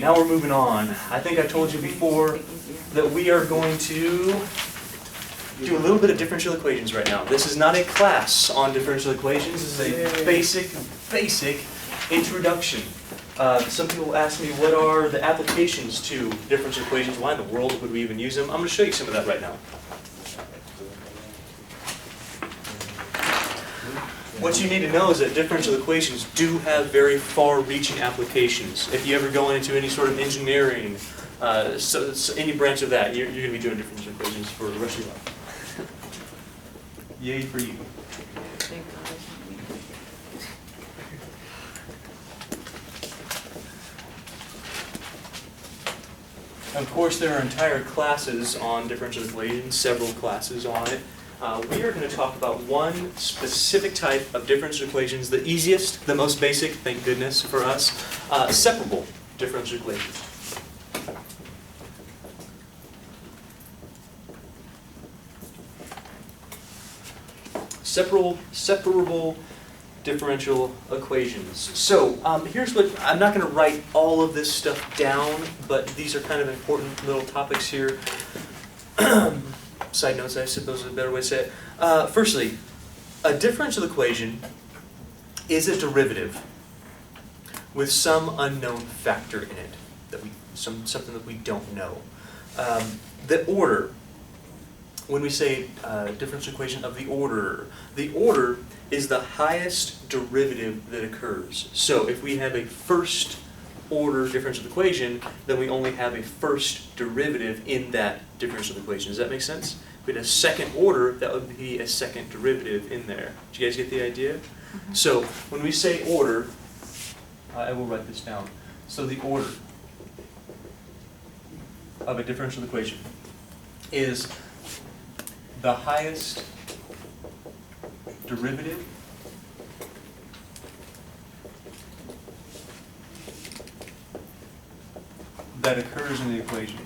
now we're moving on. I think I told you before that we are going to do a little bit of differential equations right now. This is not a class on differential equations. This is a basic introduction. Some people ask me, what are the applications to differential equations? Why in the world would we even use them? I'm going to show you some of that right now. What you need to know is that differential equations do have very far-reaching applications. If you ever go into any sort of engineering, so any branch of that, you're going to be doing differential equations for the rest of your life. Yay for you. Of course, there are entire classes on differential equations, several classes on it. We are going to talk about one specific type of differential equations, the easiest, the most basic, thank goodness for us, separable differential equations. Separable differential equations. So here's what, I'm not going to write all of this stuff down, but these are kind of important little topics here. Side notes, I suppose is a better way to say it. Firstly, a differential equation is a derivative with some unknown factor in it, something that we don't know. The order, when we say differential equation of the order is the highest derivative that occurs. So if we have a first order differential equation, then we only have a first derivative in that differential equation. Does that make sense? If we had a second order, that would be a second derivative in there. Do you guys get the idea? Mm-hmm. So when we say order, I will write this down. So the order of a differential equation is the highest derivative that occurs in the equation.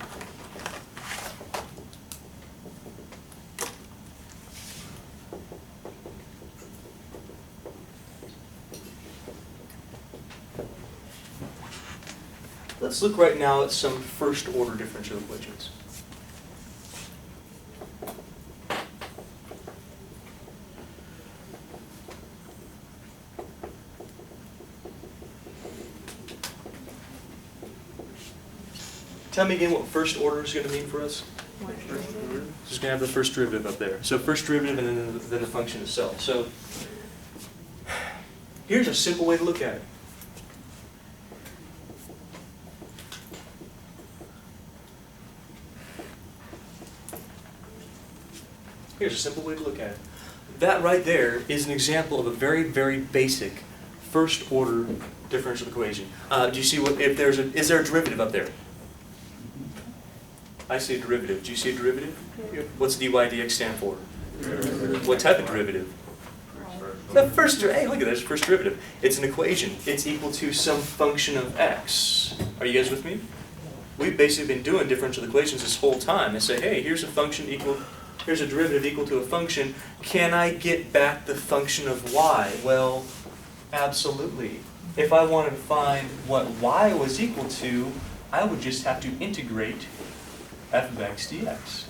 Let's look right now at some first order differential equations. Tell me again what first order is going to mean for us. Just going to have the first derivative up there. So first derivative and then the function itself. So here's a simple way to look at it. Here's a simple way to look at it. That right there is an example of a very, very basic first order differential equation. Do you see what, if there's a, is there a derivative up there? I see a derivative. Do you see a derivative? Yeah. What's dy dx stand for? What type of derivative? The first, hey, look at that, there's first derivative. It's an equation. It's equal to some function of x. Are you guys with me? We've basically been doing differential equations this whole time. They say, hey, here's a function equal, here's a derivative equal to a function. Can I get back the function of y? Well, absolutely. If I wanted to find what y was equal to, I would just have to integrate f of x dx.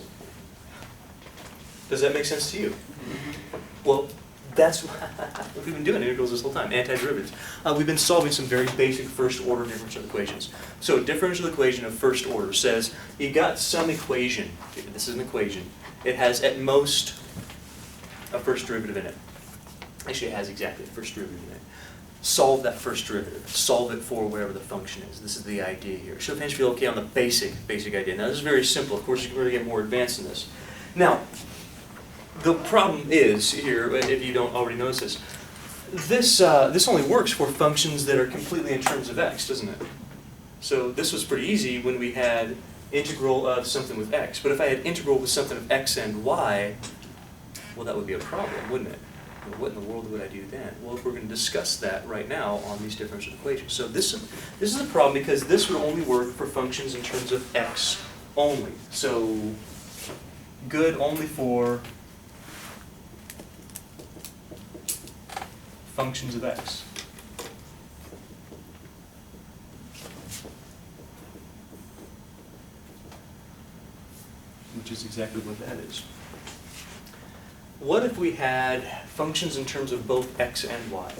Does that make sense to you? Well, that's what we've been doing integrals this whole time, antiderivatives. We've been solving some very basic first order differential equations. So a differential equation of first order says you got some equation. This is an equation. It has at most a first derivative in it. Actually, it has exactly a first derivative in it. Solve that first derivative. Solve it for wherever the function is. This is the idea here. Show of hands feel okay on the basic idea. Now this is very simple. Of course, you can really get more advanced in this. Now, the problem is here, if you don't already notice this, this only works for functions that are completely in terms of x, doesn't it? So this was pretty easy when we had integral of something with x. But if I had integral with something of x and y, well, that would be a problem, wouldn't it? Well, what in the world would I do then? Well, we're going to discuss that right now on these differential equations. So this is a problem because this would only work for functions in terms of x only. So good only for functions of x. which is exactly what that is. What if we had functions in terms of both x and y?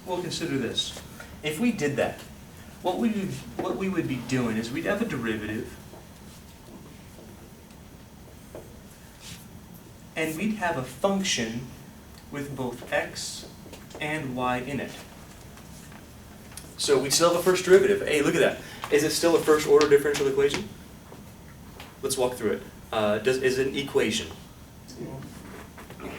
We'll consider this. If we did that, what we would be doing is we'd have a derivative, and we'd have a function with both x and y in it. So we'd still have a first derivative. Hey, look at that. Is it still a first order differential equation? Let's walk through it. Is it an equation?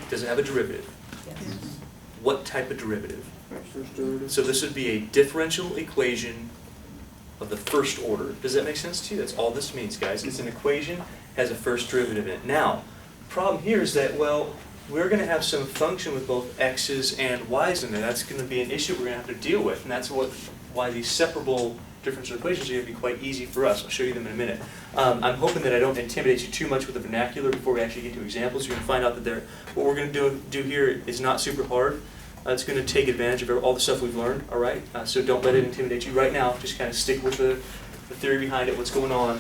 Does it have a derivative? Yes. What type of derivative? First derivative. So this would be a differential equation of the first order. Does that make sense to you? That's all this means, guys. It's an equation, has a first derivative in it. Now, the problem here is that, well, we're going to have some function with both x's and y's in there. That's going to be an issue we're going to have to deal with, and that's why these separable differential equations are going to be quite easy for us. I'll show you them in a minute. I'm hoping that I don't intimidate you too much with the vernacular before we actually get to examples. You're going to find out that what we're going to do here is not super hard. It's going to take advantage of all the stuff we've learned, all right? So don't let it intimidate you right now. Just kind of stick with the theory behind it, what's going on.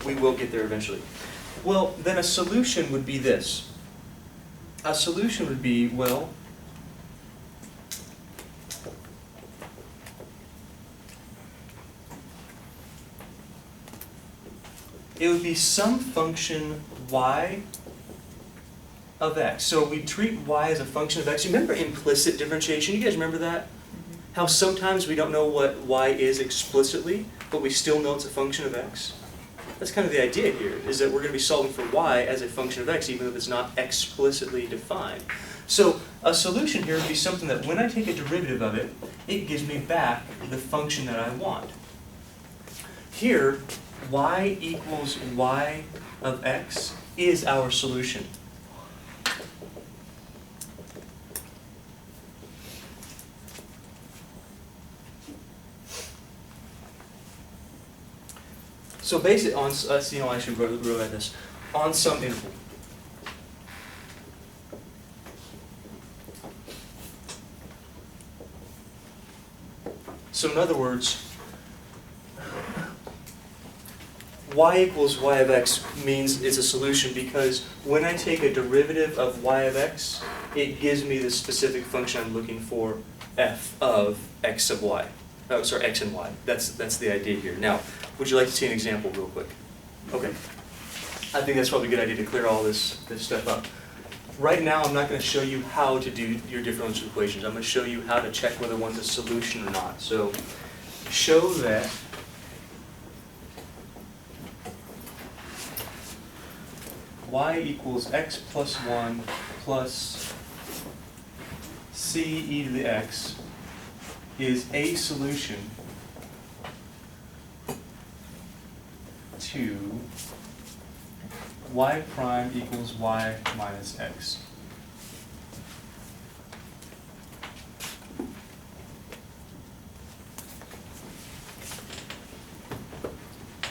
We will get there eventually. Well, then a solution would be this. A solution would be, well, it would be some function y of x. So we treat y as a function of x. You remember implicit differentiation? You guys remember that? How sometimes we don't know what y is explicitly, but we still know it's a function of x? That's kind of the idea here, is that we're going to be solving for y as a function of x, even if it's not explicitly defined. So a solution here would be something that when I take a derivative of it, it gives me back the function that I want. Here, y equals y of x is our solution. So basically, I should write this, on some interval. So in other words, y equals y of x means it's a solution because when I take a derivative of y of x, it gives me the specific function I'm looking for, f of x of y. Oh, sorry, x and y. That's the idea here. Now, would you like to see an example real quick? Okay. I think that's probably a good idea to clear all this stuff up. Right now, I'm not going to show you how to do your differential equations. I'm going to show you how to check whether one's a solution or not. So, show that y equals x plus 1 plus c e to the x is a solution to y prime equals y minus x.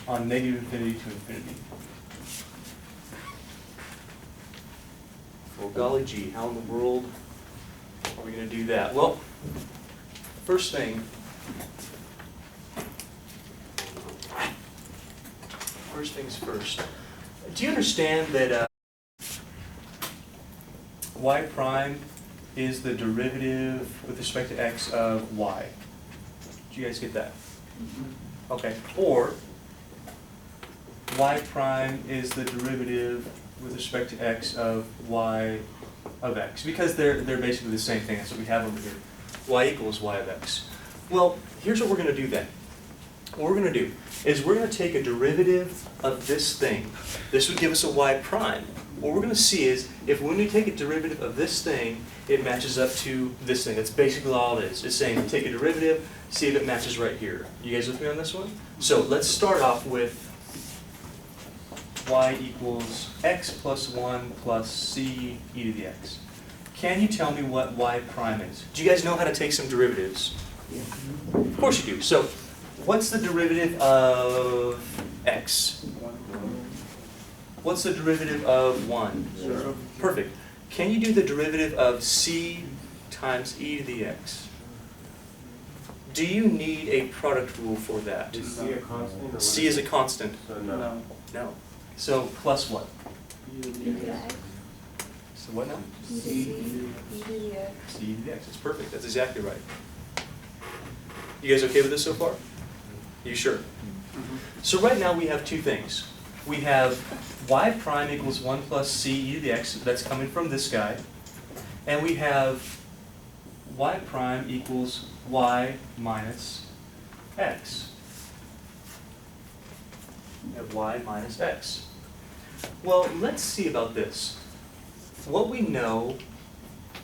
On negative infinity to infinity. Well, golly gee, how in the world are we going to do that? Well, first things first. Do you understand that y prime is the derivative with respect to x of y? Do you guys get that? Okay. Or y prime is the derivative with respect to x of y of x, because they're basically the same thing. That's what we have over here. Y equals y of x. Well, here's what we're going to do then. What we're going to do is we're going to take a derivative of this thing. This would give us a y prime. What we're going to see is if when we take a derivative of this thing, it matches up to this thing. That's basically all it is. It's saying take a derivative, see if it matches right here. You guys with me on this one? So let's start off with y equals x plus 1 plus c e to the x. Can you tell me what y prime is? Do you guys know how to take some derivatives? Yeah. Of course you do. So what's the derivative of x? What's the derivative of 1? 0. Perfect. can you do the derivative of c times e to the x? Do you need a product rule for that? Is C a constant? Or C is a constant. So no. No. So plus what? E to E the to the x. x. So what now? E to C, E to the x. C to the x. That's perfect. That's exactly right. You guys okay with this so far? You sure? So right now we have two things. We have y prime equals 1 plus c e to the x. That's coming from this guy. And we have y prime equals y minus x. We have y minus x. Well, let's see about this. What we know,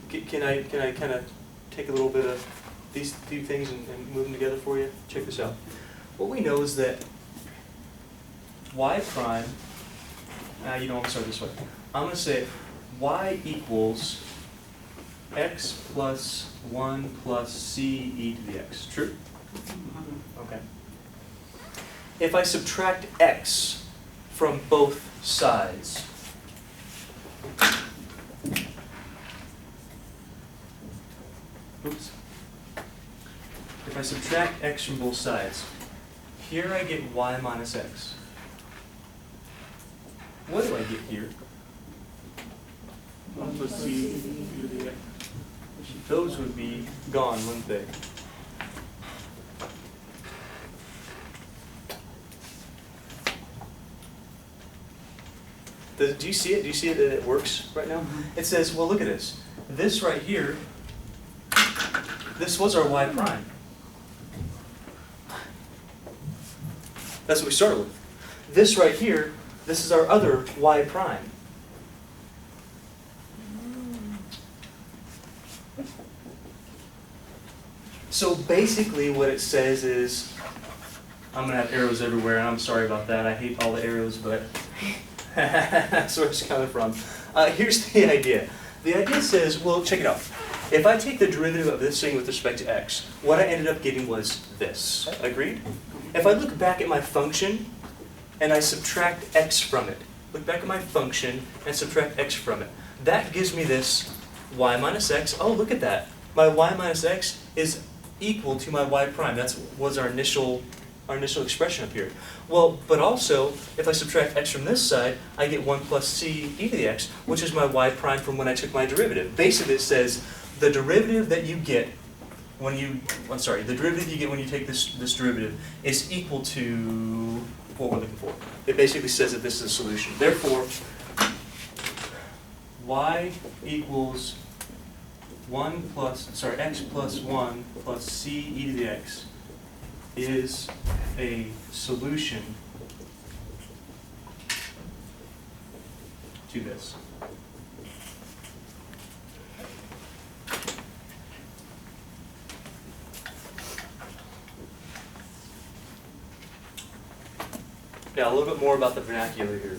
can I kind of take a little bit of these two things and move them together for you? Check this out. What we know is that y prime, I'm going to start this way. I'm going to say y equals x plus 1 plus c e to the x. True? Okay. If I subtract x from both sides, oops. If I subtract x from both sides, here I get y minus x. What do I get here? 1 plus c e to the x. Those would be gone, wouldn't they? Do you see it? Do you see it that it works right now? It says, well, look at this. This right here, this was our y prime. That's what we started with. This right here, this is our other y prime. So basically what it says is, I'm going to have arrows everywhere, and I'm sorry about that. I hate all the arrows, but that's where it's coming from. Here's the idea. The idea says, well, check it out. If I take the derivative of this thing with respect to x, what I ended up getting was this. Agreed? If I look back at my function and I subtract x from it, look back at my function and subtract x from it, that gives me this y minus x. Oh, look at that. My y minus x is equal to my y prime. That was our initial expression up here. Well, but also, if I subtract x from this side, I get 1 plus c e to the x, which is my y prime from when I took my derivative. Basically, it says the derivative that you get when you, the derivative you get when you take this derivative is equal to what we're looking for. It basically says that this is a solution. Therefore, y equals x plus 1 plus c e to the x is a solution to this. Now, a little bit more about the vernacular here.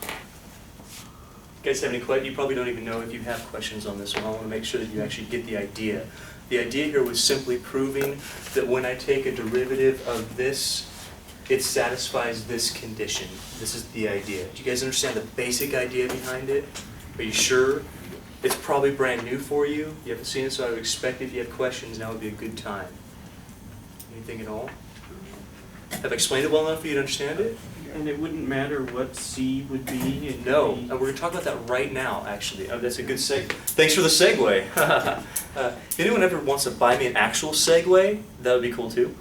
You guys have any questions? You probably don't even know if you have questions on this one. I want to make sure that you actually get the idea. The idea here was simply proving that when I take a derivative of this, it satisfies this condition. This is the idea. Do you guys understand the basic idea behind it? Are you sure? It's probably brand new for you. You haven't seen it, so I would expect if you have questions, now would be a good time. Anything at all? Have I explained it well enough for you to understand it? And it wouldn't matter what c would be? It No, could be- and we're going to talk about that right now, actually. Oh, that's a good segue. Thanks for the segue. If anyone ever wants to buy me an actual Segway, that would be cool too.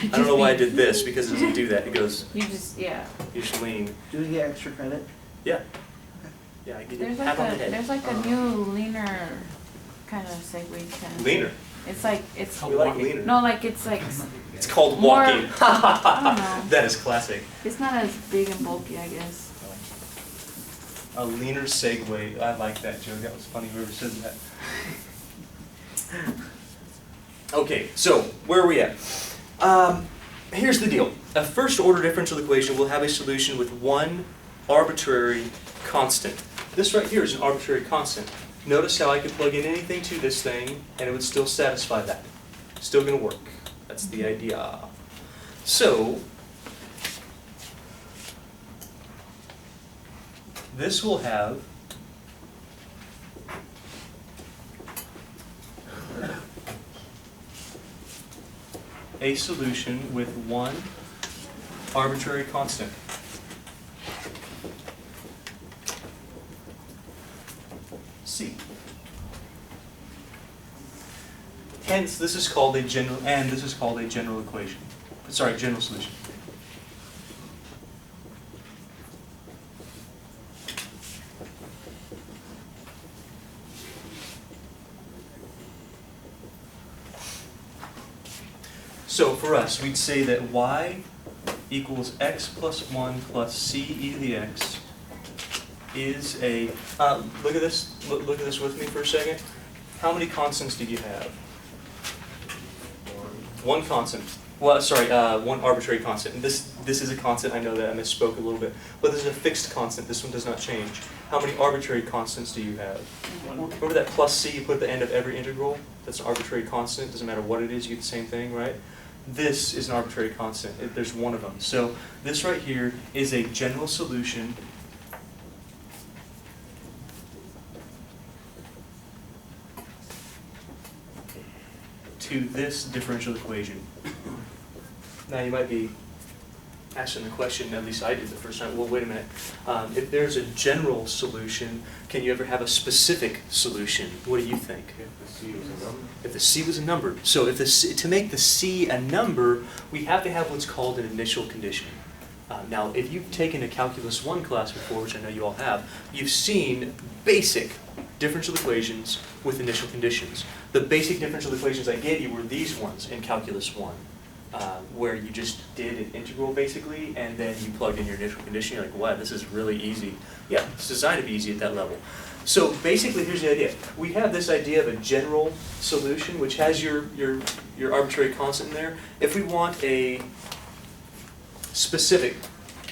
I don't know why I did this, because it doesn't do that. It goes, You just, yeah. you should lean. Do we get extra credit? Yeah. Yeah, I get There's it. Pat on the head. there's like a new leaner kind of Segway kind of. Leaner. It's like, it's, We like leaner. no, like it's like, It's called more- walking. I don't know. That is classic. It's not as big and bulky, I guess. A leaner Segway. I like that joke. That was funny, whoever said that. Okay, so where are we at? Here's the deal. A first order differential equation will have a solution with one arbitrary constant. This right here is an arbitrary constant. Notice how I could plug in anything to this thing and it would still satisfy that. Still going to work. That's the idea. So, this will have a solution with one arbitrary constant. C. Hence, this is called a general, and this is called a general equation. Sorry, general solution. So for us, we'd say that y equals x plus 1 plus c e to the x is a, look at this, look at this with me for a second. How many constants did you have? One constant. Well, sorry, one arbitrary constant. And this is a constant, I know that I misspoke a little bit, but this is a fixed constant. This one does not change. How many arbitrary constants do you have? Remember that plus c you put at the end of every integral? That's an arbitrary constant. Doesn't matter what it is, you get the same thing, right? This is an arbitrary constant. There's one of them. So this right here is a general solution to this differential equation. Now you might be asking the question, at least I did the first time, well wait a minute, if there's a general solution, can you ever have a specific solution? What do you think? If the c was a number. If the c was a number. So if the c, to make the c a number, we have to have what's called an initial condition. Now if you've taken a Calculus 1 class before, which I know you all have, you've seen basic differential equations with initial conditions. The basic differential equations I gave you were these ones in Calculus 1. Where you just did an integral basically, and then you plugged in your initial condition. You're like, wow, this is really easy. Yeah, it's designed to be easy at that level. So basically, here's the idea. We have this idea of a general solution, which has your arbitrary constant in there. If we want a specific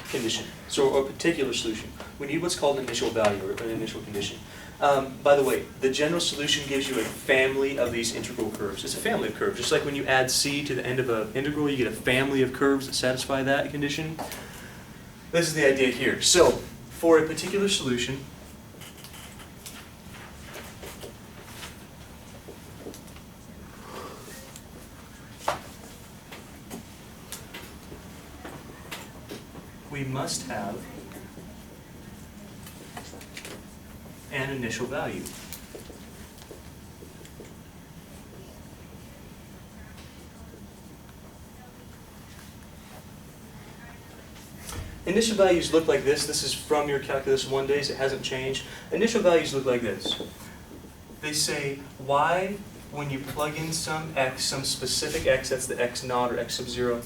condition, so a particular solution, we need what's called an initial value, or an initial condition. By the way, the general solution gives you a family of these integral curves. It's a family of curves. Just like when you add c to the end of an integral, you get a family of curves that satisfy that condition. This is the idea here. So, for a particular solution, we must have an initial value. Initial values look like this. This is from your Calculus 1 days. It hasn't changed. Initial values look like this. They say y, when you plug in some x, some specific x, that's the x naught or x sub 0,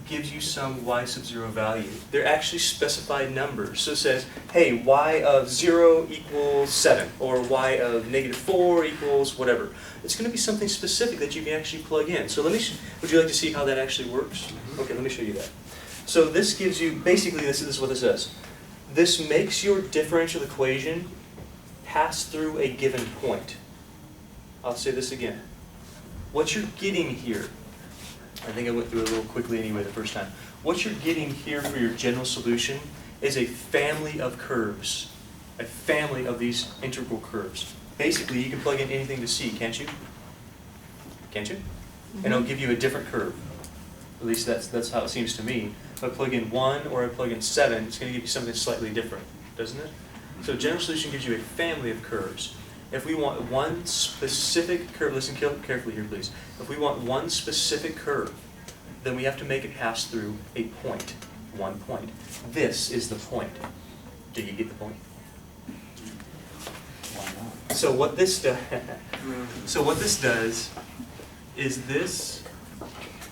gives you some y sub 0 value. They're actually specified numbers. So it says, hey, y of 0 equals 7, or y of negative 4 equals whatever. It's going to be something specific that you can actually plug in. So let me, would you like to see how that actually works? Okay, let me show you that. So this gives you, basically this is what this does. This makes your differential equation pass through a given point. I'll say this again. What you're getting here, I think I went through it a little quickly anyway the first time. What you're getting here for your general solution is a family of curves. A family of these integral curves. Basically, you can plug in anything to C, can't you? Can't you? And it'll give you a different curve. At least that's how it seems to me. If I plug in 1 or I plug in 7, it's going to give you something slightly different, doesn't it? So general solution gives you a family of curves. If we want one specific curve, listen carefully here please. If we want one specific curve, then we have to make it pass through a point, one point. This is the point. Do you get the point? So what this does, is this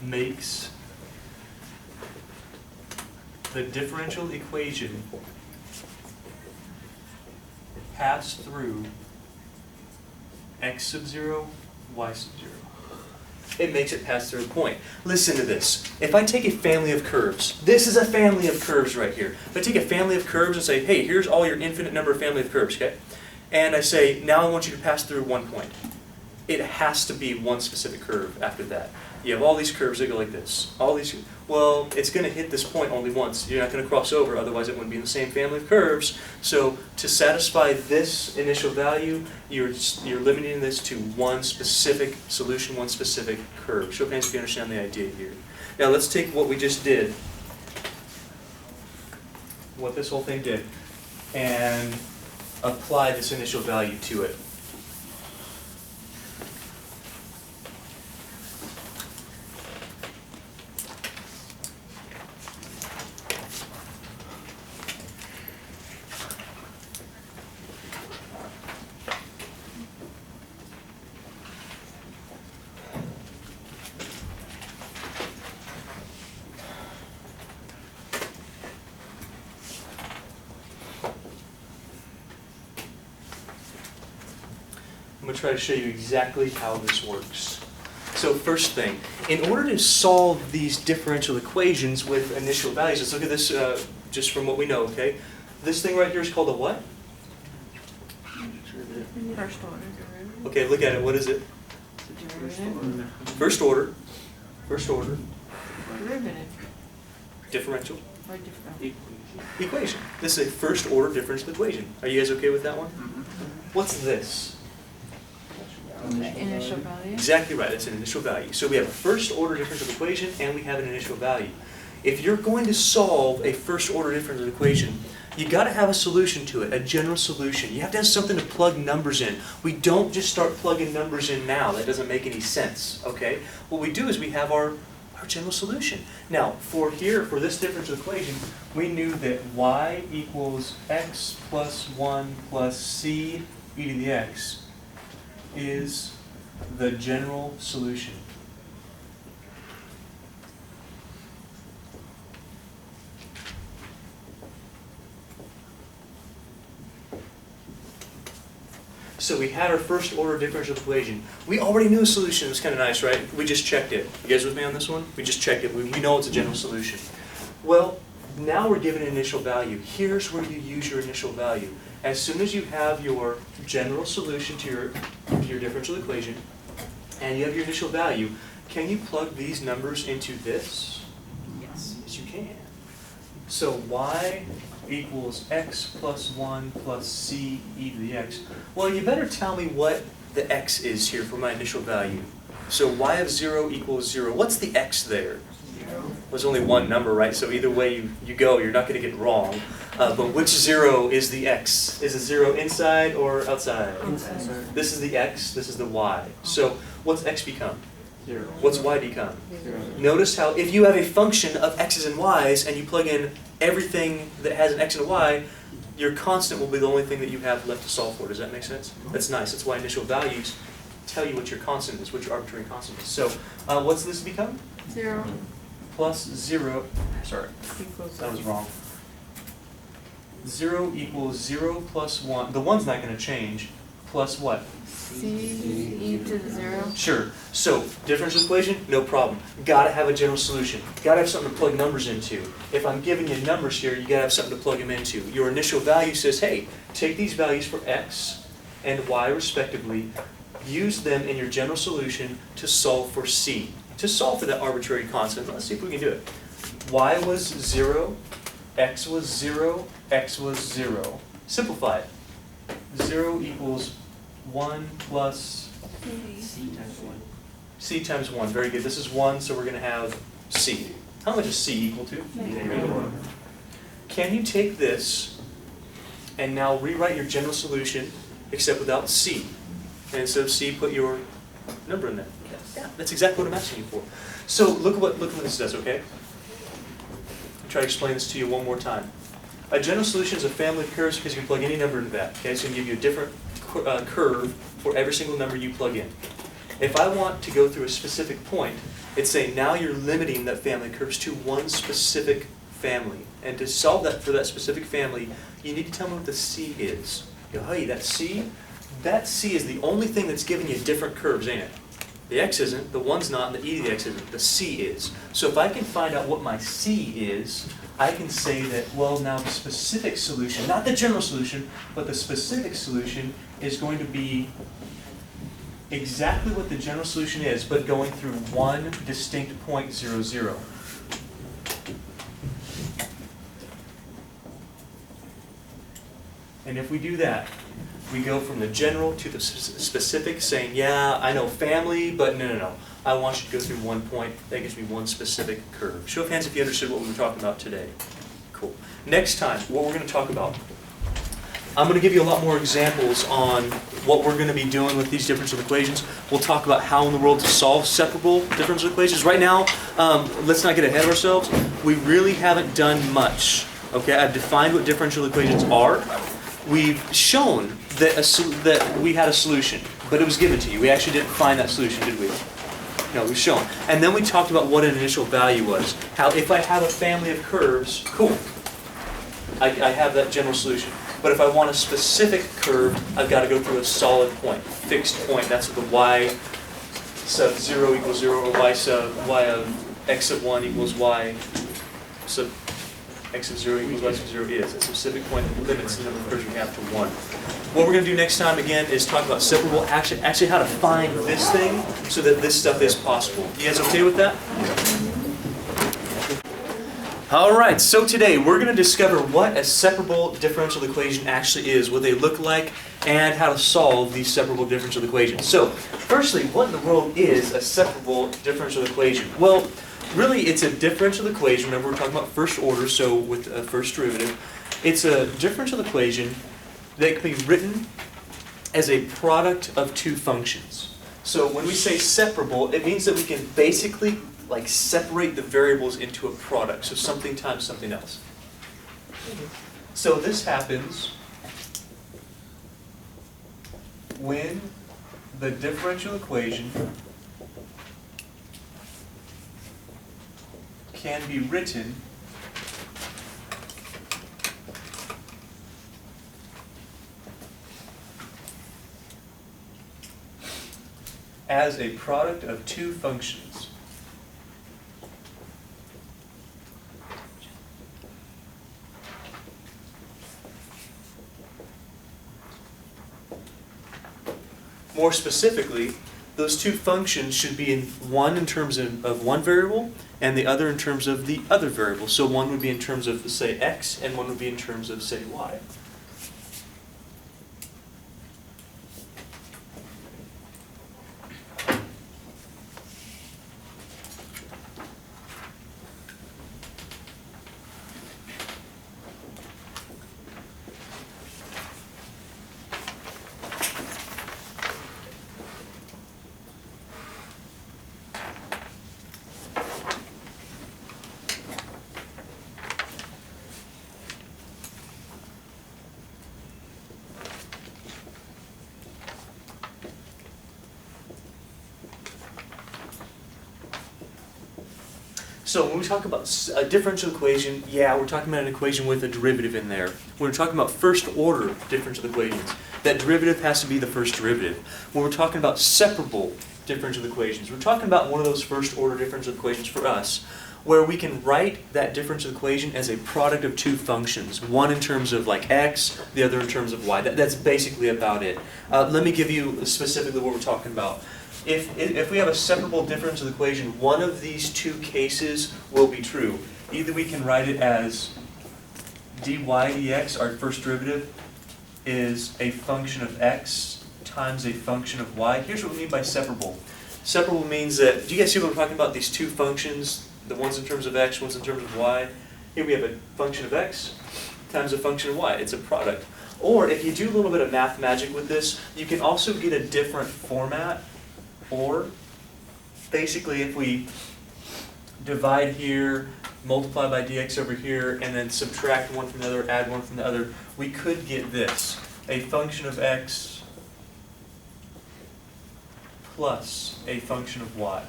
makes the differential equation pass through x sub 0, y sub 0. It makes it pass through a point. Listen to this. If I take a family of curves, this is a family of curves right here. If I take a family of curves and say, hey, here's all your infinite number of family of curves, okay? And I say, now I want you to pass through one point. It has to be one specific curve after that. You have all these curves that go like this. All these, well, it's going to hit this point only once. You're not going to cross over, otherwise it wouldn't be in the same family of curves. So to satisfy this initial value, you're limiting this to one specific solution, one specific curve. Show of hands if you understand the idea here. Now let's take what we just did, what this whole thing did, and apply this initial value to it. I'm going to try to show you exactly how this works. So first thing, in order to solve these differential equations with initial values, let's look at this just from what we know, okay? This thing right here is called a what? First order derivative. Okay, look at it. What is it? Derivative. First order. First order. Derivative. Differential. Or different. Equation. This is a first order differential equation. Are you guys okay with that one? What's this? Initial value. Exactly right, it's an initial value. So we have a first order differential equation and we have an initial value. If you're going to solve a first order differential equation, you got to have a solution to it, a general solution. You have to have something to plug numbers in. We don't just start plugging numbers in now. That doesn't make any sense, okay? What we do is we have our general solution. Now, for this differential equation, we knew that y equals x plus 1 plus c e to the x is the general solution. So we had our first order differential equation. We already knew a solution. It was kind of nice, right? We just checked it. You guys with me on this one? We just checked it. We know it's a general solution. Well, now we're given an initial value. Here's where you use your initial value. As soon as you have your general solution to your differential equation, and you have your initial value, can you plug these numbers into this? Yes. Yes, you can. So y equals x plus 1 plus c e to the x. Well, you better tell me what the x is here for my initial value. So y of 0 equals 0. What's the x there? There's only one number, right? So either way you go, you're not going to get it wrong. But which 0 is the x? Is it 0 inside or outside? Inside. This is the x, this is the y. So what's x become? 0. What's y become? 0. Notice how if you have a function of x's and y's and you plug in everything that has an x and a y, your constant will be the only thing that you have left to solve for. Does that make sense? That's nice. That's why initial values tell you what your constant is, what your arbitrary constant is. So what's this become? 0 Plus 0, sorry, equals. that was wrong. 0 equals 0 plus 1. The 1's not going to change. Plus what? C e to the 0. Sure. So, differential equation, no problem. Got to have a general solution. Got to have something to plug numbers into. If I'm giving you numbers here, you got to have something to plug them into. Your initial value says, hey, take these values for x and y respectively, use them in your general solution to solve for c. To solve for that arbitrary constant. Let's see if we can do it. Y was 0, x was 0, x was 0. Simplify it. 0 equals 1 plus C times 1. c times 1. Very good. This is 1, so we're going to have c. How much is c equal to? -1. Can you take this and now rewrite your general solution except without c? And instead of c, put your number in there. Yeah, that's exactly what I'm asking you for. So look at what this does, okay? I'll try to explain this to you one more time. A general solution is a family of curves because you can plug any number into that. Okay, so it's going to give you a different curve for every single number you plug in. If I want to go through a specific point, it's saying now you're limiting that family of curves to one specific family. And to solve that for that specific family, you need to tell me what the C is. You go, hey, that C is the only thing that's giving you different curves, ain't it? The x isn't, the 1's not, and the e to the x isn't. The c is. So if I can find out what my c is, I can say that, well, now the specific solution, not the general solution, but the specific solution is going to be exactly what the general solution is, but going through one distinct point, 0, 0. And if we do that, we go from the general to the specific, saying, yeah, I know family, but no. I want you to go through one point. That gives me one specific curve. Show of hands if you understood what we were talking about today. Cool. Next time, what we're going to talk about. I'm going to give you a lot more examples on what we're going to be doing with these differential equations. We'll talk about how in the world to solve separable differential equations. Right now, let's not get ahead of ourselves. We really haven't done much. Okay, I've defined what differential equations are. We've shown that that we had a solution, but it was given to you. We actually didn't find that solution, did we? No, we've shown. And then we talked about what an initial value was. How if I have a family of curves, cool, I have that general solution. But if I want a specific curve, I've got to go through a solid point, fixed point. That's what the y sub 0 equals 0, or y of x of 1 equals y sub x of 0 equals y sub 0 is. A specific point that limits the number of curves we have to 1. What we're going to do next time, again, is talk about separable, actually how to find this thing so that this stuff is possible. You guys okay with that? All right, so today we're going to discover what a separable differential equation actually is, what they look like, and how to solve these separable differential equations. So, firstly, what in the world is a separable differential equation? Well, really, it's a differential equation. Remember, we're talking about first order, so with a first derivative. It's a differential equation that can be written as a product of two functions. So when we say separable, it means that we can basically separate the variables into a product. So something times something else. So this happens when the differential equation can be written as a product of two functions. More specifically, those two functions should be one in terms of one variable and the other in terms of the other variable. So one would be in terms of, say, x, and one would be in terms of, say, y. So when we talk about a differential equation, yeah, we're talking about an equation with a derivative in there. When we're talking about first order differential equations, that derivative has to be the first derivative. When we're talking about separable differential equations, we're talking about one of those first order differential equations for us, where we can write that differential equation as a product of two functions, one in terms of x, the other in terms of y. That's basically about it. Let me give you specifically what we're talking about. If we have a separable differential equation, one of these two cases will be true. Either we can write it as dy dx, our first derivative, is a function of x times a function of y. Here's what we mean by separable. Separable means that, do you guys see what we're talking about? These two functions, the one's in terms of x, one's in terms of y. Here we have a function of x times a function of y. It's a product. Or if you do a little bit of math magic with this, you can also get a different format. Or, basically, if we divide here, multiply by dx over here, and then subtract one from the other, add one from the other, we could get this. A function of x plus a function of y.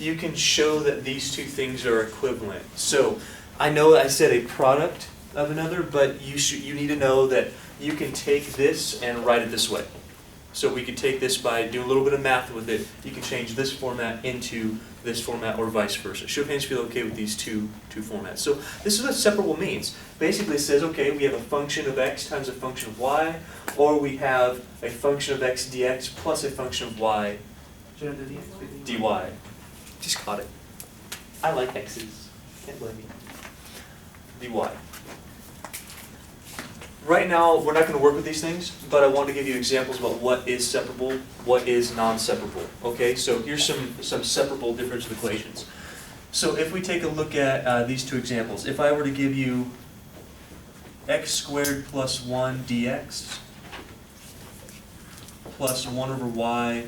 You can show that these two things are equivalent. So, I know I said a product of another, but you need to know that you can take this and write it this way. So we could take this by doing a little bit of math with it. You can change this format into this format or vice versa. Show of hands feel okay with these two formats. So this is what separable means. Basically it says, okay, we have a function of x times a function of y, or we have a function of x dx plus a function of y Should I do the X with dy. Just caught it. I like x's. Can't blame me. dy. Right now, we're not going to work with these things, but I want to give you examples about what is separable, what is non-separable. Okay, so here's some separable differential equations. So if we take a look at these two examples, if I were to give you x squared plus 1 dx plus 1 over y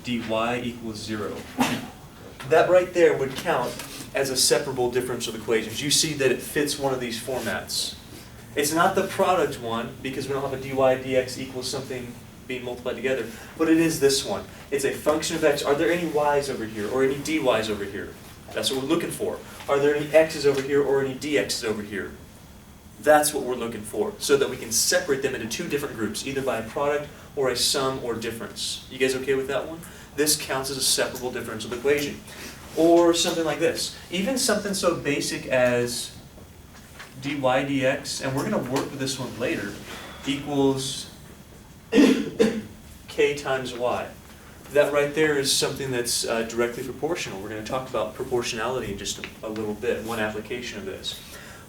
dy equals 0. That right there would count as a separable differential equations. You see that it fits one of these formats. It's not the product one, because we don't have a dy dx equals something being multiplied together, but it is this one. It's a function of x. Are there any y's over here, or any dy's over here? That's what we're looking for. Are there any x's over here, or any dx's over here? That's what we're looking for, so that we can separate them into two different groups, either by a product or a sum or difference. You guys okay with that one? This counts as a separable differential equation. Or something like this. Even something so basic as dy dx, and we're going to work with this one later, equals k times y. That right there is something that's directly proportional. We're going to talk about proportionality in just a little bit, one application of this.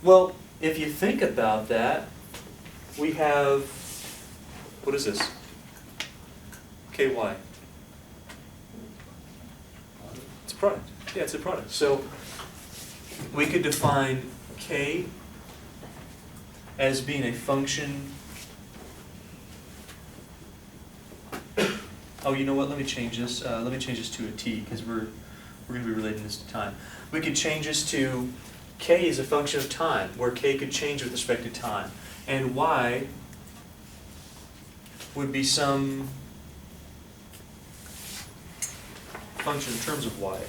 Well, if you think about that, we have, what is this? ky. It's a product. Yeah, it's a product. So we could define k as being a function. Oh, you know what? Let me change this. Let me change this to a t, because we're going to be relating this to time. We could change this to k is a function of time, where k could change with respect to time, and y would be some function in terms of y.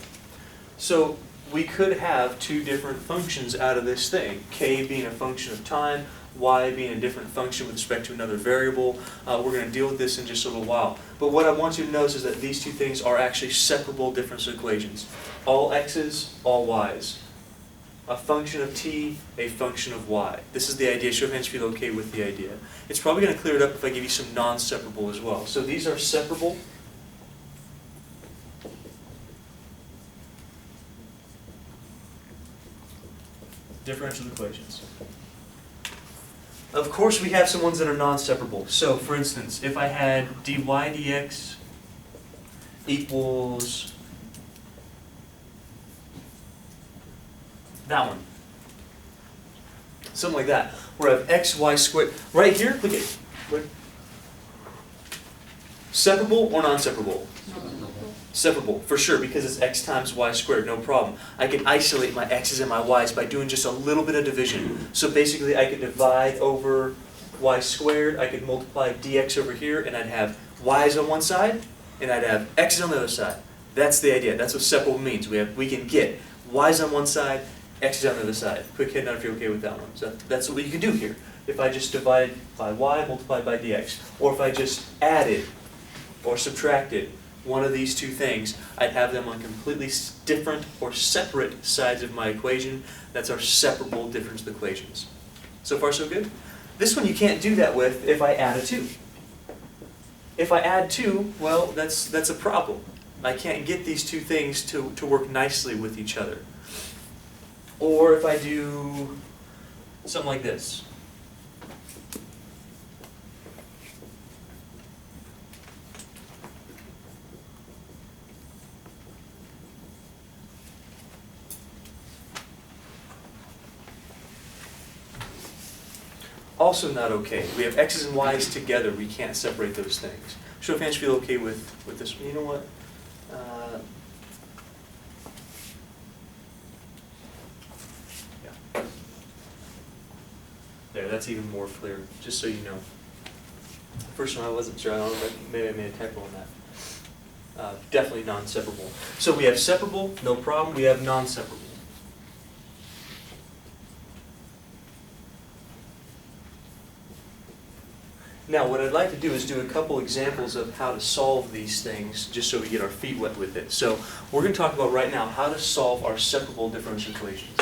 So we could have two different functions out of this thing, k being a function of time, y being a different function with respect to another variable. We're going to deal with this in just a little while. But what I want you to notice is that these two things are actually separable differential equations. All x's, all y's. A function of t, a function of y. This is the idea. Show of hands if you're okay with the idea. It's probably going to clear it up if I give you some non-separable as well. So these are separable. Differential equations. Of course, we have some ones that are non-separable. So, for instance, if I had dy dx equals that one, something like that, where I have xy squared. Right here, look at it. Separable or non-separable? Separable, for sure, because it's x times y squared, no problem. I can isolate my x's and my y's by doing just a little bit of division. So basically I could divide over y squared, I could multiply dx over here, and I'd have y's on one side, and I'd have x's on the other side. That's the idea. That's what separable means. We can get y's on one side, x's on the other side. Quick hit nod if you're okay with that one. So that's what you can do here. If I just divided by y multiplied by dx, or if I just added or subtracted one of these two things, I'd have them on completely different or separate sides of my equation. That's our separable differential equations. So far, so good? This one you can't do that with if I add a 2. If I add 2, well, that's a problem. I can't get these two things to work nicely with each other. Or if I do something like this. Also not okay. We have x's and y's together. We can't separate those things. Show of hands feel okay with this one. You know what? Yeah. There, that's even more clear, just so you know. First one I wasn't sure. I don't know if maybe I made a typo on that. Definitely non-separable. So we have separable, no problem. We have non-separable. Now, what I'd like to do is do a couple examples of how to solve these things, just so we get our feet wet with it. So we're going to talk about right now how to solve our separable differential equations.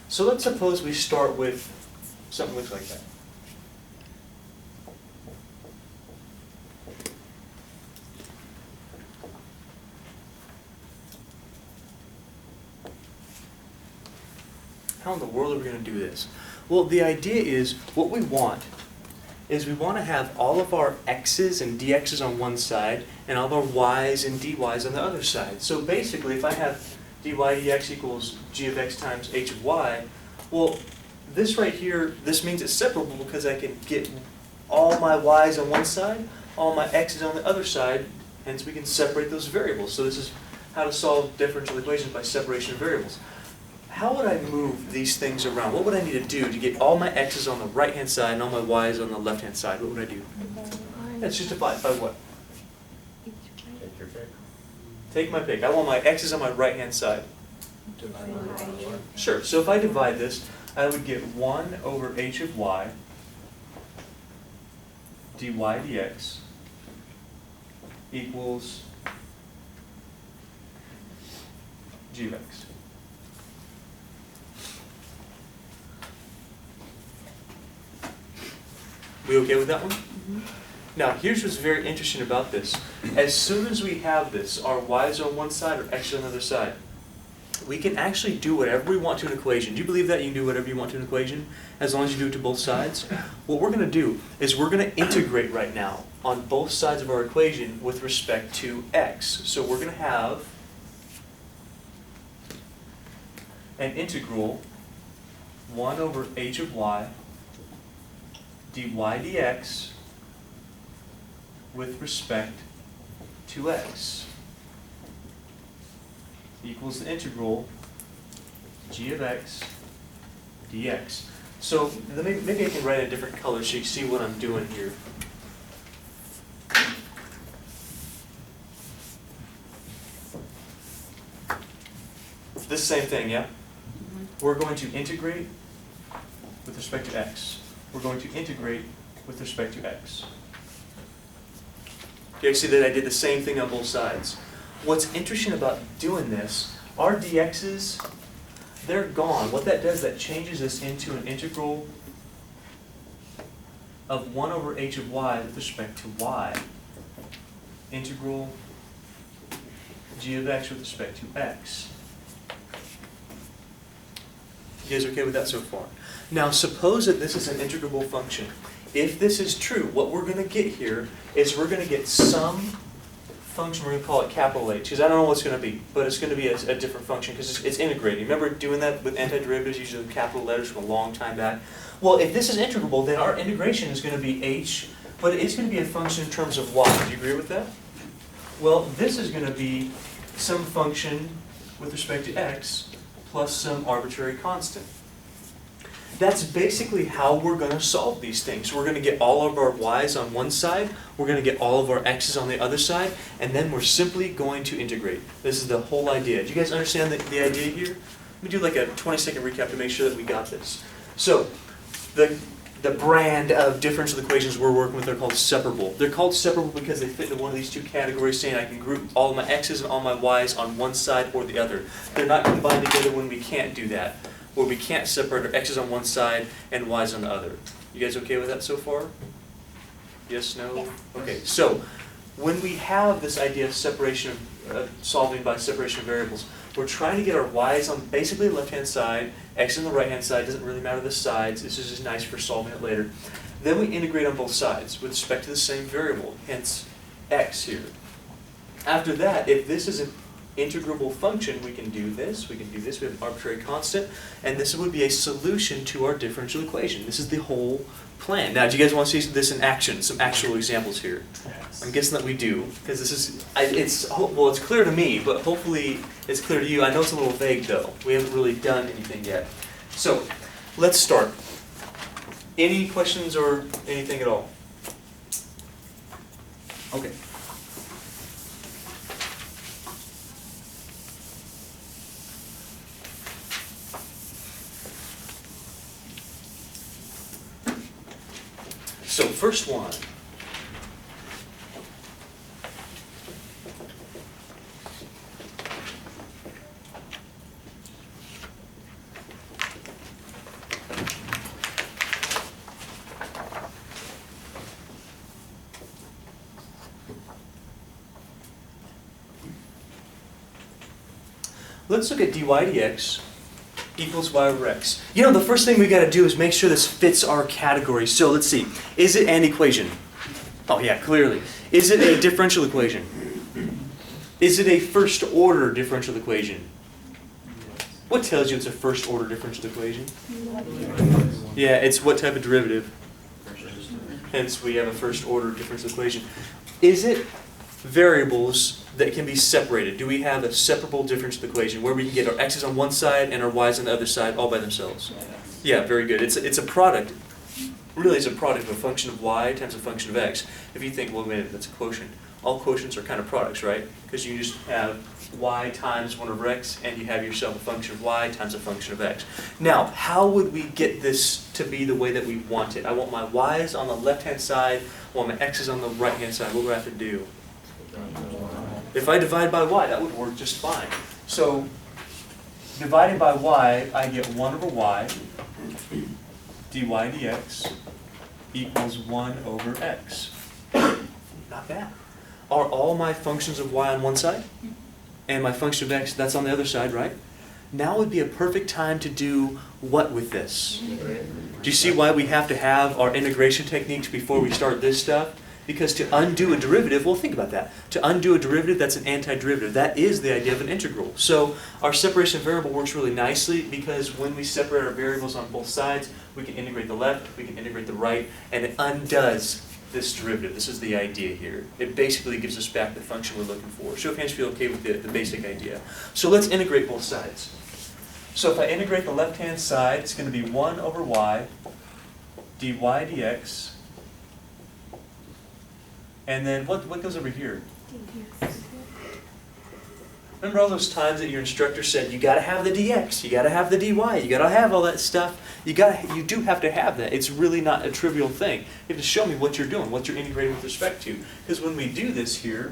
So let's suppose we start with something that looks like that. How in the world are we going to do this? Well, the idea is what we want is we want to have all of our x's and dx's on one side and all of our y's and dy's on the other side. So basically, if I have dy dx equals g of x times h of y, well, this right here, this means it's separable because I can get all my y's on one side, all my x's on the other side, hence we can separate those variables. So this is how to solve differential equations by separation of variables. How would I move these things around? What would I need to do to get all my x's on the right-hand side and all my y's on the left-hand side? What would I do? Let's just divide by what? Take your pick. Take my pick. I want my x's on my right-hand side. Sure. So if I divide this, I would get 1 over h of y dy dx equals g of x. We okay with that one? Now, here's what's very interesting about this. As soon as we have this, our y's on one side or x's on the other side, we can actually do whatever we want to an equation. Do you believe that you can do whatever you want to an equation as long as you do it to both sides? What we're going to do is we're going to integrate right now on both sides of our equation with respect to x. So we're going to have an integral 1 over h of y dy dx with respect to x equals the integral g of x dx. So maybe I can write a different color so you see what I'm doing here. It's the same thing, yeah? We're going to integrate with respect to x. We're going to integrate with respect to x. You see that I did the same thing on both sides. What's interesting about doing this, our dx's, they're gone. What that does, that changes this into an integral of 1 over h of y with respect to y. Integral g of x with respect to x. You guys okay with that so far? Now suppose that this is an integrable function. If this is true, what we're going to get here is we're going to get some function, we're going to call it capital H, because I don't know what it's going to be, but it's going to be a different function because it's integrating. Remember doing that with antiderivatives, usually with capital letters from a long time back? Well, if this is integrable, then our integration is going to be h, but it's going to be a function in terms of y. Do you agree with that? Well, this is going to be some function with respect to x plus some arbitrary constant. That's basically how we're going to solve these things. We're going to get all of our y's on one side, we're going to get all of our x's on the other side, and then we're simply going to integrate. This is the whole idea. Do you guys understand the idea here? Let me do like a 20-second recap to make sure that we got this. So, the brand of differential equations we're working with are called separable. They're called separable because they fit into one of these two categories, saying I can group all of my x's and all my y's on one side or the other. They're not combined together when we can't do that, where we can't separate our x's on one side and y's on the other. You guys okay with that so far? Yes, no? Yes. Okay, so when we have this idea of separation, solving by separation of variables, we're trying to get our y's on basically the left-hand side, x on the right-hand side, doesn't really matter the sides, this is just nice for solving it later. Then we integrate on both sides with respect to the same variable, hence x here. After that, if this is integrable function, we can do this, we can do this, we have an arbitrary constant, and this would be a solution to our differential equation. This is the whole plan. Now, do you guys want to see this in action, some actual examples here? I'm guessing that we do, because this is, well, it's clear to me, but hopefully it's clear to you. I know it's a little vague, though. We haven't really done anything yet. So, let's start. Any questions or anything at all? Okay. So first one. Let's look at dy dx equals y over x. You know, the first thing we got to do is make sure this fits our category. So let's see. Is it an equation? Oh yeah, clearly. Is it a differential equation? Is it a first order differential equation? What tells you it's a first order differential equation? Yeah, it's what type of derivative? Hence we have a first order differential equation. Is it variables that can be separated? Do we have a separable differential equation where we can get our x's on one side and our y's on the other side all by themselves? Yeah, very good. It's a product. Really, it's a product of a function of y times a function of x. If you think, well, wait a minute, that's a quotient. All quotients are kind of products, right? Because you just have y times 1 over x, and you have yourself a function of y times a function of x. Now, how would we get this to be the way that we want it? I want my y's on the left-hand side, I want my x's on the right-hand side. What do I have to do? If I divide by y, that would work just fine. So, dividing by y, I get 1 over y dy dx equals 1 over x. Not bad. Are all my functions of y on one side? And my function of x, that's on the other side, right? Now would be a perfect time to do what with this? Do you see why we have to have our integration techniques before we start this stuff? Because to undo a derivative, well, think about that. To undo a derivative, that's an antiderivative. That is the idea of an integral. So our separation of variable works really nicely because when we separate our variables on both sides, we can integrate the left, we can integrate the right, and it undoes this derivative. This is the idea here. It basically gives us back the function we're looking for. Show of hands if you feel okay with the basic idea. So let's integrate both sides. So if I integrate the left-hand side, it's going to be 1 over y dy dx. And then what goes over here? Remember all those times that your instructor said, you got to have the dx, you got to have the dy, you got to have all that stuff. You do have to have that. It's really not a trivial thing. You have to show me what you're doing, what you're integrating with respect to. Because when we do this here,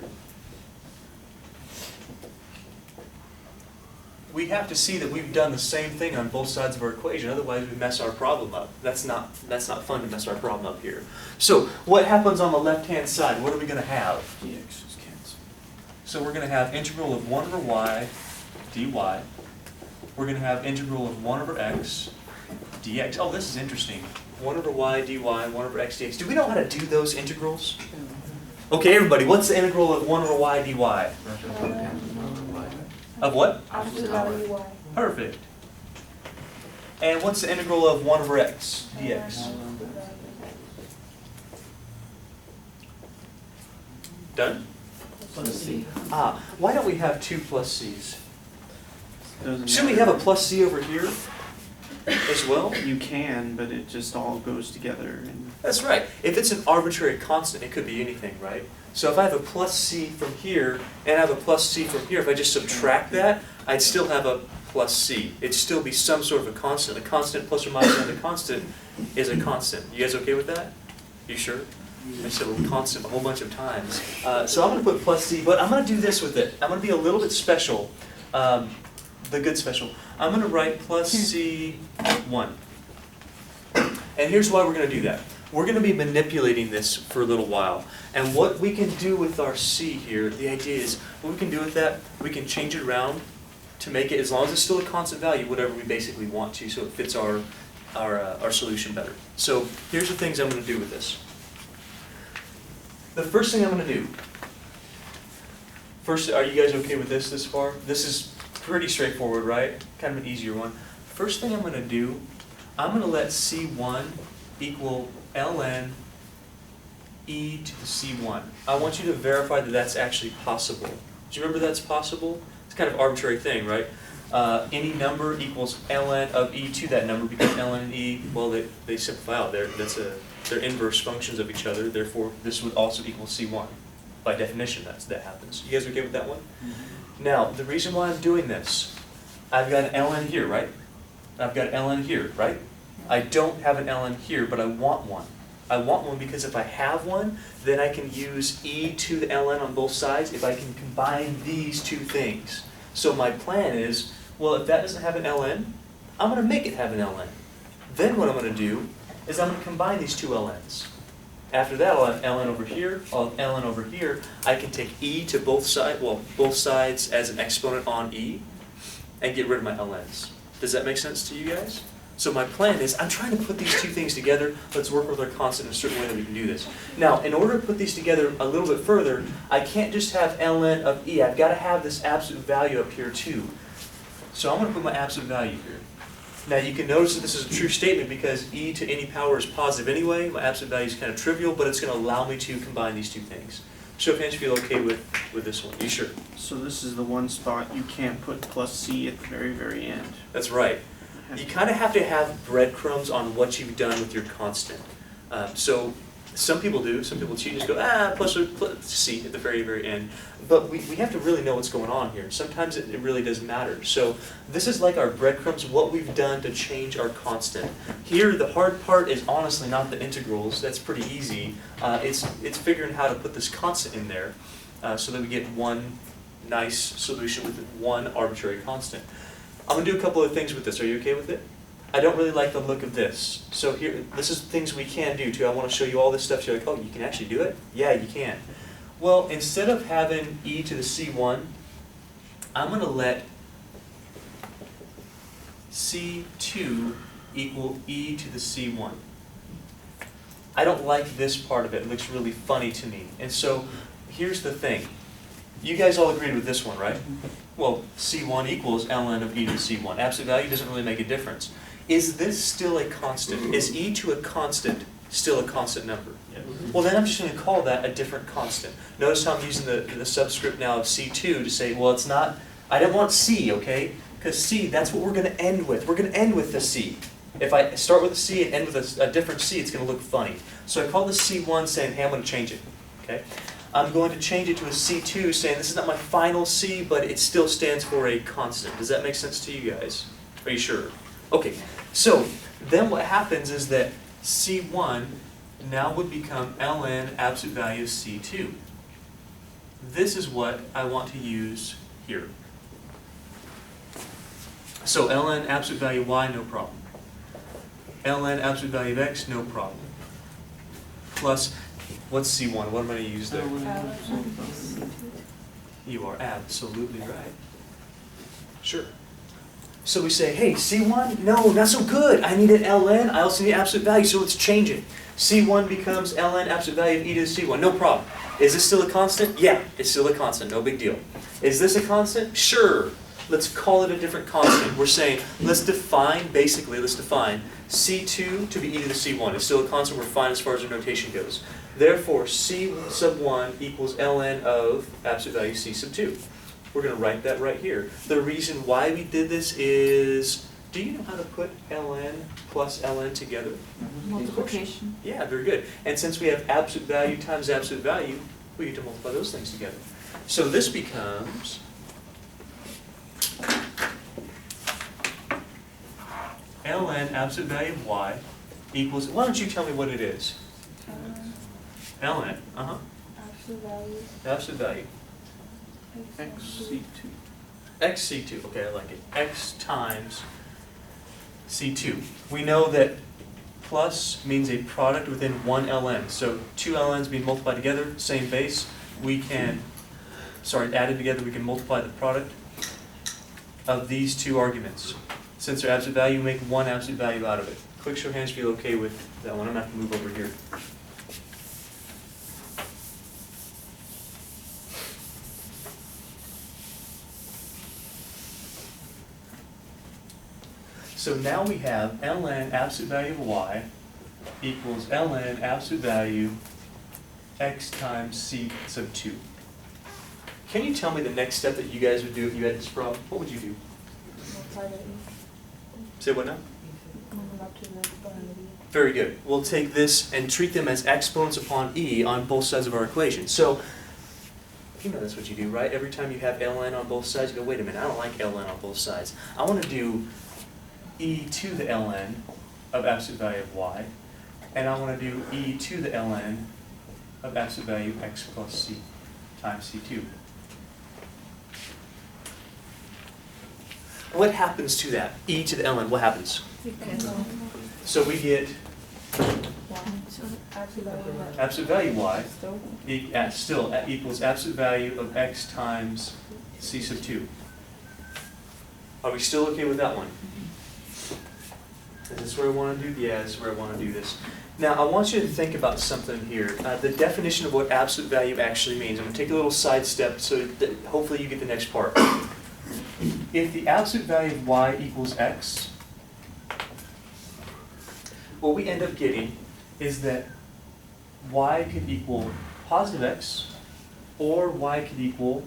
we have to see that we've done the same thing on both sides of our equation. Otherwise, we mess our problem up. That's not fun to mess our problem up here. So what happens on the left-hand side? What are we going to have? dx is cancelled. So we're going to have integral of 1 over y dy. We're going to have integral of 1 over x dx. Oh, this is interesting. 1 over y dy, 1 over x dx. Do we know how to do those integrals? Okay, everybody, what's the integral of 1 over y dy? Of what? Perfect. And what's the integral of 1 over x dx? Done? Plus c. Why don't we have 2 plus c's? Should we have a plus c over here as well? You can, but it just all goes together. That's right. If it's an arbitrary constant, it could be anything, right? So if I have a plus c from here, and I have a plus c from here, if I just subtract that, I'd still have a plus c. It'd still be some sort of a constant. A constant plus or minus another constant is a constant. You guys okay with that? You sure? I said constant a whole bunch of times. So I'm going to put plus c, but I'm going to do this with it. I'm going to be a little bit special, the good special. I'm going to write plus c 1. And here's why we're going to do that. We're going to be manipulating this for a little while. And what we can do with our c here, the idea is, what we can do with that, we can change it around to make it, as long as it's still a constant value, whatever we basically want to, so it fits our solution better. So here's the things I'm going to do with this. The first thing I'm going to do First, are you guys okay with this far? This is pretty straightforward, right? Kind of an easier one. First thing I'm going to do, I'm going to let C1 equal ln e to the C1. I want you to verify that that's actually possible. Do you remember that's possible? It's kind of an arbitrary thing, right? Any number equals ln of e to that number because ln and e, well, they simplify out. They're inverse functions of each other. Therefore, this would also equal C1. By definition, that happens. You guys okay with that one? Mm-hmm. Now, the reason why I'm doing this, I've got an ln here, right? I've got an ln here, right? I don't have an ln here, but I want one. I want one because if I have one, then I can use e to the ln on both sides if I can combine these two things. So my plan is, well, if that doesn't have an ln, I'm going to make it have an ln. Then what I'm going to do is I'm going to combine these two ln's. After that, I'll have ln over here, I'll have ln over here. I can take e to both sides as an exponent on e, and get rid of my ln's. Does that make sense to you guys? So my plan is, I'm trying to put these two things together. Let's work with our constant in a certain way that we can do this. Now, in order to put these together a little bit further, I can't just have ln of e. I've got to have this absolute value up here too. So I'm going to put my absolute value here. Now you can notice that this is a true statement because e to any power is positive anyway. My absolute value is kind of trivial, but it's going to allow me to combine these two things. Show of hands if you feel okay with this one. You sure? So this is the one spot you can't put plus c at the very, very end. That's right. You kind of have to have breadcrumbs on what you've done with your constant. So some people do. Some people cheat and just go, plus c at the very, very end. But we have to really know what's going on here. Sometimes it really doesn't matter. So this is like our breadcrumbs, what we've done to change our constant. Here, the hard part is honestly not the integrals. That's pretty easy. It's figuring how to put this constant in there so that we get one nice solution with one arbitrary constant. I'm going to do a couple of things with this. Are you okay with it? I don't really like the look of this. So here, this is things we can do too. I want to show you all this stuff. So you're like, oh, you can actually do it? Yeah, you can. Well, instead of having e to the c1, I'm going to let c2 equal e to the c1. I don't like this part of it. It looks really funny to me. And so here's the thing. You guys all agreed with this one, right? Well, c1 equals ln of e to the c1. Absolute value doesn't really make a difference. Is this still a constant? Is e to a constant still a constant number? Yes. Well, then I'm just going to call that a different constant. Notice how I'm using the subscript now of c2 to say, well, it's not, I don't want c, okay? Because c, that's what we're going to end with. We're going to end with the c. If I start with a c and end with a different c, it's going to look funny. So I call this c1 saying, hey, I'm going to change it, okay? I'm going to change it to a c2 saying, this is not my final c, but it still stands for a constant. Does that make sense to you guys? Are you sure? Okay, so then what happens is that c1 now would become ln absolute value of c2. This is what I want to use here. So ln absolute value y, no problem. ln absolute value of x, no problem. Plus, what's c1? What am I going to use there? You are absolutely right. Sure. So we say, hey, c1? No, not so good. I need an ln. I also need absolute value, so let's change it. c1 becomes ln absolute value of e to the c1. No problem. Is this still a constant? Yeah, it's still a constant. No big deal. Is this a constant? Sure. Let's call it a different constant. We're saying, let's define c2 to be e to the c1. It's still a constant. We're fine as far as our notation goes. Therefore, c sub 1 equals ln of absolute value c sub 2. We're going to write that right here. The reason why we did this is, do you know how to put ln plus ln together? Multiplication. Yeah, very good. And since we have absolute value times absolute value, we get to multiply those things together. So this becomes ln absolute value of y equals, why don't you tell me what it is? ln, Absolute value. absolute value. xc2. xc2, okay, I like it. X times c2. We know that plus means a product within one ln. So two ln's being multiplied together, same base. We can, added together, we can multiply the product of these two arguments. Since they're absolute value, we make one absolute value out of it. Quick show of hands if you're okay with that one. I'm going to have to move over here. So now we have ln absolute value of y equals ln absolute value x times c sub 2. Can you tell me the next step that you guys would do if you had this problem? What would you do? Multiply by e. Say what now? Move up to the exponent of e. Very good. We'll take this and treat them as exponents upon e on both sides of our equation. So, you know that's what you do, right? Every time you have ln on both sides, you go, wait a minute, I don't like ln on both sides. I want to do e to the ln of absolute value of y, and I want to do e to the ln of absolute value x plus c times c2. What happens to that? E to the ln, what happens? So we get So absolute value of x. absolute value y Still. still equals absolute value of x times c sub 2. Are we still okay with that one? Is this where I want to do? Yeah, this is where I want to do this. Now, I want you to think about something here. The definition of what absolute value actually means. I'm going to take a little sidestep so that hopefully you get the next part. If the absolute value of y equals x, what we end up getting is that y could equal positive x, or y could equal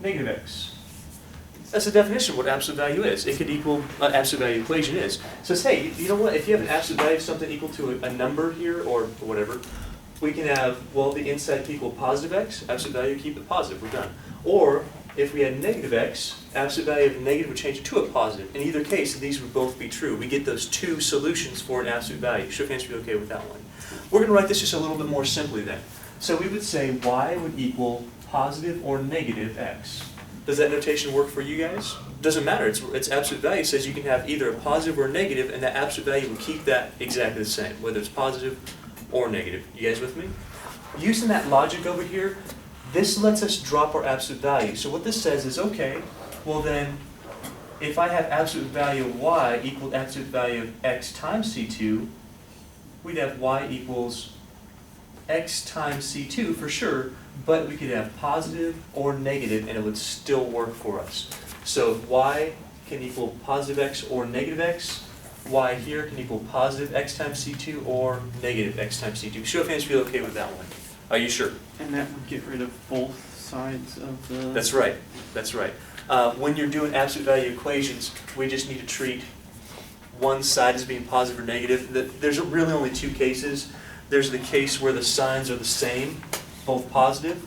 negative x. That's the definition of what absolute value is. It could equal absolute value equation is. So say, you know what, if you have an absolute value of something equal to a number here, or whatever, we can have, well, the inside could equal positive x, absolute value, keep it positive, we're done. Or, if we had negative x, absolute value of negative would change to a positive. In either case, these would both be true. We get those two solutions for an absolute value. Show of hands, be okay with that one. We're going to write this just a little bit more simply then. So we would say y would equal positive or negative x. Does that notation work for you guys? Doesn't matter. It's absolute value. It says you can have either a positive or a negative, and that absolute value will keep that exactly the same, whether it's positive or negative. You guys with me? Using that logic over here, this lets us drop our absolute value. So what this says is, okay, well then, if I have absolute value of y equal absolute value of x times c2, we'd have y equals x times c2 for sure, but we could have positive or negative and it would still work for us. So y can equal positive x or negative x, y here can equal positive x times c2 or negative x times c2. Show of hands, feel okay with that one. Are you sure? And that would get rid of both sides of the... That's right. That's right. When you're doing absolute value equations, we just need to treat one side as being positive or negative. There's really only two cases. There's the case where the signs are the same, both positive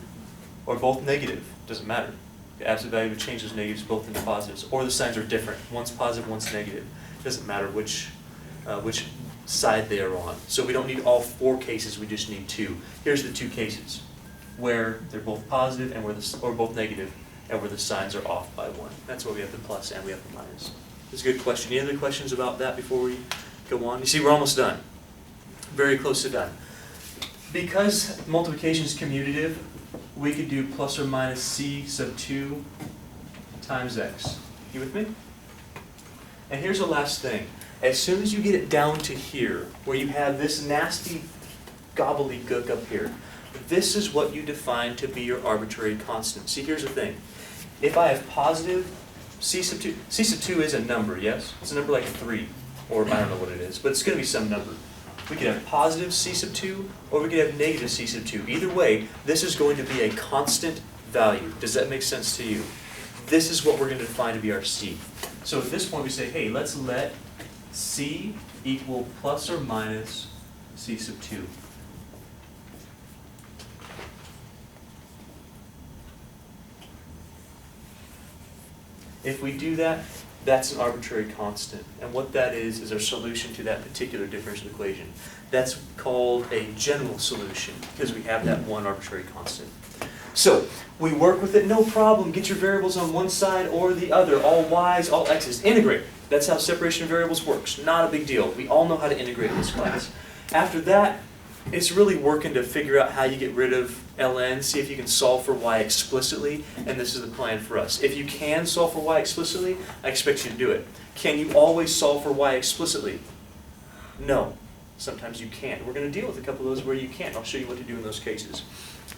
or both negative. Doesn't matter. The absolute value would change those negatives both into positives. Or the signs are different. One's positive, one's negative. Doesn't matter which side they are on. So we don't need all four cases, we just need two. Here's the two cases where they're both positive and or both negative, and where the signs are off by one. That's why we have the plus and we have the minus. That's a good question. Any other questions about that before we go on? You see, we're almost done. Very close to done. Because multiplication is commutative, we could do plus or minus c sub 2 times x. You with me? And here's the last thing. As soon as you get it down to here, where you have this nasty gobbledygook up here, this is what you define to be your arbitrary constant. See, here's the thing. If I have positive c sub 2, c sub 2 is a number, yes? It's a number like a 3, or I don't know what it is, but it's going to be some number. We could have positive c sub 2, or we could have negative c sub 2. Either way, this is going to be a constant value. Does that make sense to you? This is what we're going to define to be our c. So at this point we say, hey, let's let c equal plus or minus c sub 2. If we do that, that's an arbitrary constant. And what that is our solution to that particular differential equation. That's called a general solution, because we have that one arbitrary constant. So, we work with it, no problem. Get your variables on one side or the other. All y's, all x's. Integrate. That's how separation of variables works. Not a big deal. We all know how to integrate in this class. After that, it's really working to figure out how you get rid of ln, see if you can solve for y explicitly, and this is the plan for us. If you can solve for y explicitly, I expect you to do it. Can you always solve for y explicitly? No. Sometimes you can't. We're going to deal with a couple of those where you can't. I'll show you what to do in those cases.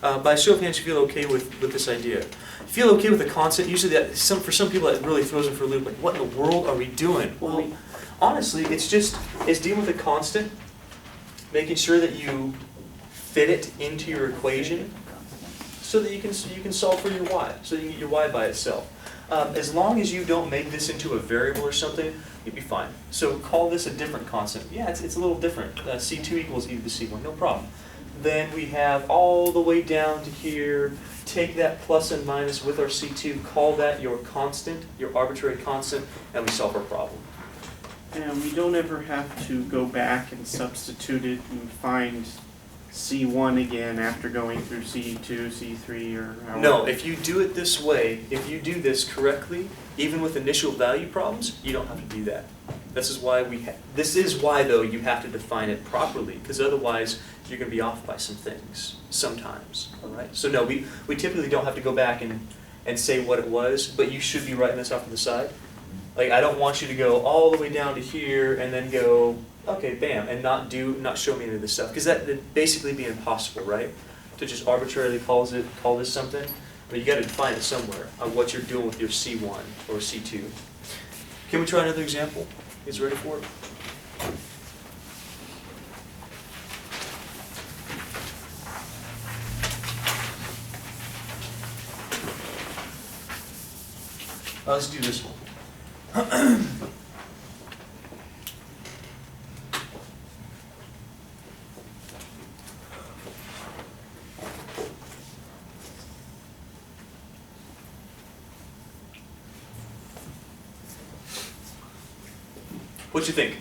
By show of hands, you feel okay with this idea. Feel okay with a constant? Usually for some people that really throws them for a loop. Like, what in the world are we doing? Well, honestly, it's dealing with a constant, making sure that you fit it into your equation so that you can solve for your y, so you can get your y by itself. As long as you don't make this into a variable or something, you'd be fine. So call this a different constant. Yeah, it's a little different. C2 equals e to the c1, no problem. Then we have all the way down to here, take that plus and minus with our C2, call that your constant, your arbitrary constant, and we solve our problem. And we don't ever have to go back and substitute it and find C1 again after going through C2, C3, or however. No, if you do it this way, if you do this correctly, even with initial value problems, you don't have to do that. This is why though you have to define it properly, because otherwise you're going to be off by some things sometimes. All right. So no, we typically don't have to go back and say what it was, but you should be writing this off to the side. Like, I don't want you to go all the way down to here and then go, okay, bam, and not show me any of this stuff, because that'd basically be impossible, right? To just arbitrarily call this something. But you got to define it somewhere on what you're doing with your C1 or C2. Can we try another example? You guys ready for it? Let's do this one. What you think?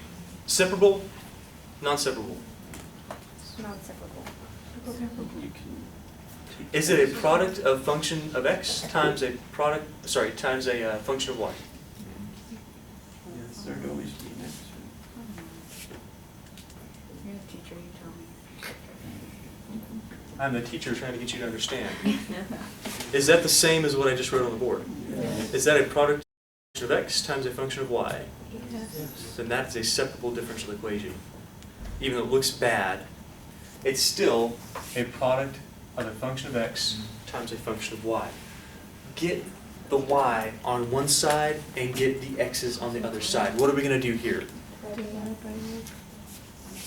Separable? Non-separable? It's not separable. You can take Is it a product of function of x times a times a function of y? Yes, there'd always be an x. You're the teacher, you tell me. I'm the teacher trying to get you to understand. Is that the same as what I just wrote on the board? Yes. Is that a product of x times a function of y? Yes. Then that is a separable differential equation. Even though it looks bad, it's still a product of a function of x times a function of y. Get the y on one side and get the x's on the other side. What are we going to do here?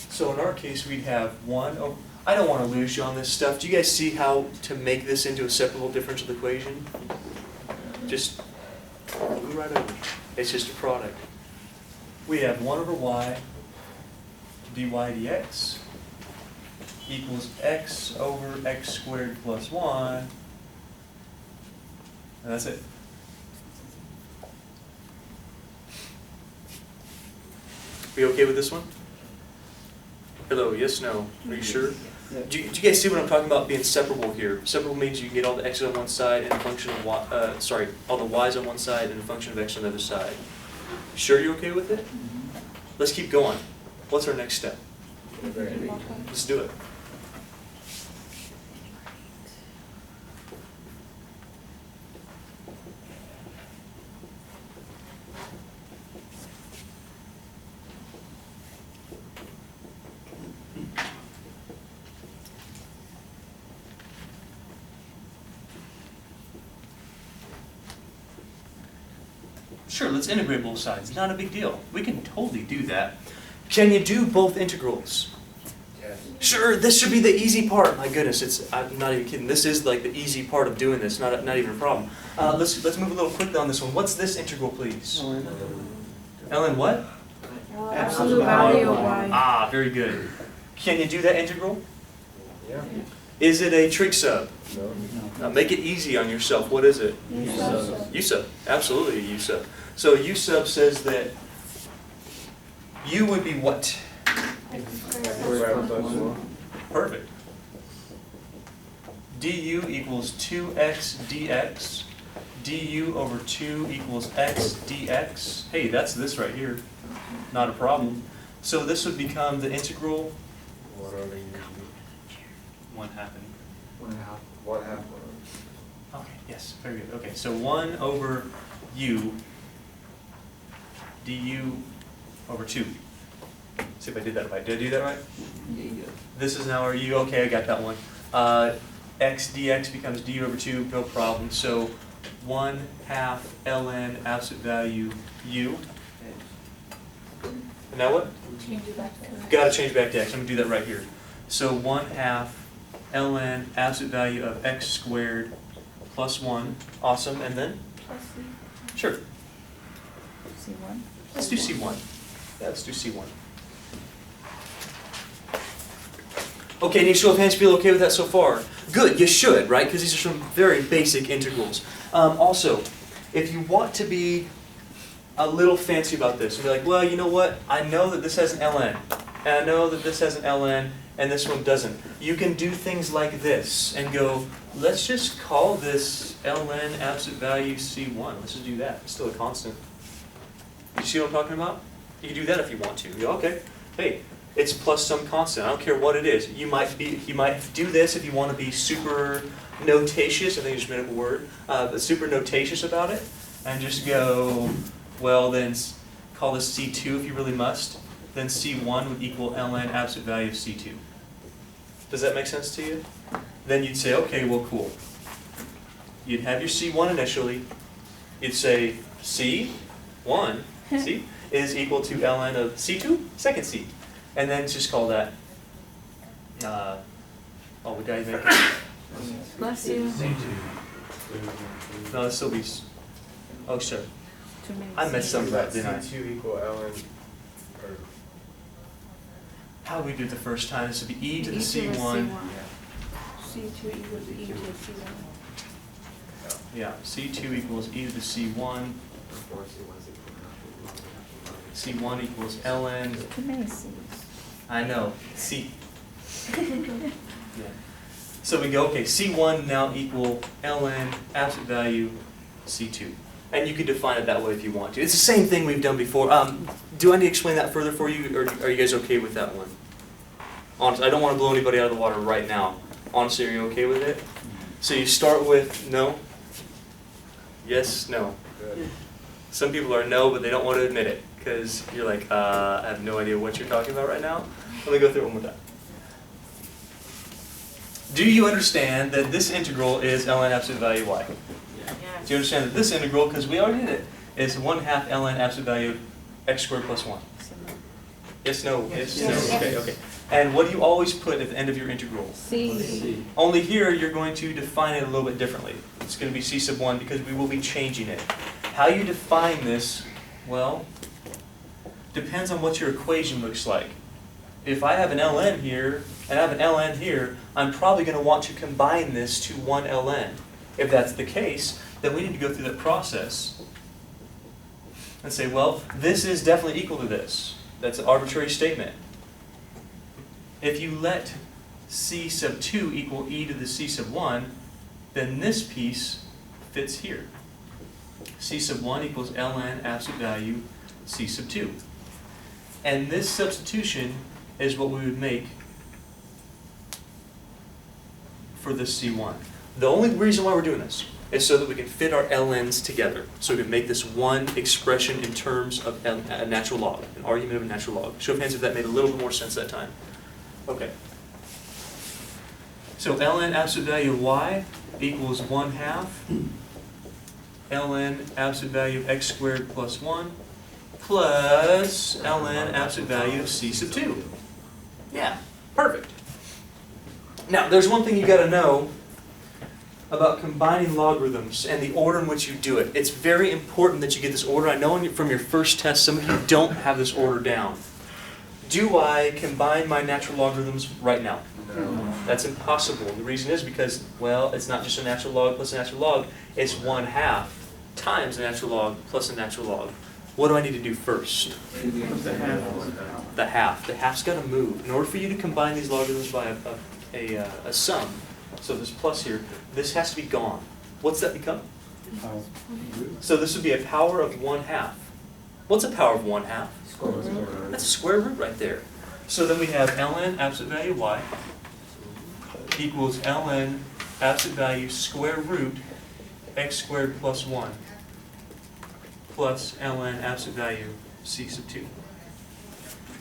So in our case, we'd have 1 over... I don't want to lose you on this stuff. Do you guys see how to make this into a separable differential equation? Just move right over. It's just a product. We have 1 over y dy dx equals x over x squared plus 1. And that's it. We okay with this one? Hello, yes, no. Are you sure? Do you guys see what I'm talking about being separable here? Separable means you can get all the x's on one side and a function of y, all the y's on one side and a function of x on the other side. Sure you're okay with it? Let's keep going. What's our next step? Let's do it. Sure, let's integrate both sides. Not a big deal. We can totally do that. Can you do both integrals? Yes. Sure, this should be the easy part. My goodness, I'm not even kidding. This is like the easy part of doing this, not even a problem. Let's move a little quickly on this one. What's this integral, please? Ellen, what? Absolute value of y. Ah, very good. Can you do that integral? Yeah. Is it a trig sub? No. Now make it easy on yourself. What is it? U sub. Absolutely a U sub. So U sub says that U would be what? Perfect. Du equals 2x dx. Du over 2 equals x dx. Hey, that's this right here. Not a problem. So this would become the integral. What are they? 1/2. 1/2. Okay, yes, very good. Okay, so 1 over u du over 2. See if I did that right. Did I do that right? Yeah, you got This is now, are you, okay, I got that one. X dx becomes du over 2, no problem. So 1/2 ln absolute value u. And now what? Change it back to. Got to change back to x. I'm going to do that right here. So 1/2 ln absolute value of x squared plus 1. Awesome. And then? Plus C. Sure. C1. Let's do C1. Yeah, let's do C1. Okay, need to show of hands, feel okay with that so far? Good, you should, right? Because these are some very basic integrals. Also, if you want to be a little fancy about this, and be like, well, you know what? I know that this has an ln, and I know that this has an ln, and this one doesn't. You can do things like this and go, let's just call this ln absolute value C1. Let's just do that. It's still a constant. You see what I'm talking about? You can do that if you want to. You go, okay, hey, it's plus some constant. I don't care what it is. You might do this if you want to be super notatious. I think I just made up a word. But super notatious about it, and just go, well, then call this C2 if you really must. Then C1 would equal ln absolute value of C2. Does that make sense to you? Then you'd say, okay, well, cool. You'd have your C1 initially. You'd say C1, see, is equal to ln of C2, second C. And then just call that, oh, we got to make it. Bless you. No, it'll still be, oh, sure. Too many I messed C's. something up, didn't I? C2 equal ln, or, How did we do it the first time? This would be e to the E C1. C2 equals E to C1. Yeah, C2 equals e to the C1. C1 equals ln. Too many C's. I know, C. Yeah. So we go, okay, C1 now equal ln absolute value C2. And you can define it that way if you want to. It's the same thing we've done before. Do I need to explain that further for you, or are you guys okay with that one? Honestly, I don't want to blow anybody out of the water right now. Honestly, are you okay with it? So you start with no, yes, no. good. Some people are no, but they don't want to admit it, because you're like, I have no idea what you're talking about right now. Let me go through it one more time. Do you understand that this integral is ln absolute value y? Yes. Do you understand that this integral, because we already did it, is 1/2 ln absolute value x squared plus 1? Yes, no, yes, Yes. no, okay, okay. And what do you always put at the end of your integral? C. Only here you're going to define it a little bit differently. It's going to be c sub 1 because we will be changing it. How you define this, well, depends on what your equation looks like. If I have an ln here and I have an ln here, I'm probably going to want to combine this to one ln. If that's the case, then we need to go through that process and say, well, this is definitely equal to this. That's an arbitrary statement. If you let c sub 2 equal e to the c sub 1, then this piece fits here. C sub 1 equals ln absolute value c sub 2. And this substitution is what we would make for this C1. The only reason why we're doing this is so that we can fit our ln's together. So we can make this one expression in terms of a natural log, an argument of a natural log. Show of hands if that made a little bit more sense that time. Okay. So ln absolute value of y equals 1/2 ln absolute value of x squared plus 1 plus ln absolute value of c sub 2. Yeah, perfect. Now, there's one thing you got to know about combining logarithms and the order in which you do it. It's very important that you get this order. I know from your first test, some of you don't have this order down. Do I combine my natural logarithms right now? No. That's impossible. And the reason is because, well, it's not just a natural log plus a natural log. It's 1/2 times a natural log plus a natural log. What do I need to do first? The half. The half. The half's got to move. In order for you to combine these logarithms by a sum, so this plus here, this has to be gone. What's that become? So this would be a power of 1/2. What's a power of 1/2? That's a square root right there. So then we have ln absolute value y equals ln absolute value square root x squared plus 1 plus ln absolute value c sub 2.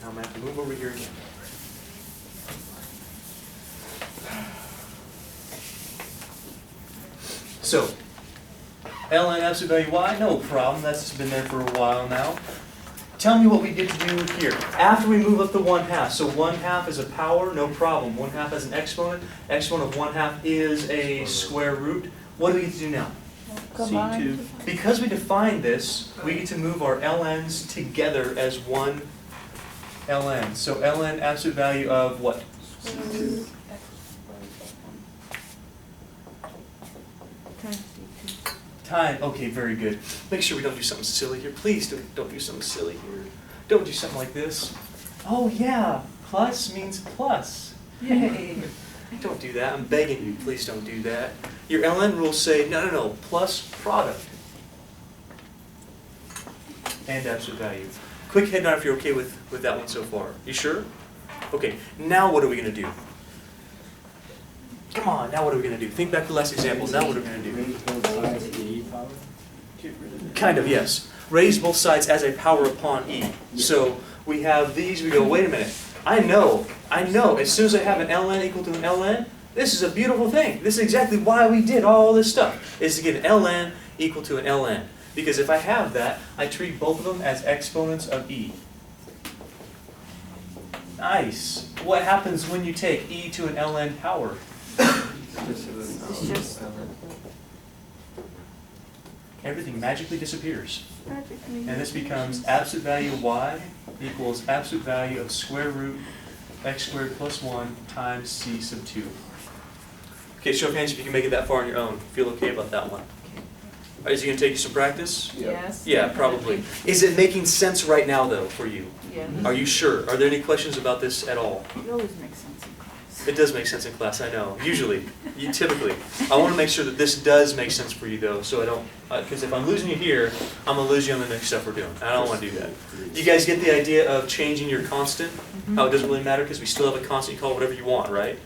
Now I'm going to have to move over here again. So, ln absolute value y, no problem. That's been there for a while now. Tell me what we get to do here. After we move up to 1/2, so 1/2 is a power, no problem. 1/2 as an exponent. Exponent of 1/2 is a square root. What do we get to do now? C2. Because we defined this, we get to move our ln's together as one ln. So ln absolute value of what? Time. Okay, very good. Make sure we don't do something silly here. Please don't do something silly here. Don't do something like this. Oh yeah, plus means plus. Yay. Don't do that. I'm begging you. Please don't do that. Your ln rules say, no, plus product. And absolute value. Quick head nod if you're okay with that one so far. You sure? Okay, now what are we going to do? Come on, now what are we going to do? Think back to the last example. Now what are we going to do? Raise both sides to e power? Get rid of it. Kind of, yes. Raise both sides as a power upon e. So we have these, we go, wait a minute. I know. As soon as I have an ln equal to an ln, this is a beautiful thing. This is exactly why we did all this stuff, is to get an ln equal to an ln. Because if I have that, I treat both of them as exponents of e. Nice. What happens when you take e to an ln power? It's just Everything magically disappears. practically. And this becomes absolute value of y equals absolute value of square root x squared plus 1 times c sub 2. Okay, show of hands if you can make it that far on your own. Feel okay about that one. All right, is it going to take you some practice? Yes. Yeah, probably. Is it making sense right now, though, for you? Yes. Are you sure? Are there any questions about this at all? It always makes sense in class. It does make sense in class, I know. Usually, typically. I want to make sure that this does make sense for you, though, so I don't, because if I'm losing you here, I'm going to lose you on the next stuff we're doing. I don't want to do that. You guys get the idea of changing your constant? How it doesn't really matter because we still have a constant, you call it whatever you want, right?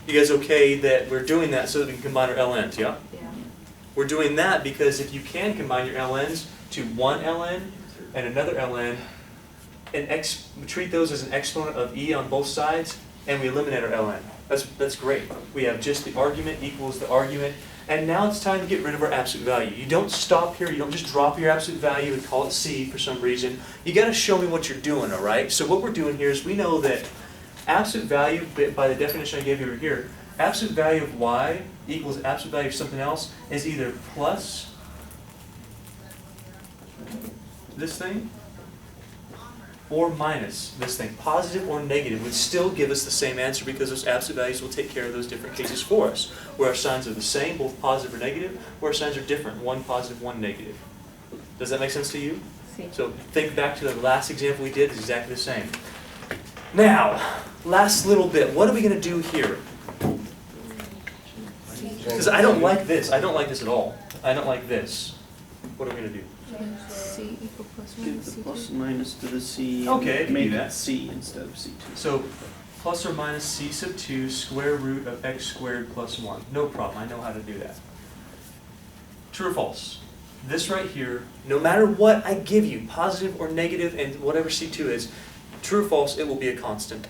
You guys okay that we're doing that so that we can combine our ln's, yeah? Yeah. We're doing that because if you can combine your ln's to one ln and another ln, we treat those as an exponent of e on both sides, and we eliminate our ln. That's great. We have just the argument equals the argument, and now it's time to get rid of our absolute value. You don't stop here. You don't just drop your absolute value and call it c for some reason. You got to show me what you're doing, all right? So what we're doing here is we know that absolute value, by the definition I gave you over here, absolute value of y equals absolute value of something else is either plus this thing or minus this thing. Positive or negative would still give us the same answer because those absolute values will take care of those different cases for us. Where our signs are the same, both positive or negative, where our signs are different, one positive, one negative. Does that make sense to you? See. So think back to the last example we did, it's exactly the same. Now, last little bit, what are we going to do here? Because I don't like this. I don't like this at all. I don't like this. What are we going to do? C equal plus Give minus the C2. plus and minus to the c. Okay, and you can make do that. it c instead of c2. So, plus or minus c sub 2 square root of x squared plus 1. No problem. I know how to do that. True or false? This right here, no matter what I give you, positive or negative and whatever c2 is, true or false, it will be a constant.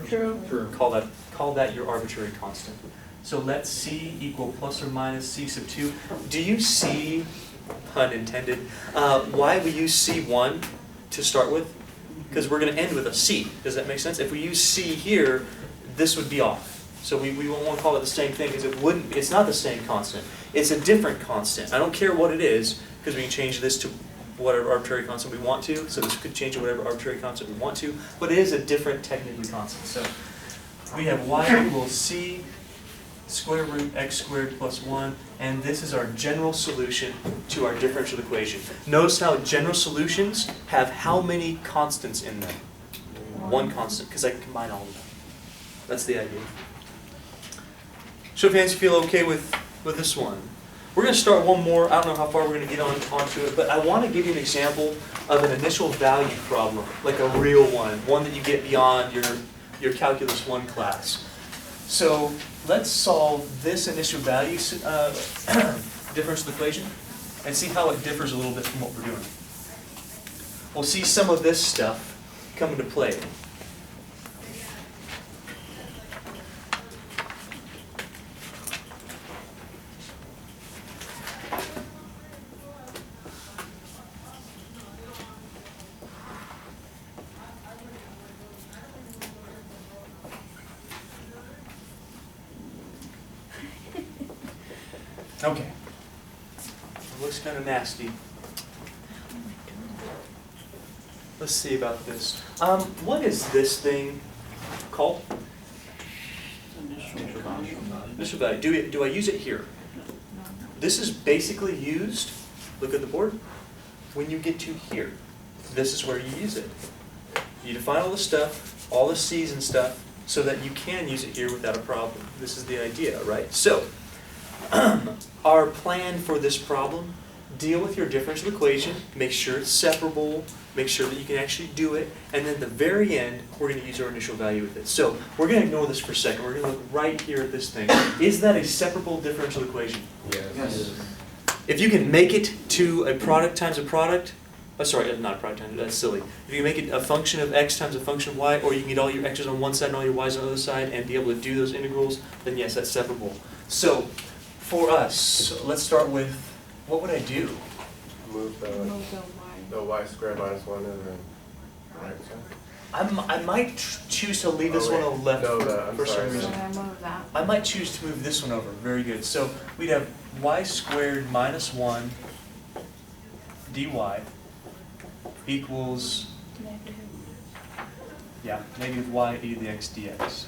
True. Call that your arbitrary constant. So let c equal plus or minus c sub 2. Do you see, pun intended, why we use c1 to start with? Because we're going to end with a c. Does that make sense? If we use c here, this would be off. So we won't want to call it the same thing because it's not the same constant. It's a different constant. I don't care what it is because we can change this to whatever arbitrary constant we want to. So this could change to whatever arbitrary constant we want to. But it is a different technically constant. So we have y equals c square root x squared plus 1, and this is our general solution to our differential equation. Notice how general solutions have how many constants in them? One constant, because I can combine all of them. That's the idea. Show of hands, you feel okay with this one. We're going to start one more. I don't know how far we're going to get onto it, but I want to give you an example of an initial value problem, like a real one that you get beyond your Calculus 1 class. So let's solve this initial value differential equation and see how it differs a little bit from what we're doing. We'll see some of this stuff come into play. Okay. It looks kind of nasty. Let's see about this. What is this thing called? Initial value. Initial value. Do I use it here? This is basically used, look at the board, when you get to here. This is where you use it. You define all the stuff, all the C's and stuff, so that you can use it here without a problem. This is the idea, right? So, our plan for this problem, deal with your differential equation, make sure it's separable, make sure that you can actually do it, and then at the very end, we're going to use our initial value with it. So, we're going to ignore this for a second. We're going to look right here at this thing. Is that a separable differential equation? Yes. If you can make it to a product times a product, sorry, not a product times, that's silly. If you can make it a function of x times a function of y, or you can get all your x's on one side and all your y's on the other side and be able to do those integrals, then yes, that's separable. So, for us, let's start with, what would I do? Move the y squared minus 1 and then right side. I might choose to leave this one on the left for some sorry. reason. Should I move that? I might choose to move this one over. Very good. So we'd have y squared minus 1 dy equals, yeah, negative y e to the x dx.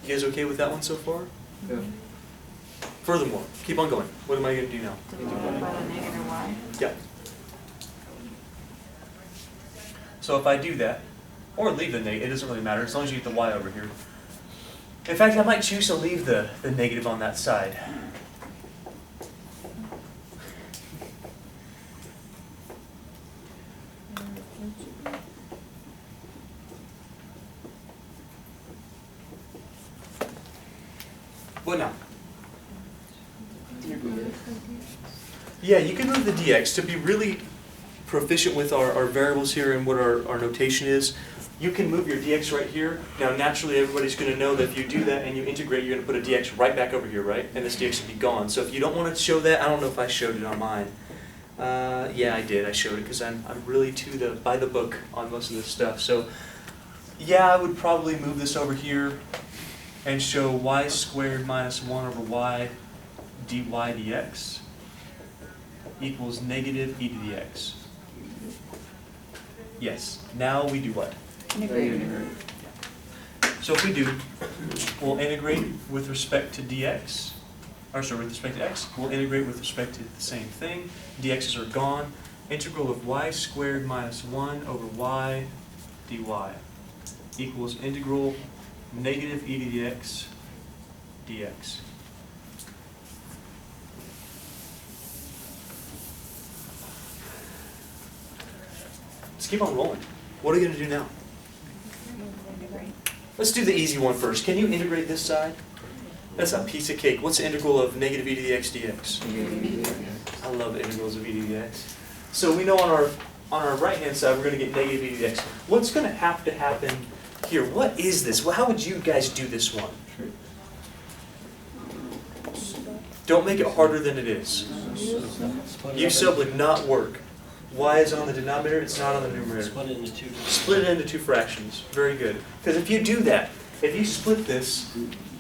You guys okay with that one so far? Yeah. Furthermore, keep on going. What am I going to do now? Divided by the negative y. Yeah. So if I do that, or leave the negative, it doesn't really matter, as long as you get the y over here. In fact, I might choose to leave the negative on that side. What now? Yeah, you can move the dx. To be really proficient with our variables here and what our notation is, you can move your dx right here. Now, naturally, everybody's going to know that if you do that and you integrate, you're going to put a dx right back over here, right? And this dx will be gone. So if you don't want to show that, I don't know if I showed it on mine. Yeah, I did. I showed it because I'm really by the book on most of this stuff. So yeah, I would probably move this over here and show y squared minus 1 over y dy dx equals negative e to the x. Yes. Now we do what? Integrate. So if we do, we'll integrate with respect to dx, or sorry, with respect to x. We'll integrate with respect to the same thing. dx's are gone. Integral of y squared minus 1 over y dy equals integral negative e to the x dx. Let's keep on rolling. What are you going to do now? Let's do the easy one first. Can you integrate this side? That's a piece of cake. What's the integral of negative e to the x dx? I love integrals of e to the x. So we know on our right-hand side, we're going to get negative e to the x. What's going to happen here? What is this? Well, how would you guys do this one? Don't make it harder than it is. U sub would not work. Y is on the denominator, it's not on the numerator. Split it into two. Split it into two fractions. Very good. Because if you do that, if you split this,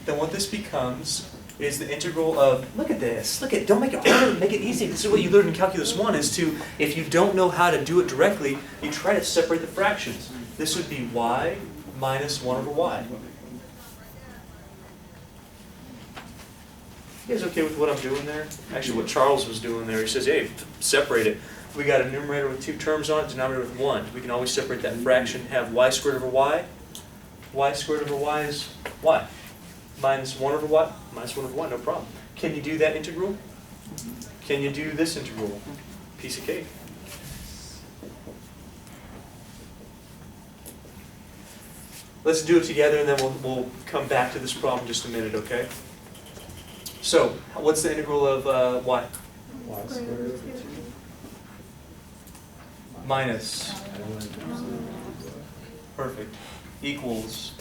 then what this becomes is the integral of, look at this, look at, don't make it harder, make it easy. This is what you learned in Calculus 1 is to, if you don't know how to do it directly, you try to separate the fractions. This would be y minus 1 over y. You guys okay with what I'm doing there? Actually, what Charles was doing there, he says, hey, separate it. We got a numerator with 2 terms on it, denominator with 1. We can always separate that fraction, have y squared over y. Y squared over y is y. Minus 1 over y, minus 1 over y, no problem. Can you do that integral? Can you do this integral? Piece of cake. Let's do it together and then we'll come back to this problem in just a minute, okay? So, what's the integral of y? Y squared. Minus. Perfect. Equals.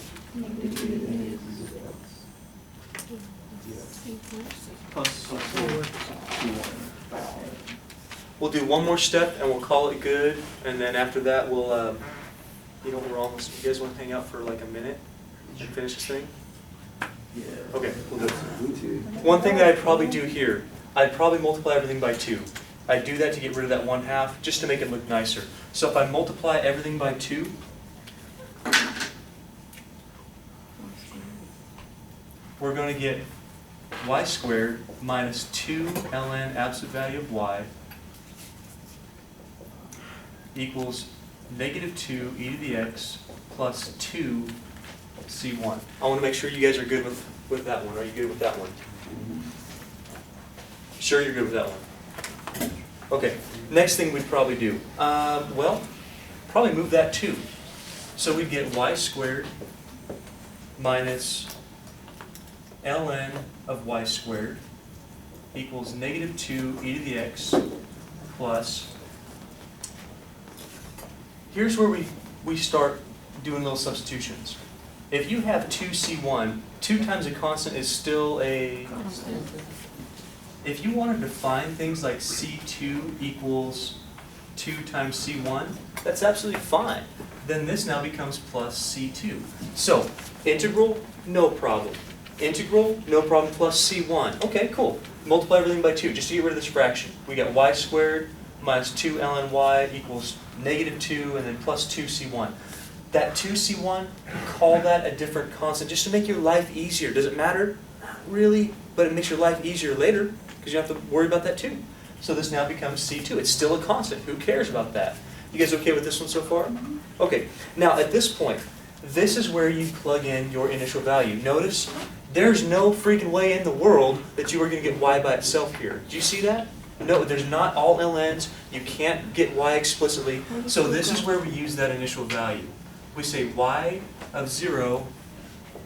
We'll do one more step and we'll call it good, and then after that we'll, we're almost, you guys want to hang out for like a minute and finish this thing? Okay, we'll do it. One thing that I'd probably do here, I'd probably multiply everything by 2. I'd do that to get rid of that 1/2, just to make it look nicer. So if I multiply everything by 2, we're going to get y squared minus 2 ln absolute value of y equals negative 2 e to the x plus 2 c1. I want to make sure you guys are good with that one. Are you good with that one? Sure you're good with that one? Okay, next thing we'd probably do, well, probably move that 2. So we'd get y squared minus ln of y squared equals negative 2 e to the x plus, here's where we start doing little substitutions. If you have 2c1, 2 times a constant is still a constant. If you want to define things like c2 equals 2 times c1, that's absolutely fine. Then this now becomes plus c2. So, integral, no problem. Integral, no problem, plus c1. Okay, cool. Multiply everything by 2, just to get rid of this fraction. We got y squared minus 2 ln y equals negative 2 and then plus 2c1. That 2c1, call that a different constant, just to make your life easier. Does it matter? Not really, but it makes your life easier later, because you don't have to worry about that too. So this now becomes c2. It's still a constant. Who cares about that? You guys okay with this one so far? Okay. Now at this point, this is where you plug in your initial value. Notice, there's no freaking way in the world that you are going to get y by itself here. Do you see that? No, there's not all ln's. You can't get y explicitly. So this is where we use that initial value. We say y of 0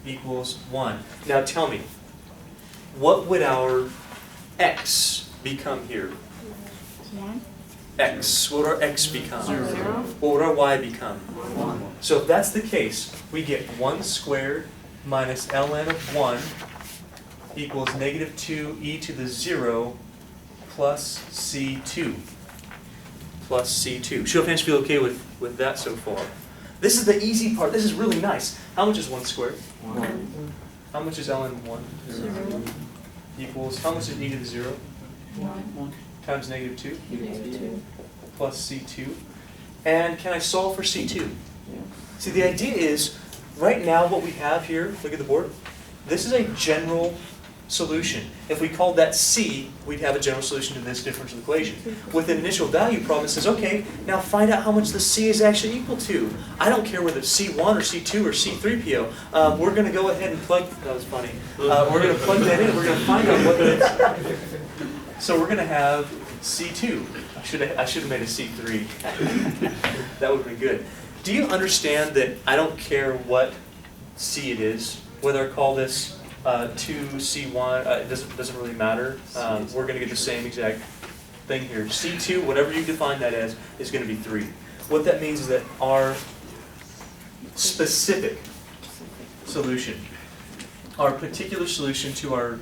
equals 1. Now tell me, what would our x become here? 1. X. What would our x become? 0. What would our y become? 1. So if that's the case, we get 1 squared minus ln of 1 equals negative 2 e to the 0 plus c2. Plus c2. Show of hands feel okay with that so far. This is the easy part. This is really nice. How much is 1 squared? 1. How much is ln of 1? 0. Equals, how much is e to the 0? 1. Times negative 2? Negative 2. Plus c2. And can I solve for c2? See, the idea is, right now what we have here, look at the board, this is a general solution. If we called that c, we'd have a general solution to this differential equation. With an initial value problem, it says, okay, now find out how much the c is actually equal to. I don't care whether it's c1 or c2 or c3po. We're going to go ahead and plug, that was funny, we're going to plug that in, we're going to find out what it is. So we're going to have c2. I should have made a c3. That would have been good. Do you understand that I don't care what c it is, whether I call this 2c1, it doesn't really matter. We're going to get the same exact thing here. c2, whatever you define that as, is going to be 3. What that means is that our specific solution, our particular solution to our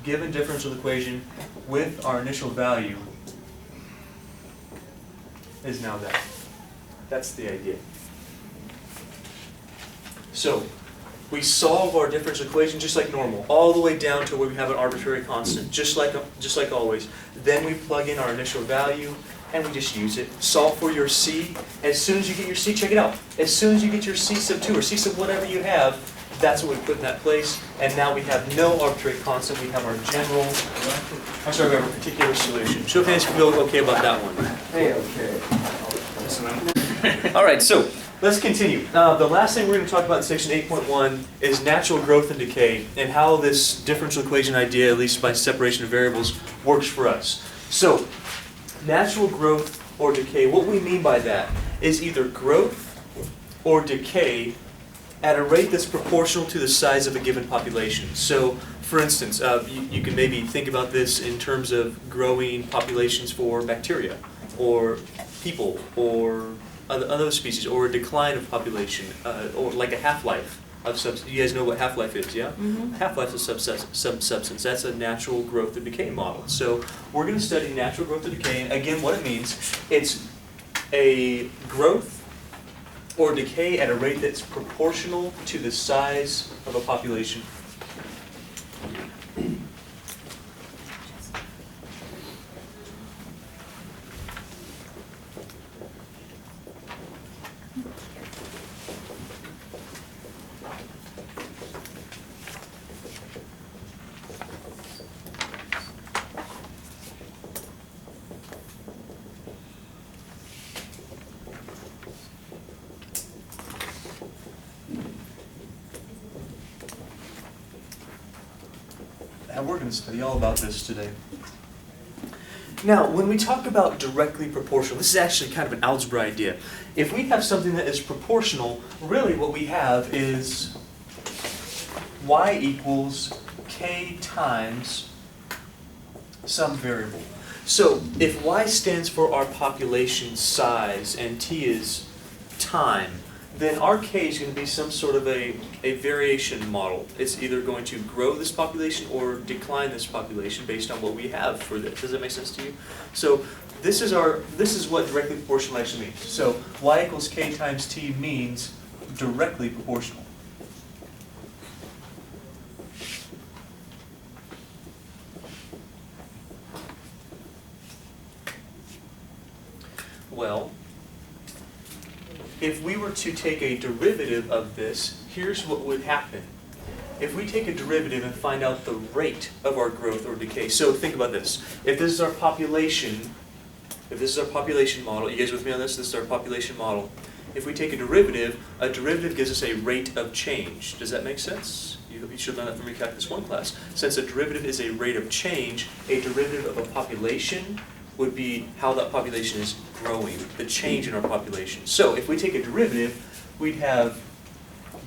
given differential equation with our initial value is now that. That's the idea. So, we solve our differential equation just like normal, all the way down to where we have an arbitrary constant, just like always. Then we plug in our initial value, and we just use it. Solve for your c. As soon as you get your c, check it out. As soon as you get your c sub 2 or c sub whatever you have, that's what we put in that place. And now we have no arbitrary constant. We have our general, we have our particular solution. Show of hands if you feel okay about that one. Hey, okay. All right, so let's continue. The last thing we're going to talk about in section 8.1 is natural growth and decay, and how this differential equation idea, at least by separation of variables, works for us. So, natural growth or decay, what we mean by that is either growth or decay at a rate that's proportional to the size of a given population. So, for instance, you can maybe think about this in terms of growing populations for bacteria, or people, or other species, or a decline of population, or like a half-life of substance. You guys know what half-life is, yeah? Mm-hmm. Half-life is substance. That's a natural growth and decay model. So we're going to study natural growth and decay. And again, what it means, it's a growth or decay at a rate that's proportional to the size of a population. and we're going to study all about this today. Now, when we talk about directly proportional, this is actually kind of an algebra idea. If we have something that is proportional, really what we have is y equals k times some variable. So if y stands for our population size and t is time, then our k is going to be some sort of a variation model. It's either going to grow this population or decline this population based on what we have for this. Does that make sense to you? So this is what directly proportional actually means. So y equals k times t means directly proportional. Well, if we were to take a derivative of this, here's what would happen. If we take a derivative and find out the rate of our growth or decay, so think about this. If this is our population, model, you guys with me on this? This is our population model. If we take a derivative gives us a rate of change. Does that make sense? You should learn that from your Calculus 1 class. Since a derivative is a rate of change, a derivative of a population would be how that population is growing, the change in our population. So if we take a derivative, we'd have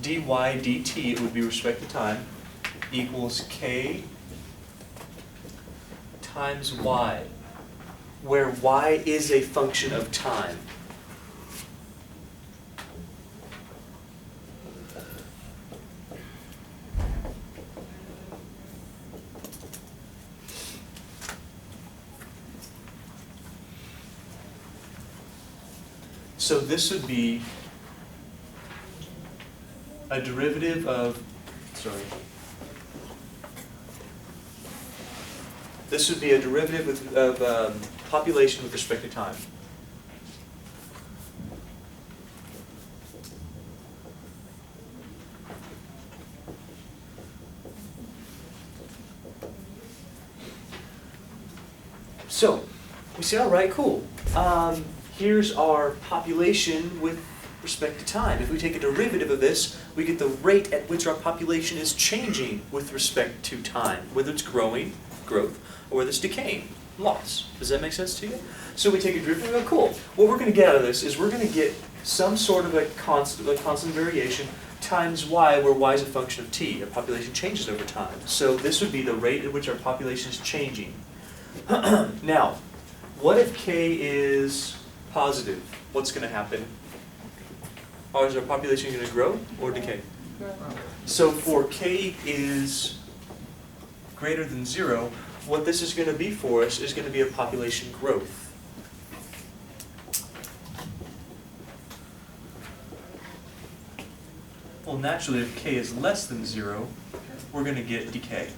dy dt, it would be respect to time, equals k times y, where y is a function of time. So this would be a derivative of, this would be a derivative of population with respect to time. So, we say, all right, cool. Here's our population with respect to time. If we take a derivative of this, we get the rate at which our population is changing with respect to time, whether it's growing, growth, or whether it's decaying, loss. Does that make sense to you? So we take a derivative, oh, cool. What we're going to get out of this is we're going to get some sort of a constant variation times y, where y is a function of t. Our population changes over time. So this would be the rate at which our population is changing. Now, what if k is positive? What's going to happen? Or is our population going to grow or decay? So for k is greater than 0, what this is going to be for us is going to be a population growth. Well, naturally, if k is less than 0, we're going to get decay.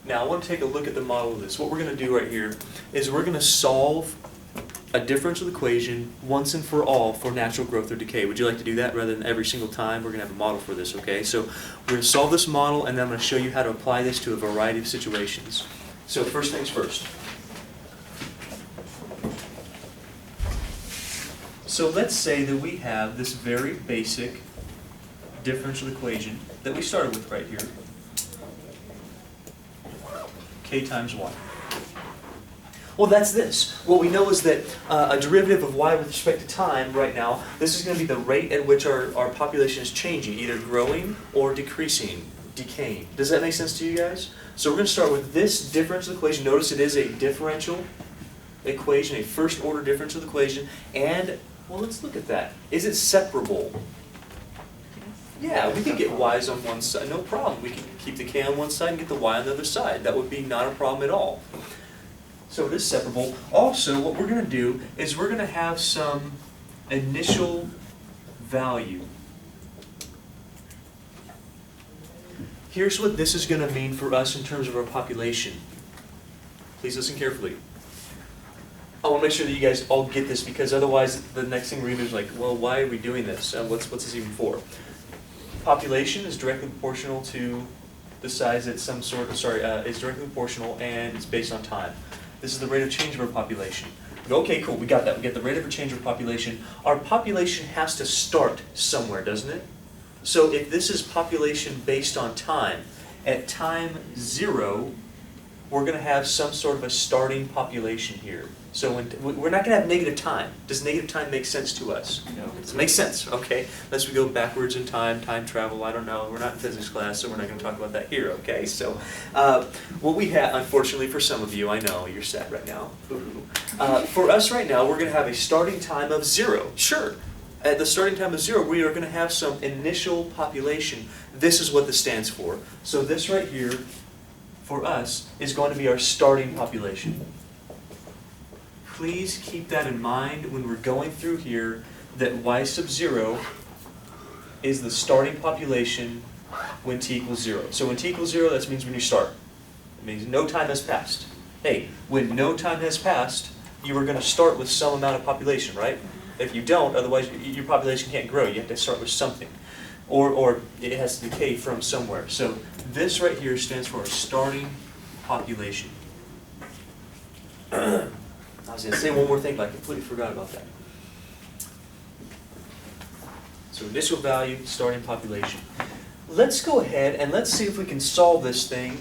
Now I want to take a look at the model of this. What we're going to do right here is we're going to solve a differential equation once and for all for natural growth or decay. Would you like to do that rather than every single time? We're going to have a model for this, okay? So we're going to solve this model, and then I'm going to show you how to apply this to a variety of situations. So first things first. So let's say that we have this very basic differential equation that we started with right here. K times y. Well, that's this. What we know is that a derivative of y with respect to time right now, this is going to be the rate at which our population is changing, either growing or decreasing, decaying. Does that make sense to you guys? So we're going to start with this differential equation. Notice it is a differential equation, a first order differential equation. And, well, let's look at that. Is it separable? Yeah, we can get y's on one side, no problem. We can keep the k on one side and get the y on the other side. That would be not a problem at all. So it is separable. Also, what we're going to do is we're going to have some initial value. Here's what this is going to mean for us in terms of our population. Please listen carefully. I want to make sure that you guys all get this, because otherwise the next thing we're going to do is like, well, why are we doing this? What's this even for? Population is directly proportional to the size at some sort of, is directly proportional, and it's based on time. This is the rate of change of our population. Okay, cool, we got that. We get the rate of change of population. Our population has to start somewhere, doesn't it? So if this is population based on time, at time 0, we're going to have some sort of a starting population here. So we're not going to have negative time. Does negative time make sense to us? No. Does it make sense? Okay. Unless we go backwards in time, time travel, I don't know. We're not in physics class, so we're not going to talk about that here, okay? So what we have, unfortunately for some of you, I know, you're sad right now. For us right now, we're going to have a starting time of 0. Sure. At the starting time of 0, we are going to have some initial population. This is what this stands for. So this right here, for us, is going to be our starting population. Please keep that in mind when we're going through here, that y sub 0 is the starting population when t equals 0. So when t equals 0, that means when you start. It means no time has passed. Hey, when no time has passed, you are going to start with some amount of population, right? If you don't, otherwise your population can't grow. You have to start with something. Or it has to decay from somewhere. So this right here stands for a starting population. I was going to say one more thing, but I completely forgot about that. So initial value, starting population. Let's go ahead and let's see if we can solve this thing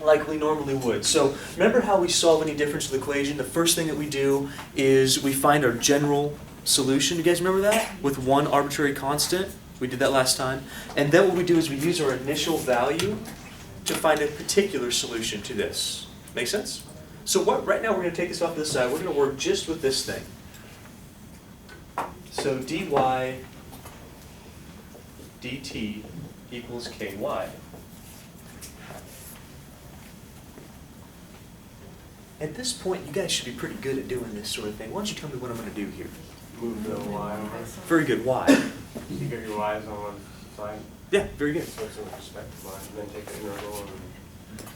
like we normally would. So remember how we solve any differential equation? The first thing that we do is we find our general solution. You guys remember that? With one arbitrary constant. We did that last time. And then what we do is we use our initial value to find a particular solution to this. Make sense? So right now we're going to take this off to the side. We're going to work just with this thing. So dy dt equals ky. At this point, you guys should be pretty good at doing this sort of thing. Why don't you tell me what I'm going to do here? Move the y over. Very good. Why? You get your y's on one side. Yeah, very good. So it's with respect to y, and then take the integral and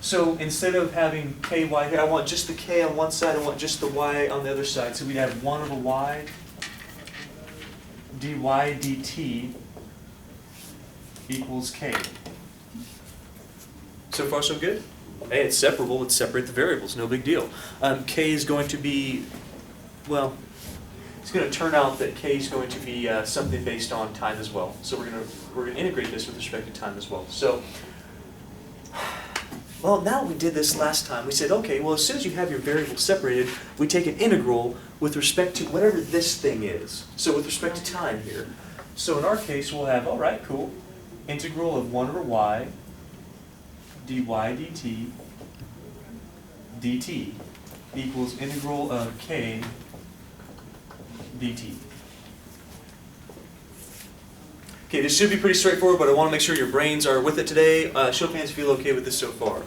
So instead of having ky here, I want just the k on one side, I want just the y on the other side. So we'd have 1 over y dy dt equals k. So far so good? Hey, it's separable, let's separate the variables, no big deal. K is going to be, well, it's going to turn out that k is going to be something based on time as well. So we're going to integrate this with respect to time as well. So, well, now we did this last time. We said, okay, well, as soon as you have your variables separated, we take an integral with respect to whatever this thing is. So with respect to time here. So in our case, we'll have, all right, cool, integral of 1 over y dy dt equals integral of k dt. Okay, this should be pretty straightforward, but I want to make sure your brains are with it today. Show of hands if you feel okay with this so far.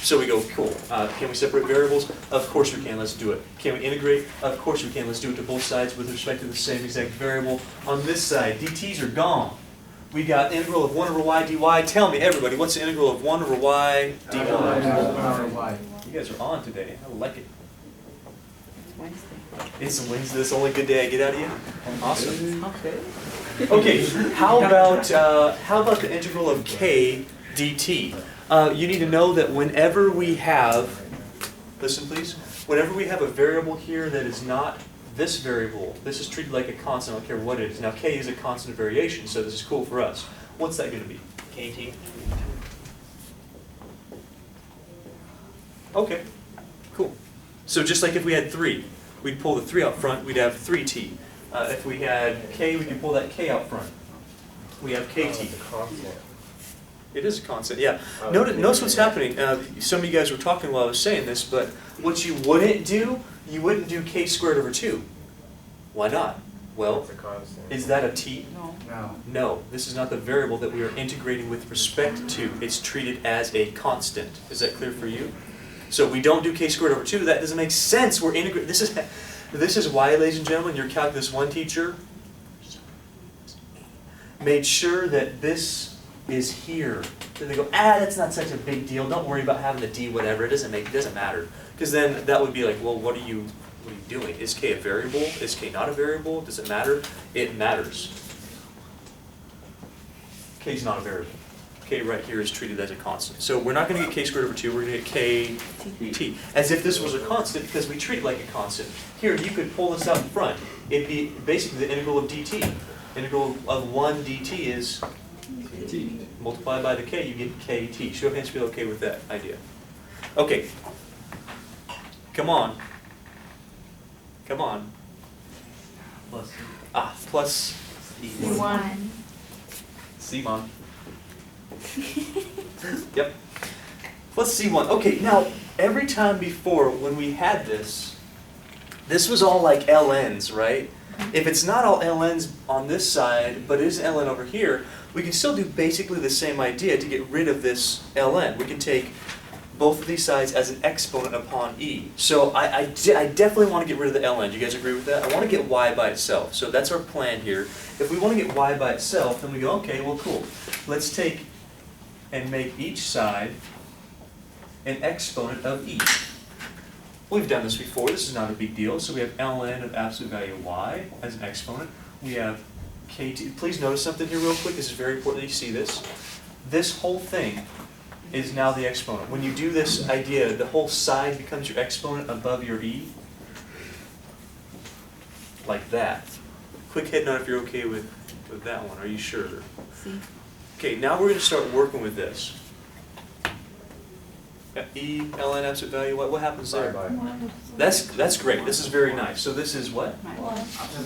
So we go, cool. Can we separate variables? Of course we can, let's do it. Can we integrate? Of course we can, let's do it to both sides with respect to the same exact variable. On this side, dt's are gone. We got integral of 1 over y dy. Tell me, everybody, what's the integral of 1 over y dy? You guys are on today. I like it. It's Wednesday. It's a Wednesday. That's the only good day I get out of you. Awesome. Okay. Okay. How about the integral of k dt? You need to know that whenever we have, listen please, whenever we have a variable here that is not this variable, this is treated like a constant. I don't care what it is. Now k is a constant variation, so this is cool for us. What's that going to be? Kt. Okay, cool. So just like if we had 3, we'd pull the 3 out front, we'd have 3t. If we had k, we can pull that k out front. We have kt. It is a constant, yeah. Notice what's happening. Some of you guys were talking while I was saying this, but what you wouldn't do, you wouldn't do k squared over 2. Why not? Well, is that a t? No. No, this is not the variable that we are integrating with respect to. It's treated as a constant. Is that clear for you? So we don't do k squared over 2. That doesn't make sense. We're integrating. This is why, ladies and gentlemen, your Calculus 1 teacher made sure that this is here. So they go, that's not such a big deal. Don't worry about having the d whatever. It doesn't matter. Because then that would be like, well, what are you doing? Is k a variable? Is k not a variable? Does it matter? It matters. K is not a variable. K k right here is treated as a constant. So we're not going to get k squared over 2, we're going to get kt. As if this was a constant, because we treat it like a constant. Here, you could pull this out in front. It'd be basically the integral of dt. Integral of 1 dt is multiplied by the k, you get kt. Show of hands if you're okay with that idea. Okay. Come on. Come on. Plus C1. C1. Yep. Plus C1. Okay, now, every time before when we had this was all like ln's, right? If it's not all ln's on this side, but it is ln over here, we can still do basically the same idea to get rid of this ln. We can take both of these sides as an exponent upon e. So I definitely want to get rid of the ln. Do you guys agree with that? I want to get y by itself. So that's our plan here. If we want to get y by itself, then we go, okay, well, cool. Let's take and make each side an exponent of e. We've done this before. This is not a big deal. So we have ln of absolute value y as an exponent. We have kt. Please notice something here real quick. This is very important that you see this. This whole thing is now the exponent. When you do this idea, the whole side becomes your exponent above your e. Like that. Quick head nod if you're okay with that one. Are you sure? C. Okay, now we're going to start working with this. E, ln, absolute value, what happens there? That's great. This is very nice. So this is what?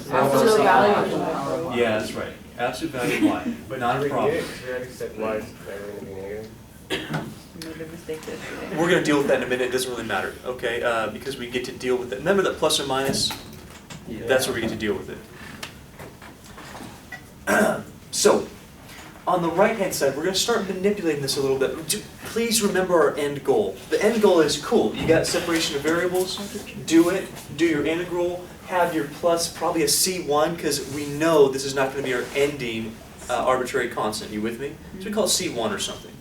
Absolute value. Yeah, that's right. Absolute value y. But Not a problem. we already said y is never going to be negative. Made a mistake yesterday. We're going to deal with that in a minute. It doesn't really matter, okay? Because we get to deal with it. Remember that plus or minus? That's where we get to deal with it. So, on the right-hand side, we're going to start manipulating this a little bit. Please remember our end goal. The end goal is cool. You got separation of variables. Do it. Do your integral. Have your plus, probably a C1, because we know this is not going to be our ending arbitrary constant. You with me? So we call it C1 or something.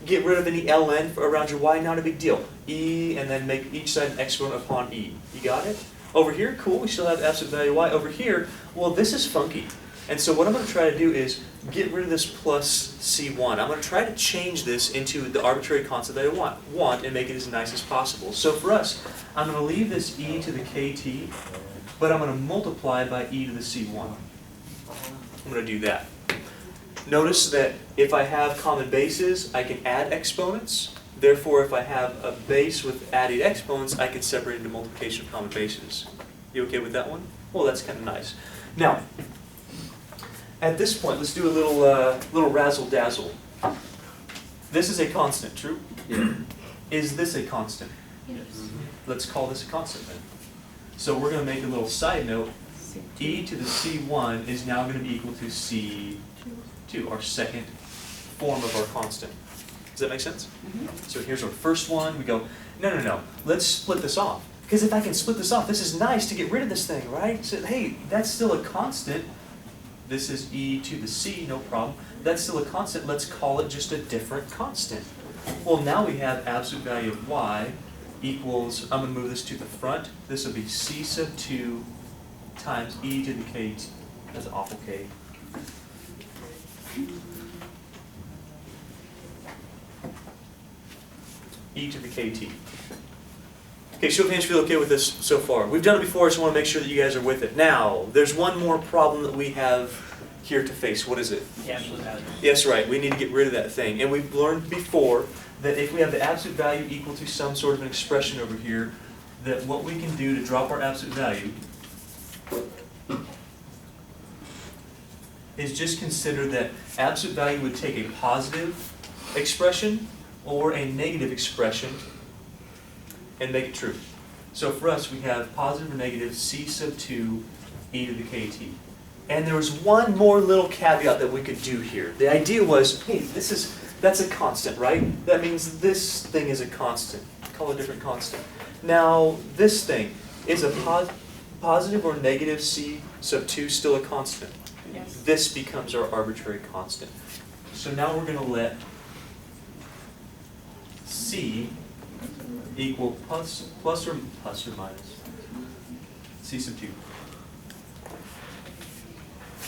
Get rid of any ln around your y, not a big deal. E, and then make each side an exponent upon e. You got it? Over here, cool, we still have absolute value y. Over here, well, this is funky. And so what I'm going to try to do is get rid of this plus C1. I'm going to try to change this into the arbitrary constant that I want and make it as nice as possible. So for us, I'm going to leave this e to the kt, but I'm going to multiply by e to the C1. I'm going to do that. Notice that if I have common bases, I can add exponents. Therefore, if I have a base with added exponents, I can separate into multiplication of common bases. You okay with that one? Well, that's kind of nice. Now, at this point, let's do a little razzle-dazzle. This is a constant, true? Yeah. Is this a constant? Yes. Let's call this a constant then. So we're going to make a little side note. E to the C1 is now going to be equal to C2, our second form of our constant. Does that make sense? So here's our first one. We go, no. Let's split this off. Because if I can split this off, this is nice to get rid of this thing, right? So, hey, that's still a constant. This is e to the c, no problem. That's still a constant. Let's call it just a different constant. Well, now we have absolute value of y equals, I'm going to move this to the front. This will be c sub 2 times e to the kt. That's an awful k. E to the kt. Okay, show of hands if you feel okay with this so far. We've done it before, I just want to make sure that you guys are with it. Now, there's one more problem that we have here to face. What is it? The absolute value. Yes, right. We need to get rid of that thing. And we've learned before that if we have the absolute value equal to some sort of an expression over here, that what we can do to drop our absolute value is just consider that absolute value would take a positive expression or a negative expression and make it true. So for us, we have positive or negative c sub 2 e to the kt. And there was one more little caveat that we could do here. The idea was, hey, that's a constant, right? That means this thing is a constant. Call it a different constant. Now, this thing, is a positive or negative c sub 2 still a constant? Yes. This becomes our arbitrary constant. So now we're going to let c equal plus or minus c sub 2.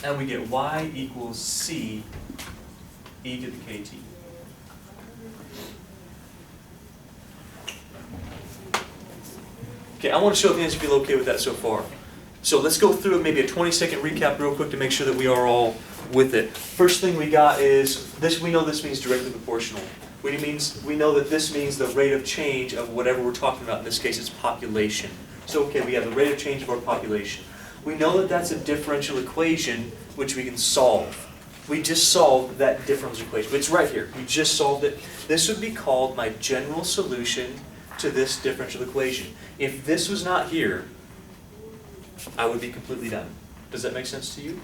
And we get y equals c e to the kt. Okay, I want to show hands if you feel okay with that so far. So let's go through maybe a 20-second recap real quick to make sure that we are all with it. First thing we got is this. We know this means directly proportional. We know that this means the rate of change of whatever we're talking about. In this case, it's population. So okay, we have the rate of change of our population. We know that that's a differential equation which we can solve. We just solved that differential equation. It's right here. We just solved it. This would be called my general solution to this differential equation. If this was not here, I would be completely done. Does that make sense to you?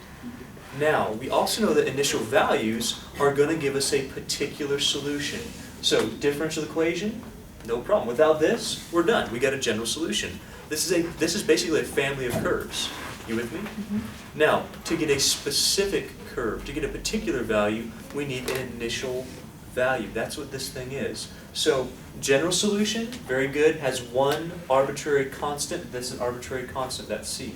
Now, we also know that initial values are going to give us a particular solution. So, differential equation, no problem. Without this, we're done. We got a general solution. This is basically a family of curves. You with me? Mm-hmm. Now, to get a specific curve, to get a particular value, we need an initial value. That's what this thing is. So, general solution, very good, has one arbitrary constant. That's an arbitrary constant, that's C.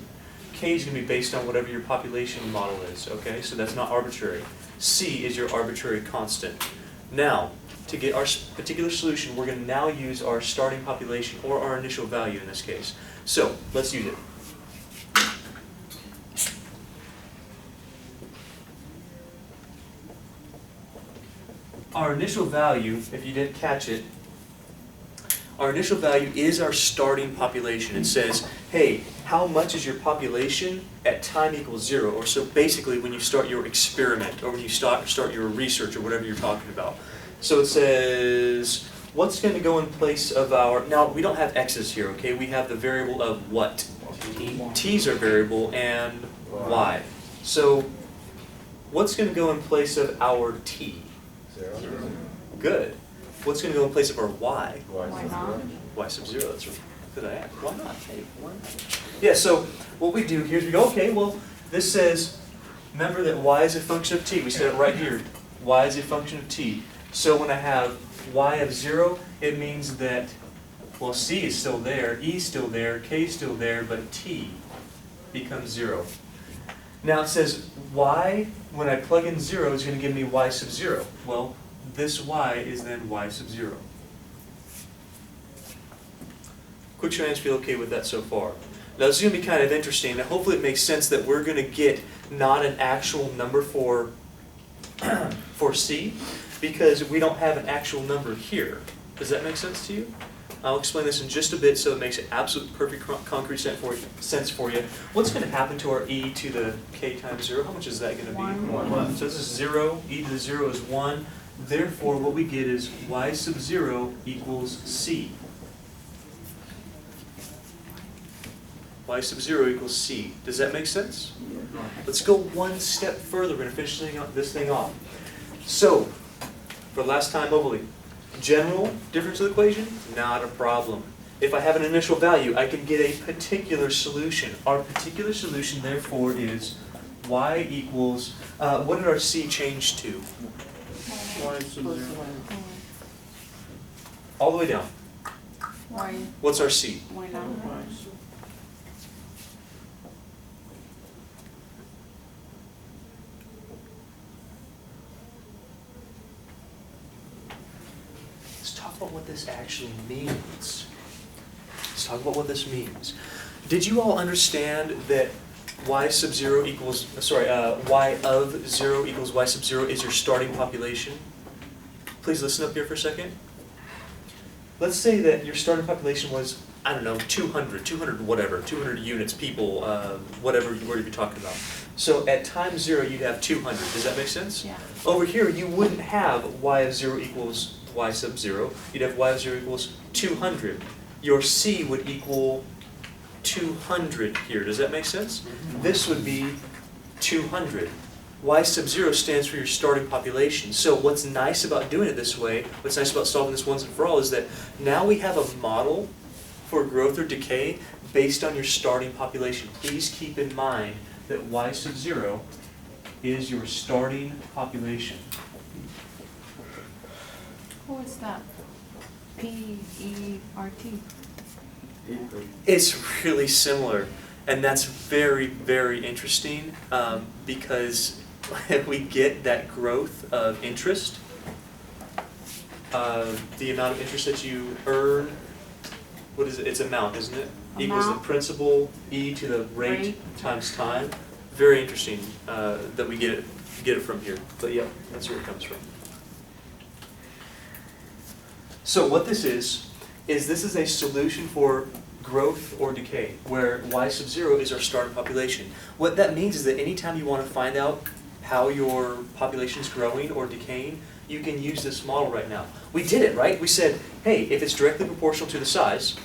K is going to be based on whatever your population model is, okay? So that's not arbitrary. C is your arbitrary constant. Now, to get our particular solution, we're going to now use our starting population, or our initial value in this case. So, let's use it. Our initial value, if you didn't catch it, our initial value is our starting population. It says, hey, how much is your population at time equals 0? Or so basically when you start your experiment, or when you start your research, or whatever you're talking about. So it says, what's going to go in place of our, now we don't have x's here, okay? We have the variable of what? T's are variable, and y. So what's going to go in place of our t? 0. Good. What's going to go in place of our y? Why not? Y sub 0, that's right. Good I ask. Why not? Hey, why not? Yeah, so what we do here is we go, okay, well, this says, remember that y is a function of t. We said it right here. Y is a function of t. So when I have y of 0, it means that, well, c is still there, e is still there, k is still there, but t becomes 0. Now it says y, when I plug in 0, is going to give me y sub 0. Well, this y is then y sub 0. Quick show of hands, feel okay with that so far? Now this is going to be kind of interesting, and hopefully it makes sense that we're going to get not an actual number for C, because we don't have an actual number here. Does that make sense to you? I'll explain this in just a bit so it makes absolute perfect concrete sense for you. What's going to happen to our e to the k times 0? How much is that going to be? 1. So this is 0, e to the 0 is 1. Therefore, what we get is y sub 0 equals c. Y sub 0 equals c. Does that make sense? Let's go one step further. We're going to finish this thing off. So, for last time only, general differential equation, not a problem. If I have an initial value, I can get a particular solution. Our particular solution, therefore, is y equals, what did our c change to? Y sub 0. All the way down. Why? What's our c? Why not? Let's talk about what this actually means. Let's talk about what this means. Did you all understand that y sub 0 equals, y of 0 equals y sub 0 is your starting population? Please listen up here for a second. Let's say that your starting population was, I don't know, 200 whatever, 200 units, people, whatever you're talking about. So at time 0, you'd have 200. Does that make sense? Yeah. Over here, you wouldn't have y of 0 equals y sub 0. You'd have y of 0 equals 200. Your c would equal 200 here. Does that make sense? This would be 200. Y sub 0 stands for your starting population. So what's nice about doing it this way, what's nice about solving this once and for all, is that now we have a model for growth or decay based on your starting population. Please keep in mind that y sub 0 is your starting population. Who is that? P-E-R-T. It's really similar, and that's very, very interesting because we get that growth of interest, the amount of interest that you earn. What is it? It's amount, isn't it? equals the Amount. principal e to the rate Rate. times time. Very interesting that we get it from here. But yeah, that's where it comes from. So what this is this is a solution for growth or decay, where y sub 0 is our starting population. What that means is that anytime you want to find out how your population is growing or decaying, you can use this model right now. We did it, right? We said, hey, if it's directly proportional to the size,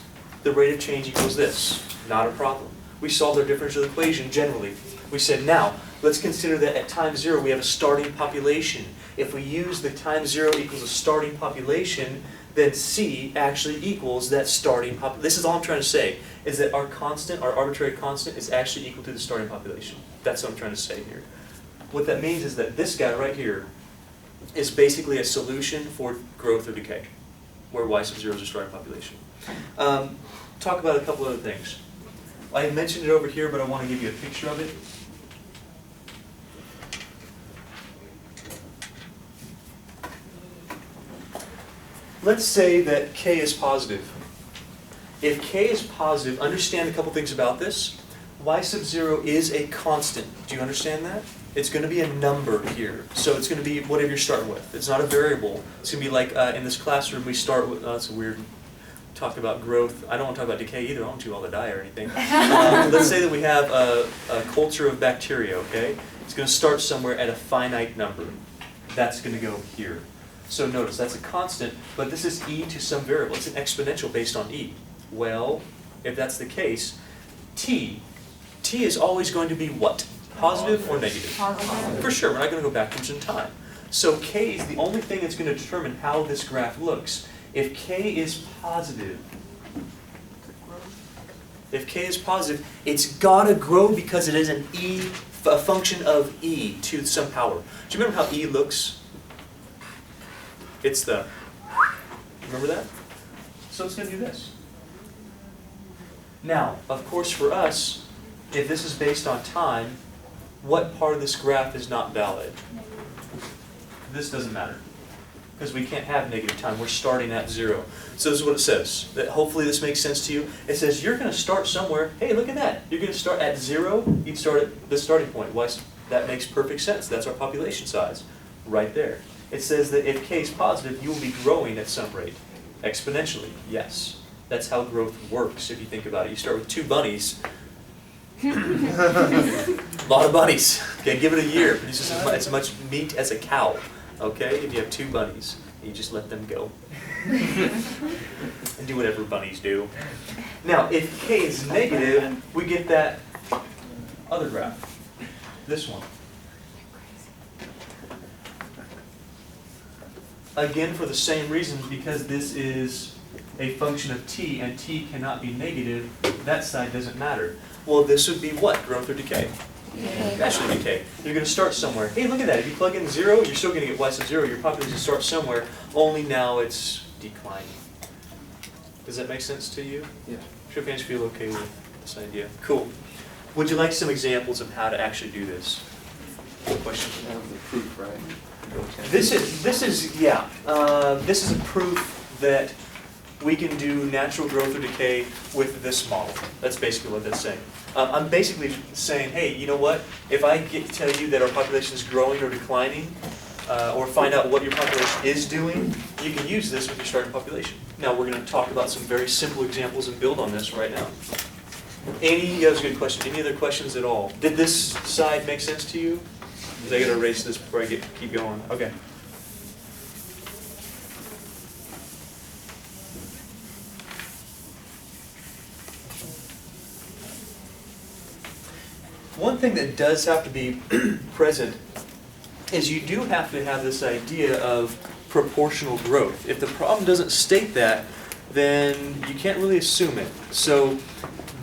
the rate of change equals this. Not a problem. We solved our differential equation generally. We said, now, let's consider that at time 0 we have a starting population. If we use the time 0 equals a starting population, then C actually equals that starting population. This is all I'm trying to say, is that our constant, our arbitrary constant, is actually equal to the starting population. That's what I'm trying to say here. What that means is that this guy right here is basically a solution for growth or decay, where y sub 0 is a starting population. Talk about a couple other things. I mentioned it over here, but I want to give you a picture of it. Let's say that k is positive. If k is positive, understand a couple things about this. Y sub 0 is a constant. Do you understand that? It's going to be a number here. So it's going to be whatever you're starting with. It's not a variable. It's going to be like in this classroom we start with, that's a weird talk about growth. I don't want to talk about decay either. I don't want you all to die or anything. Let's say that we have a culture of bacteria, okay? It's going to start somewhere at a finite number. That's going to go here. So notice, that's a constant, but this is e to some variable. It's an exponential based on e. Well, if that's the case, t is always going to be what? Positive or negative? Positive. For sure, we're not going to go backwards in time. So k is the only thing that's going to determine how this graph looks. If k is positive, it's got to grow because it is a function of e to some power. Do you remember how e looks? It's the, remember that? So it's going to do this. Now, of course for us, if this is based on time, what part of this graph is not valid? This doesn't matter, because we can't have negative time. We're starting at 0. So this is what it says. That hopefully this makes sense to you. It says you're going to start somewhere. Hey, look at that. You're going to start at 0. You'd start at the starting point. Why? That makes perfect sense. That's our population size right there. It says that if k is positive, you will be growing at some rate. Exponentially, yes. That's how growth works if you think about it. You start with 2 bunnies. A lot of bunnies. Okay, give it a year. Produces as much meat as a cow. Okay, if you have 2 bunnies, you just let them go. And do whatever bunnies do. Now, if k is negative, we get that other graph. This one. Again, for the same reason, because this is a function of t, and t cannot be negative, that side doesn't matter. Well, this would be what? Growth or decay? Actually decay. You're going to start somewhere. Hey, look at that. If you plug in 0, you're still going to get y sub 0. Your population starts somewhere, only now it's declining. Does that make sense to you? Yeah. Should fans feel okay with this idea? Cool. Would you like some examples of how to actually do this? Question? That was the proof, right? This is a proof that we can do natural growth or decay with this model. That's basically what that's saying. I'm basically saying, hey, you know what? If I tell you that our population is growing or declining, or find out what your population is doing, you can use this with your starting population. Now we're going to talk about some very simple examples and build on this right now. That was a good question. Any other questions at all? Did this side make sense to you? Because I got to erase this before I keep going. Okay. One thing that does have to be present is you do have to have this idea of proportional growth. If the problem doesn't state that, then you can't really assume it. So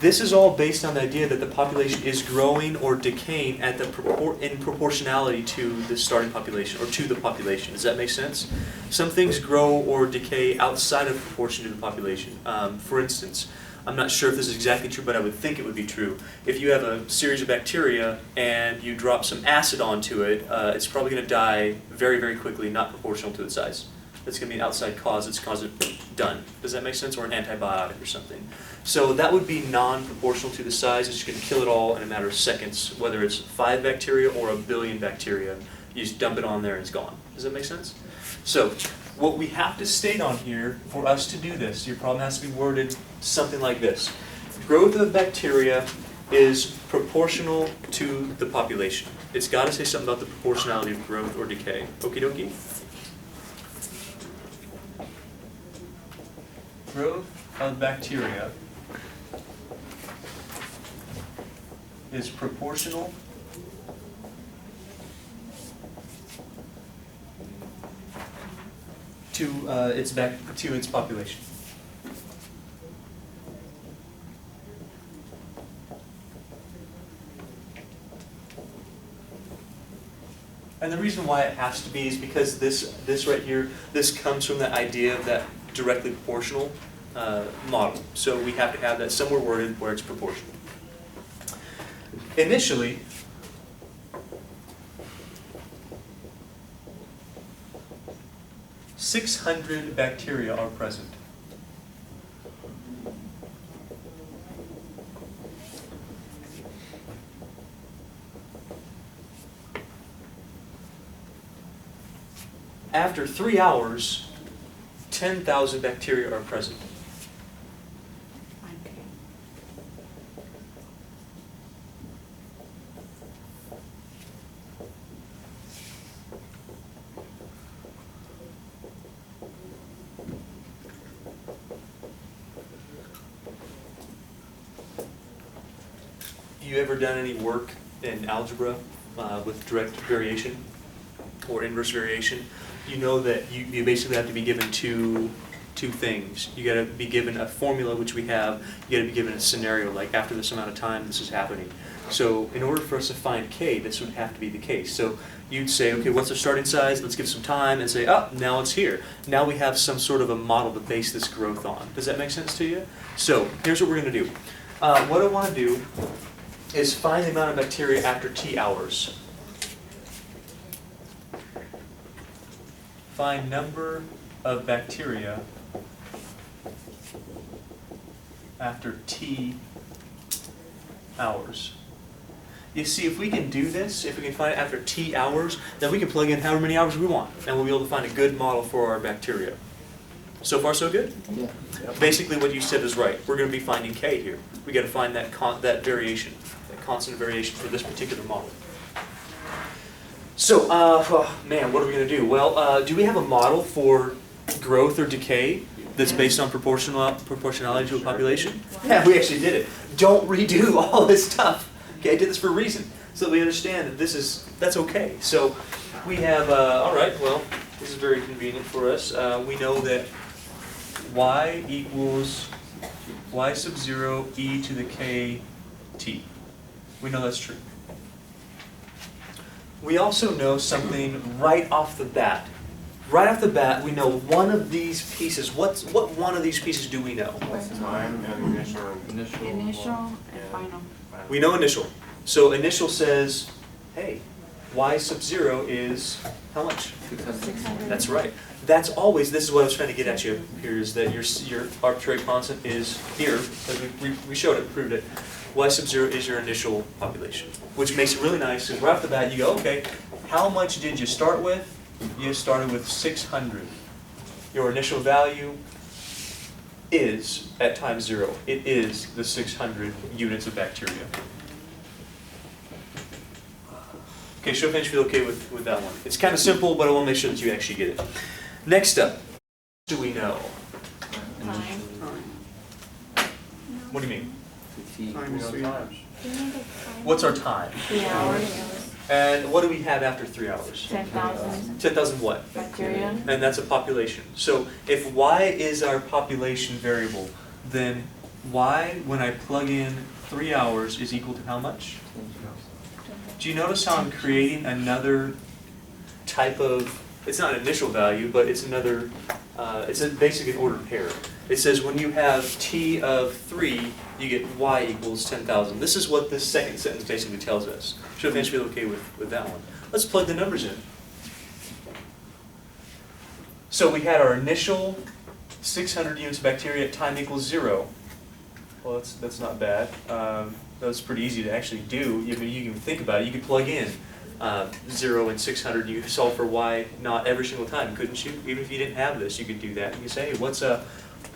this is all based on the idea that the population is growing or decaying at in proportionality to the starting population, or to the population. Does that make sense? Some things grow or decay outside of proportion to the population. For instance, I'm not sure if this is exactly true, but I would think it would be true. If you have a series of bacteria and you drop some acid onto it, it's probably going to die very, very quickly, not proportional to its size. That's going to be an outside cause that's caused it done. Does that make sense? Or an antibiotic or something. So that would be non-proportional to the size. It's just going to kill it all in a matter of seconds, whether it's 5 bacteria or 1 billion bacteria. You just dump it on there and it's gone. Does that make sense? So what we have to state on here for us to do this, your problem has to be worded something like this. Growth of bacteria is proportional to the population. It's got to say something about the proportionality of growth or decay. Okie dokie? Growth of bacteria is proportional to its population. And the reason why it has to be is because this right here, this comes from the idea of that directly proportional model. So we have to have that somewhere worded where it's proportional. Initially, (600) bacteria are present. After 3 hours, 10,000 bacteria are present. Okay. You ever done any work in algebra with direct variation or inverse variation? You know that you basically have to be given two things. You got to be given a formula, which we have. You got to be given a scenario, like after this amount of time, this is happening. So in order for us to find k, this would have to be the case. So you'd say, okay, what's our starting size? Let's give some time and say, oh, now it's here. Now we have some sort of a model to base this growth on. Does that make sense to you? So here's what we're going to do. What I want to do is find the amount of bacteria after t hours. Find number of bacteria after t hours. You see, if we can do this, if we can find it after t hours, then we can plug in however many hours we want, and we'll be able to find a good model for our bacteria. So far, so good? Yeah. Basically, what you said is right. We're going to be finding k here. We got to find that variation, that constant variation for this particular model. So, oh, man, what are we going to do? Well, do we have a model for growth or decay that's based on proportionality to a population? Yeah, we actually did it. Don't redo all this stuff. Okay, I did this for a reason, so that we understand that that's okay. So we have, all right, well, this is very convenient for us. We know that y equals y sub 0 e to the k t. We know that's true. We also know something right off the bat. Right off the bat, we know one of these pieces. What one of these pieces do we know? Time and initial. Initial and final. We know initial. So initial says, hey, y sub 0 is how much? 600. That's right. That's always, this is what I was trying to get at you here, is that your arbitrary constant is here, as we showed it, proved it. Y sub 0 is your initial population, which makes it really nice, because right off the bat you go, okay, how much did you start with? You started with 600. Your initial value is, at time 0, it is the 600 units of bacteria. Okay, show of hands if you feel okay with that one. It's kind of simple, but I want to make sure that you actually get it. Next up, what do we know? Time. What do you mean? Time is 3 hours. What's our time? 3 hours. And what do we have after 3 hours? 10,000 10,000 what? bacteria. And that's a population. So if y is our population variable, then y, when I plug in 3 hours, is equal to how much? Do you notice how I'm creating another type of, it's not an initial value, but it's another, it's basically an ordered pair. It says when you have t of 3, you get y equals 10,000. This is what this second sentence basically tells us. Should have been okay with that one. Let's plug the numbers in. So we had our initial 600 units of bacteria at time equals 0. Well, that's not bad. That's pretty easy to actually do. You can think about it. You could plug in 0 and 600. You could solve for y not every single time, couldn't you? Even if you didn't have this, you could do that. You could say, hey,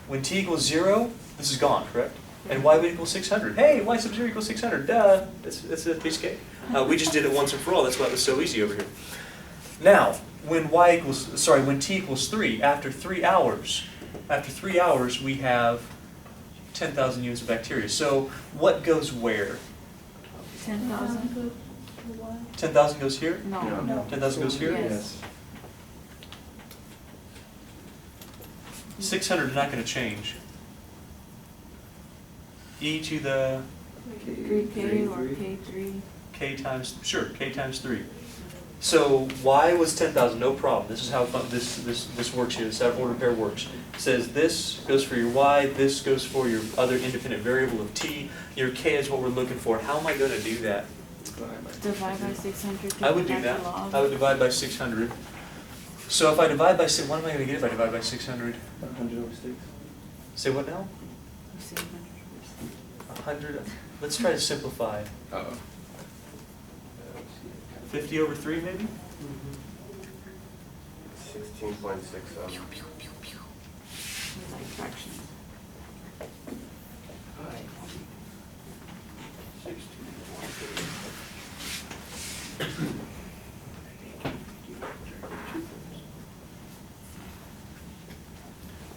when t equals 0, this is gone, correct? And y would equal 600. Hey, y sub 0 equals 600. Duh. That's a piece of cake. We just did it once and for all. That's why it was so easy over here. Now, when t equals 3, after 3 hours, we have 10,000 units of bacteria. So what goes where? 10,000? 10,000 goes here? No. 10,000 goes here? Yes. 600 is not going to change. E to the 3K or K3? k times, sure, k times 3. So y was 10,000, no problem. This is how this works here. This is how order pair works. It says this goes for your y, this goes for your other independent variable of t. Your k is what we're looking for. How am I going to do that? Divide by 600 to I would do get that. the log. I would divide by 600. So if I divide by 6, what am I going to get if I divide by 600? 100 over 6. Say what now? Let's see, 100. Let's try to simplify. 50 over 3 maybe? 16.67. like fractions.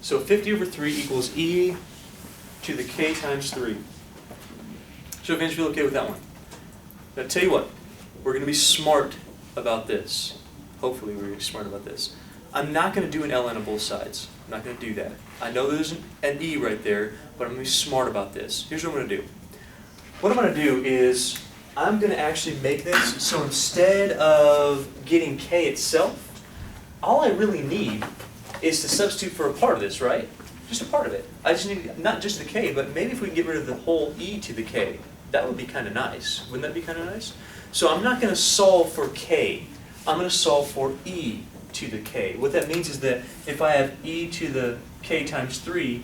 So 50 over 3 equals e to the k times 3. Show of hands feel okay with that one. Now tell you what, we're going to be smart about this. Hopefully we're going to be smart about this. I'm not going to do an ln on both sides. I'm not going to do that. I know there's an e right there, but I'm going to be smart about this. Here's what I'm going to do. What I'm going to do is I'm going to actually make this so instead of getting k itself, all I really need is to substitute for a part of this, right? Just a part of it. I just need not just the k, but maybe if we can get rid of the whole e to the k, that would be kind of nice. Wouldn't that be kind of nice? So I'm not going to solve for k. I'm going to solve for e to the k. What that means is that if I have e to the k times 3,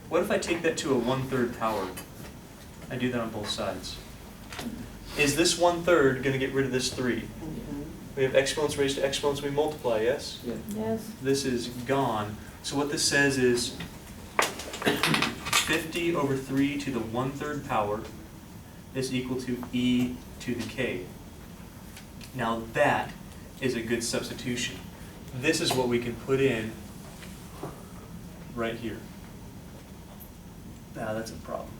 what if I take that to a 1/3 power? I do that on both sides. Is this 1/3 going to get rid of this 3? We have exponents raised to exponents, we multiply, yes? Yeah. Yes. This is gone. So what this says is 50 over 3 to the 1/3 power is equal to e to the k. Now that is a good substitution. This is what we can put in right here. Now that's a problem.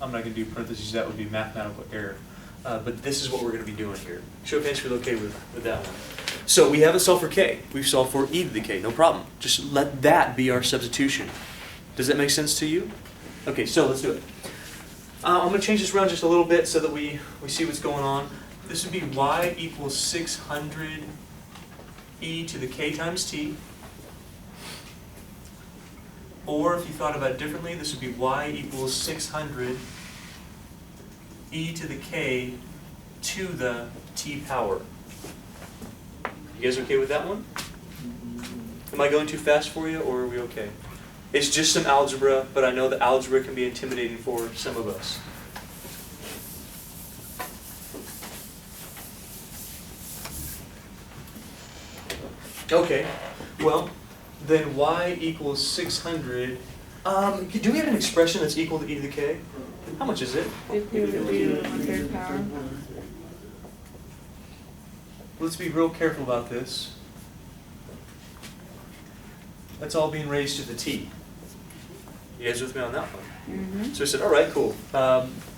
I'm not going to do parentheses, that would be mathematical error. But this is what we're going to be doing here. Show of hands feel okay with that one. So we haven't solved for k. We've solved for e to the k, no problem. Just let that be our substitution. Does that make sense to you? Okay, so let's do it. I'm going to change this around just a little bit so that we see what's going on. This would be y equals 600 e to the k times t. Or if you thought about it differently, this would be y equals 600 e to the k to the t power. You guys okay with that one? Am I going too fast for you, or are we okay? It's just some algebra, but I know that algebra can be intimidating for some of us. Okay, well, then y equals 600. Do we have an expression that's equal to e to the k? How much is it? 50 over 3 to the 1/3 power. Let's be real careful about this. That's all being raised to the t. You guys with me on that one? Mm-hmm. So I said, all right, cool.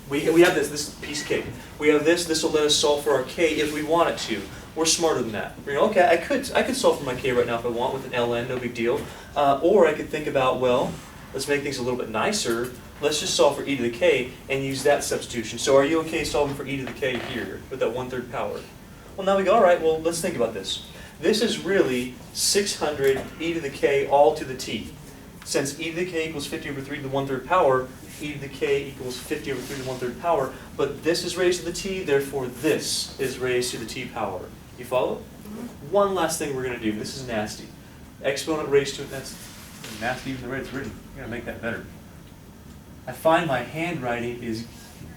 We have this piece of cake. We have this. This will let us solve for our k if we want it to. We're smarter than that. You know, okay, I could solve for my k right now if I want with an ln, no big deal. Or I could think about, well, let's make things a little bit nicer. Let's just solve for e to the k and use that substitution. So are you okay solving for e to the k here with that 1/3 power? Well, now we go, all right, well, let's think about this. This is really 600 e to the k all to the t. Since e to the k equals 50 over 3 to the 1/3 power, e to the k equals 50 over 3 to the 1/3 power, but this is raised to the t, therefore this is raised to the t power. You follow? One last thing we're going to do. This is nasty. Exponent raised to, that's nasty even the way it's written. You're going to make that better. I find my handwriting is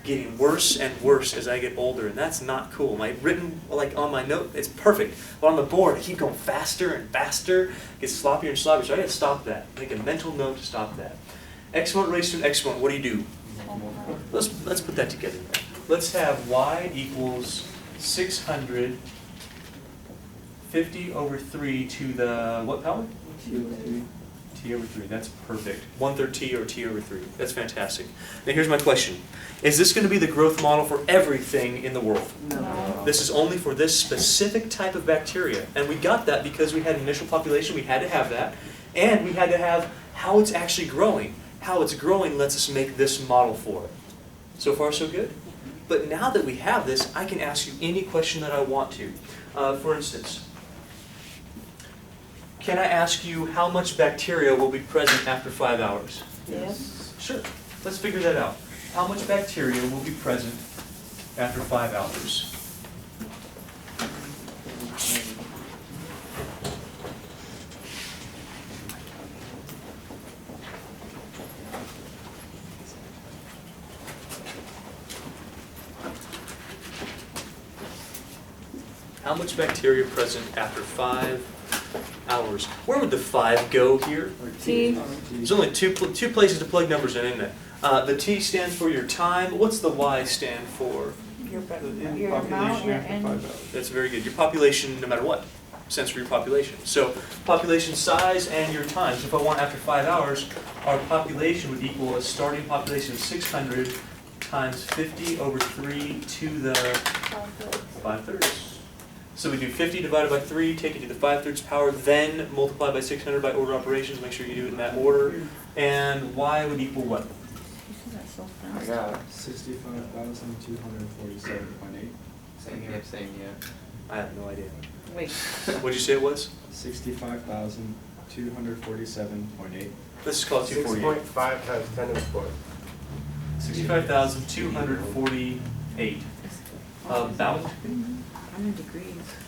getting worse and worse as I get older, and that's not cool. My written, like on my note, it's perfect. But on the board, I keep going faster and faster, it gets sloppier and sloppier, so I gotta stop that. Make a mental note to stop that. Exponent raised to an exponent, what do? Let's put that together. Let's have y equals 650 over 3 to the what power? T over 3, that's perfect. 1/3 t or t over 3, that's fantastic. Now here's my question. Is this going to be the growth model for everything in the world? No. This is only for this specific type of bacteria. And we got that because we had initial population, we had to have that. And we had to have how it's actually growing. How it's growing lets us make this model for it. So far so good? But now that we have this, I can ask you any question that I want to. For instance, can I ask you how much bacteria will be present after 5 hours? Yes. Sure. Let's figure that out. How much bacteria will be present after 5 hours? How much bacteria present after 5 hours? Where would the 5 go here? T. There's only two places to plug numbers in, isn't it? The T stands for your time. What's the Y stand for? Your Population amount, your after 5 end. hours. That's very good. Your population, no matter what, stands for your population. So population size and your time. So if I want after 5 hours, our population would equal a starting population of 600 times 50 over 3 to the 5/3. So we do 50 divided by 3, take it to the 5/3 power, then multiply by 600 by order operations. Make sure you do it in that order. And Y would equal what? I got it. 65,247.8. Same here. Same here. I have no idea. Wait. What'd you say it was? 65,247.8. Let's just call it 248. 6.5 times 10 to the 4. 65,248. About. How many degrees?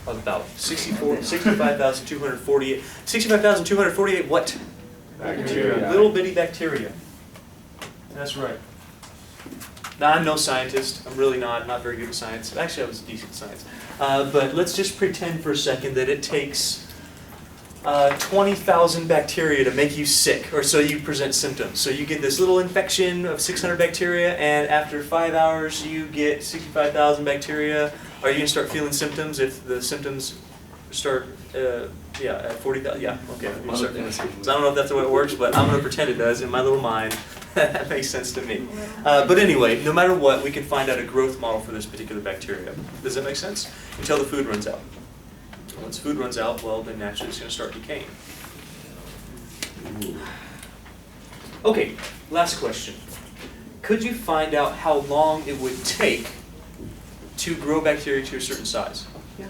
About 65,248. 65,248 what? Bacteria. Little bitty bacteria. That's right. Now, I'm no scientist. I'm really not very good at science. Actually, I was decent at science. But let's just pretend for a second that it takes 20,000 bacteria to make you sick, or so you present symptoms. So you get this little infection of 600 bacteria, and after 5 hours, you get 65,000 bacteria. Are you going to start feeling symptoms if the symptoms start, at 40,000? Yeah, okay. You start feeling symptoms. I don't know if that's the way it works, but I'm going to pretend it does in my little mind. That makes sense to me. But anyway, no matter what, we can find out a growth model for this particular bacteria. Does that make sense? Until the food runs out. Once food runs out, well, then naturally it's going to start decaying. Okay, last question. Could you find out how long it would take to grow bacteria to a certain size? Yeah.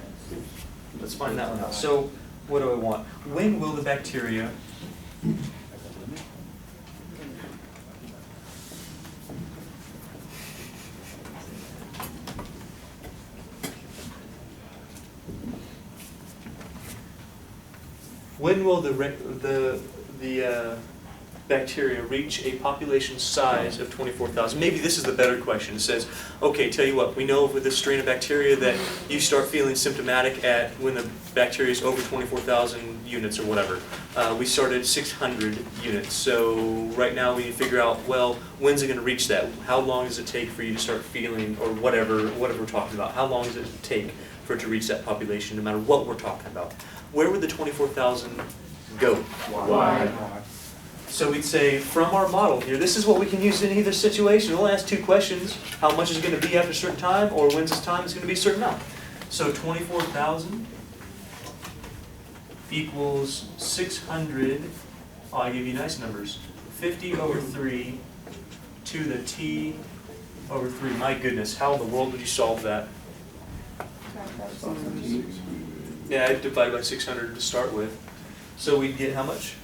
Let's find that one out. So, what do I want? When will the bacteria bacteria reach a population size of 24,000? Maybe this is the better question. It says, okay, tell you what, we know with this strain of bacteria that you start feeling symptomatic at when the bacteria is over 24,000 units or whatever. We started at 600 units. So right now we need to figure out, well, when's it going to reach that? How long does it take for you to start feeling, or whatever we're talking about? How long does it take for it to reach that population, no matter what we're talking about? Where would the 24,000 go? Why? So we'd say, from our model here, this is what we can use in either situation. We'll ask two questions. How much is it going to be after a certain time, or when's this time is going to be a certain amount? So 24,000 equals 600, oh, I gave you nice numbers, 50 over 3 to the t over 3. My goodness, how in the world would you solve that? Yeah, I'd divide by 600 to start with. So we'd get how much?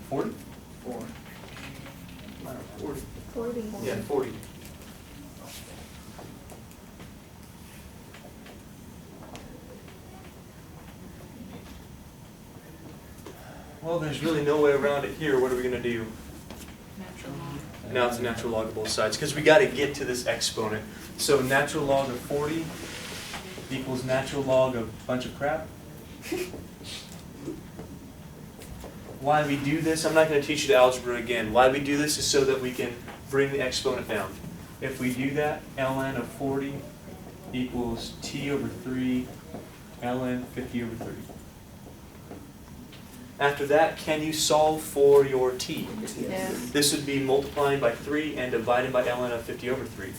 40? 4. 40. 40. Yeah, 40. Well, there's really no way around it here. What are we going to do? Natural log. Now it's a natural log of both sides because we got to get to this exponent. So natural log of 40 equals natural log of a bunch of crap. Why we do this, I'm not going to teach you the algebra again. Why we do this is so that we can bring the exponent down. If we do that, ln of 40 equals t over 3 ln 50 over 30. After that, can you solve for your t? Yes. This would be multiplying by 3 and dividing by ln of 50 over 3.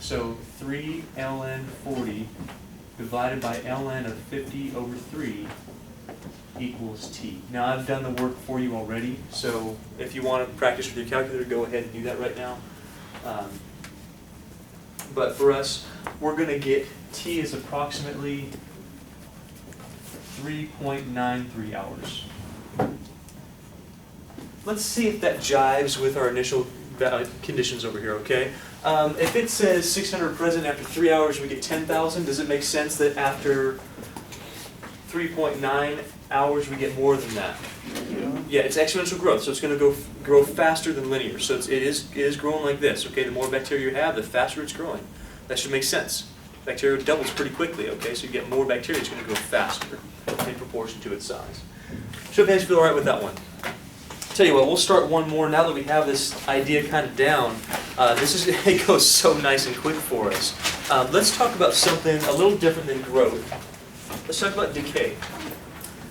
So 3 ln 40 divided by ln of 50 over 3 equals t. Now I've done the work for you already, so if you want to practice with your calculator, go ahead and do that right now. But for us, we're going to get t is approximately 3.93 hours. Let's see if that jives with our initial conditions over here, okay? If it says 600 present, after 3 hours we get 10,000, does it make sense that after 3.9 hours we get more than that? Yeah, it's exponential growth, so it's going to grow faster than linear. So it is growing like this, okay? The more bacteria you have, the faster it's growing. That should make sense. Bacteria doubles pretty quickly, okay? So you get more bacteria, it's going to grow faster in proportion to its size. Should you guys feel all right with that one? Tell you what, we'll start one more now that we have this idea kind of down. It goes so nice and quick for us. Let's talk about something a little different than growth. Let's talk about decay.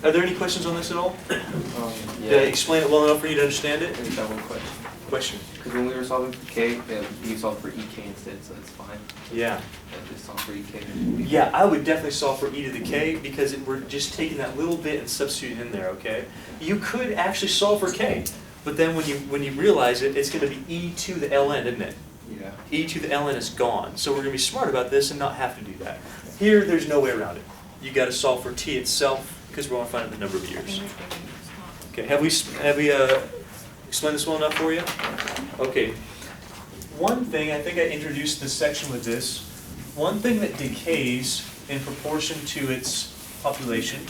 Are there any questions on this at all? Did I explain it well enough for you to understand it? I just got one question. Question. Because when we were solving for K, you solved for EK instead, so that's fine. Yeah. I just solved for EK. Yeah, I would definitely solve for e to the k because we're just taking that little bit and substituting in there, okay? You could actually solve for k, but then when you realize it, it's going to be e to the ln, isn't it? Yeah. E to the ln is gone, so we're going to be smart about this and not have to do that. Here, there's no way around it. You got to solve for t itself because we're going to find out the number of years. Okay, have we explained this well enough for you? Okay. One thing, I think I introduced this section with this. One thing that decays in proportion to its population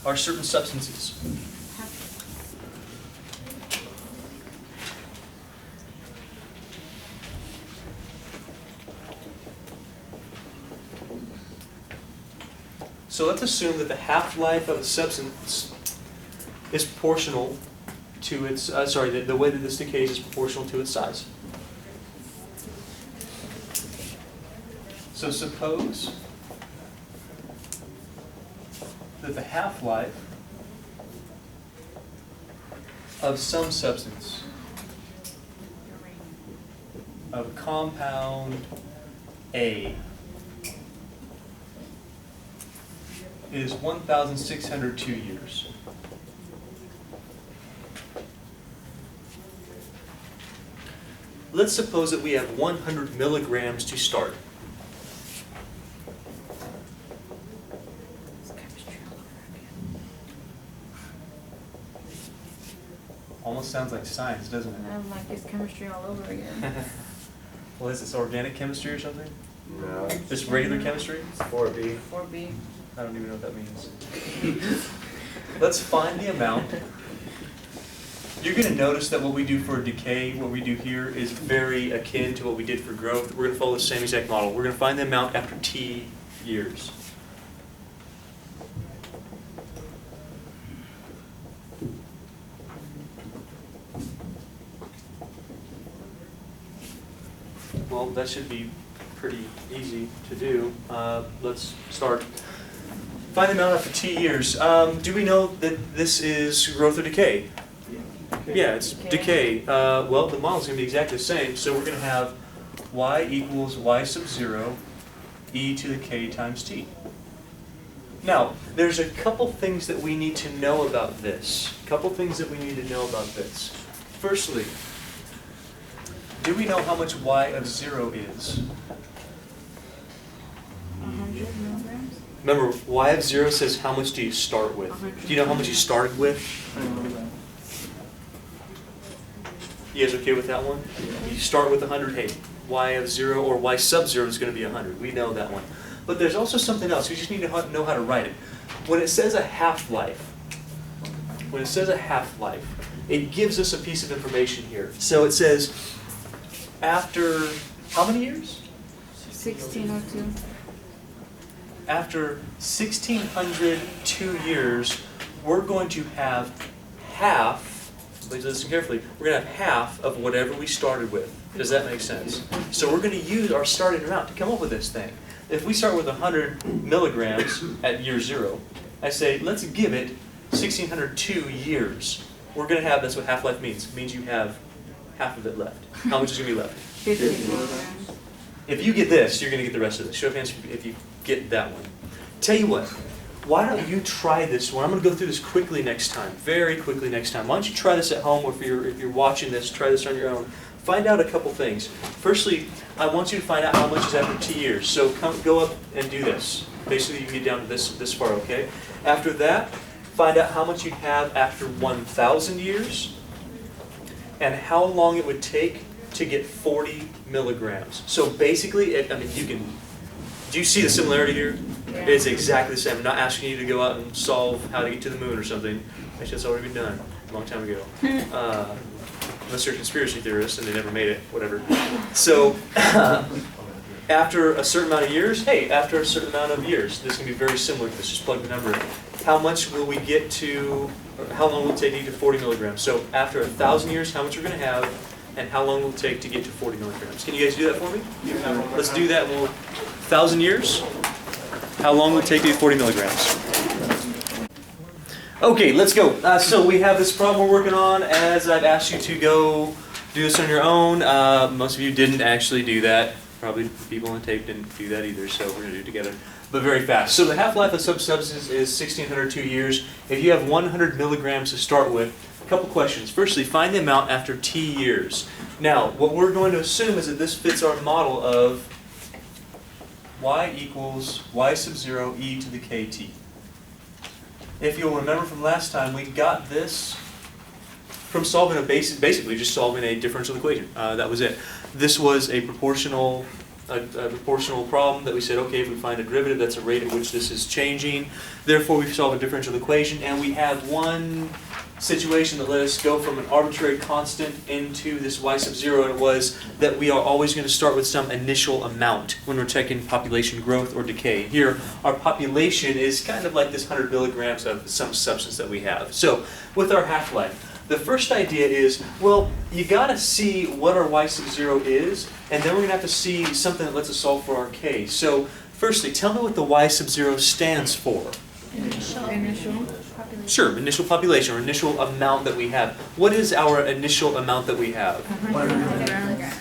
are certain substances. So let's assume that the half-life of a substance is proportional to its, the way that this decays is proportional to its size. So suppose that the half-life of some substance, of compound A, is 1,602 years. Let's suppose that we have 100 milligrams to start. Almost sounds like science, doesn't it? I'm like, it's chemistry all over again. Well, is this organic chemistry or something? No, Just regular chemistry? it's 4B. 4B. I don't even know what that means. Let's find the amount. You're going to notice that what we do for decay, what we do here, is very akin to what we did for growth. We're going to follow the same exact model. We're going to find the amount after t years. Well, that should be pretty easy to do. Let's start. Find the amount after t years. Do we know that this is growth or decay? Yeah, it's decay. Well, the model's going to be exactly the same. So we're going to have y equals y sub 0 e to the k times t. Now, there's a couple things that we need to know about this. Firstly, do we know how much y of 0 is? 100 milligrams? Remember, y of 0 says how much do you start with. Do you know how much you started with? You guys okay with that one? You start with 100, hey, y of 0 or y sub 0 is going to be 100. We know that one. But there's also something else. We just need to know how to write it. When it says a half-life, when it says a half-life, it gives us a piece of information here. So it says, after how many years? 1602. After 1602 years, we're going to have half, please listen carefully, we're going to have half of whatever we started with. Does that make sense? So we're going to use our starting amount to come up with this thing. If we start with 100 milligrams at year 0, I say, let's give it 1602 years. We're going to have, that's what half-life means. It means you have half of it left. How much is going to be left? 50 milligrams. If you get this, you're going to get the rest of this. Show of hands if you get that one. Tell you what, why don't you try this one? I'm going to go through this quickly next time, very quickly next time. Why don't you try this at home, or if you're watching this, try this on your own. Find out a couple things. Firstly, I want you to find out how much is after T years. So go up and do this. Basically, you can get down to this far, okay? After that, find out how much you'd have after 1,000 years, and how long it would take to get 40 milligrams. So basically, I mean, do you see the similarity here? Yeah. It's exactly the same. I'm not asking you to go out and solve how to get to the moon or something. Actually, that's already been done a long time ago. Unless you're a conspiracy theorist and they never made it, whatever. So, after a certain amount of years, after a certain amount of years, this can be very similar to this. Just plug the number in. How much will we get to, or how long will it take to get to 40 milligrams? So, after 1,000 years, how much we're going to have, and how long will it take to get to 40 milligrams? Can you guys do that for me? Let's do that. 1,000 years. How long will it take to get 40 milligrams? Okay, let's go. So we have this problem we're working on. As I've asked you to go do this on your own. Most of you didn't actually do that. Probably people on the tape didn't do that either, so we're going to do it together. But very fast. So the half-life of some substances is 1,602 years. If you have 100 milligrams to start with, a couple questions. Firstly, find the amount after T years. Now, what we're going to assume is that this fits our model of y equals y sub 0 e to the kt. If you'll remember from last time, we got this from solving basically just solving a differential equation. That was it. This was a proportional problem that we said, okay, if we find a derivative, that's a rate at which this is changing. Therefore, we solve a differential equation, and we have one situation that let us go from an arbitrary constant into this y sub 0, and it was that we are always going to start with some initial amount when we're checking population growth or decay. Here, our population is kind of like this 100 milligrams of some substance that we have. So, with our half-life, the first idea is, well, you got to see what our y sub 0 is, and then we're going to have to see something that lets us solve for our k. So, firstly, tell me what the y sub 0 stands for. Initial. Sure, initial population, or initial amount that we have. What is our initial amount that we have? 100 milligrams.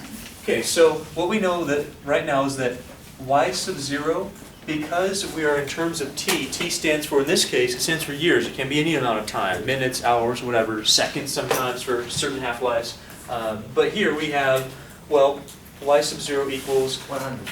Okay, so what we know that right now is that y sub 0, because we are in terms of t stands for, in this case, it stands for years. It can be any amount of time, minutes, hours, whatever, seconds sometimes for certain half-lives. But here we have, well, y sub 0 equals 100.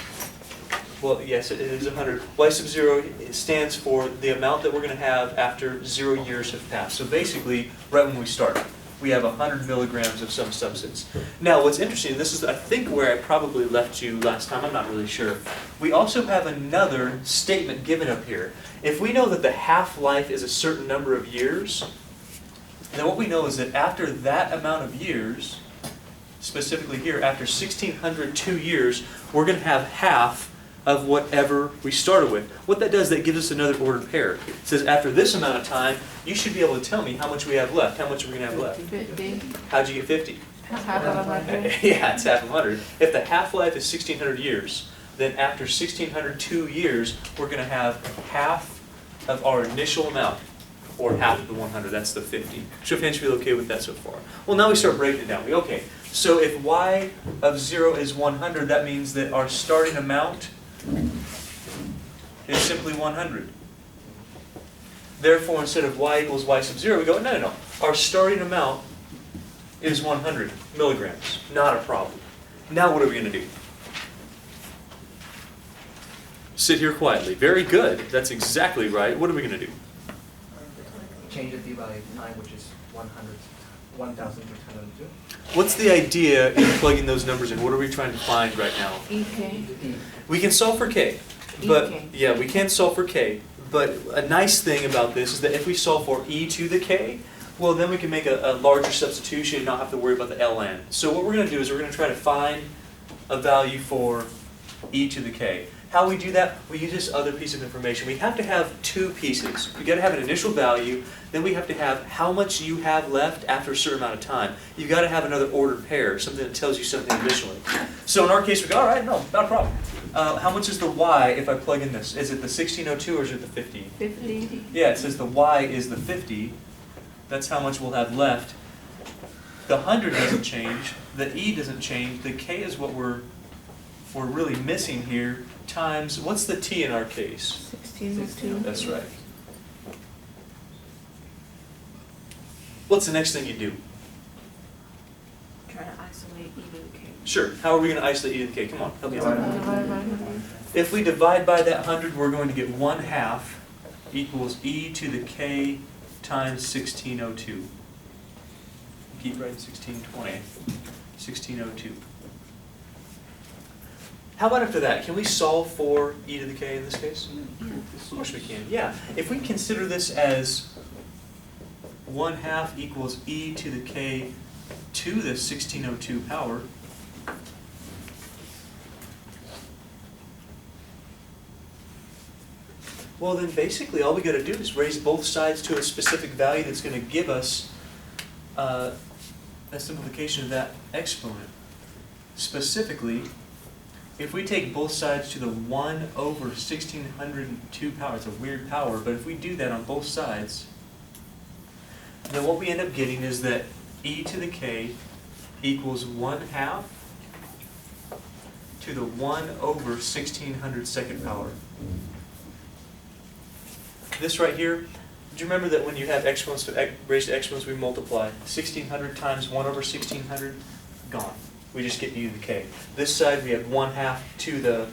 Well, yes, it is 100. Y sub 0 stands for the amount that we're going to have after 0 years have passed. So basically, right when we start, we have 100 milligrams of some substance. Now, what's interesting, and this is, I think, where I probably left you last time, I'm not really sure. We also have another statement given up here. If we know that the half-life is a certain number of years, then what we know is that after that amount of years, specifically here, after 1,602 years, we're going to have half of whatever we started with. What that does, that gives us another ordered pair. It says after this amount of time, you should be able to tell me how much we have left. How much are we going to have left? 50. How'd you get 50? Half of 100. Yeah, it's half of 100. If the half-life is 1,600 years, then after 1,602 years, we're going to have half of our initial amount, or half of the 100. That's the 50. Show of hands, feel okay with that so far? Well, now we start breaking it down. Okay, so if y of 0 is 100, that means that our starting amount is simply 100. Therefore, instead of y equals y sub 0, we go, no. Our starting amount is 100 milligrams. Not a problem. Now what are we going to do? Sit here quietly. Very good. That's exactly right. What are we going to do? Change it by 9, which is 1,602. What's the idea in plugging those numbers in? What are we trying to find right now? EK. We can solve for k. But EK. yeah, we can solve for k. But a nice thing about this is that if we solve for e to the k, Well, then we can make a larger substitution and not have to worry about the ln. So what we're going to do is we're going to try to find a value for e to the k. How we do that? We use this other piece of information. We have to have two pieces. We got to have an initial value, then we have to have how much you have left after a certain amount of time. You've got to have another ordered pair, something that tells you something additionally. So in our case, we go, all right, no, not a problem. How much is the y if I plug in this? Is it the 1602 or is it the 50? 50. Yeah, it says the y is the 50. That's how much we'll have left. The 100 doesn't change. The e doesn't change. The k is what we're really missing here, times, what's the t in our case? 1602. That's right. What's the next thing you do? Try to isolate e to the k. Sure, how are we going to isolate e to the k? Come on, help me out. Divided by 100. If we divide by that 100, we're going to get 1/2 equals e to the k times 1602. Keep writing 1620. 1602. How about after that? Can we solve for e to the k in this case? Of course we can, yeah. If we consider this as 1/2 equals e to the k to the 1602 power, well then basically all we got to do is raise both sides to a specific value that's going to give us a simplification of that exponent. Specifically, if we take both sides to the 1 over 1602 power, it's a weird power, but if we do that on both sides, then what we end up getting is that e to the k equals 1/2 to the 1 over 1600 second power. This right here, do you remember that when you have exponents raised to exponents, we multiply 1600 times 1 over 1600? Gone. We just get e to the k. This side we have 1/2 to the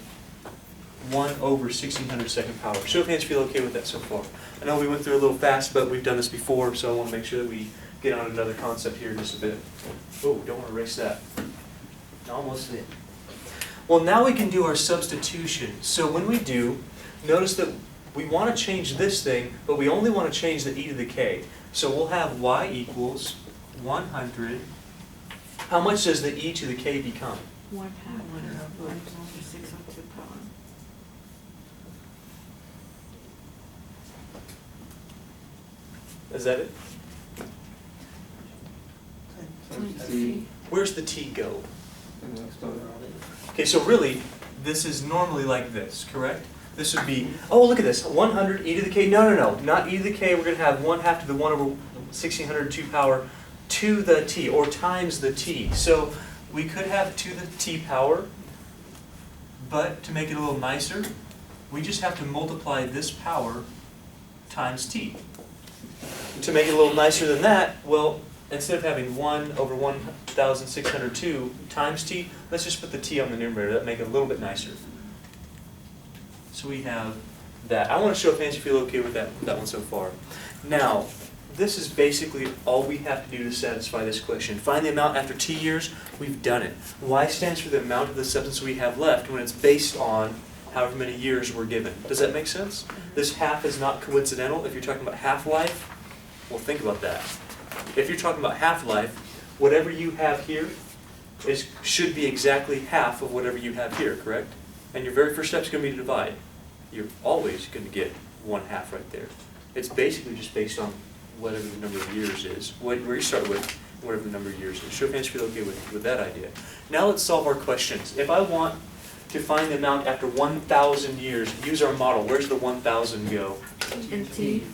1 over 1600 second power. Show of hands feel okay with that so far. I know we went through a little fast, but we've done this before, so I want to make sure that we get on another concept here in just a bit. Oh, don't want to erase that. Almost there. Well, now we can do our substitution. So when we do, notice that we want to change this thing, but we only want to change the e to the k. So we'll have y equals 100. How much does the e to the k become? 1/2 over 602 power. Is that it? The Where's the t go? Okay, so really, this is normally like this, correct? This would be, oh, look at this, 100 e to the k. No, not e to the k. We're going to have 1/2 to the 1 over 1602 power to the t, or times the t. So we could have to the t power, but to make it a little nicer, we just have to multiply this power times t. To make it a little nicer than that, well, instead of having 1 over 1602 times t, let's just put the t on the numerator. That'll make it a little bit nicer. So we have that. I want to show if hands you feel okay with that one so far. Now, this is basically all we have to do to satisfy this question. Find the amount after t years. We've done it. Y stands for the amount of the substance we have left when it's based on however many years we're given. Does that make sense? This half is not coincidental. If you're talking about half-life, well, think about that. If you're talking about half-life, whatever you have here should be exactly half of whatever you have here, correct? And your very first step is going to be to divide. You're always going to get 1/2 right there. It's basically just based on whatever the number of years is, where you start with, whatever the number of years is. Show of hands feel okay with that idea. Now let's solve our questions. If I want to find the amount after 1,000 years, use our model. Where's the 1,000 go? In t.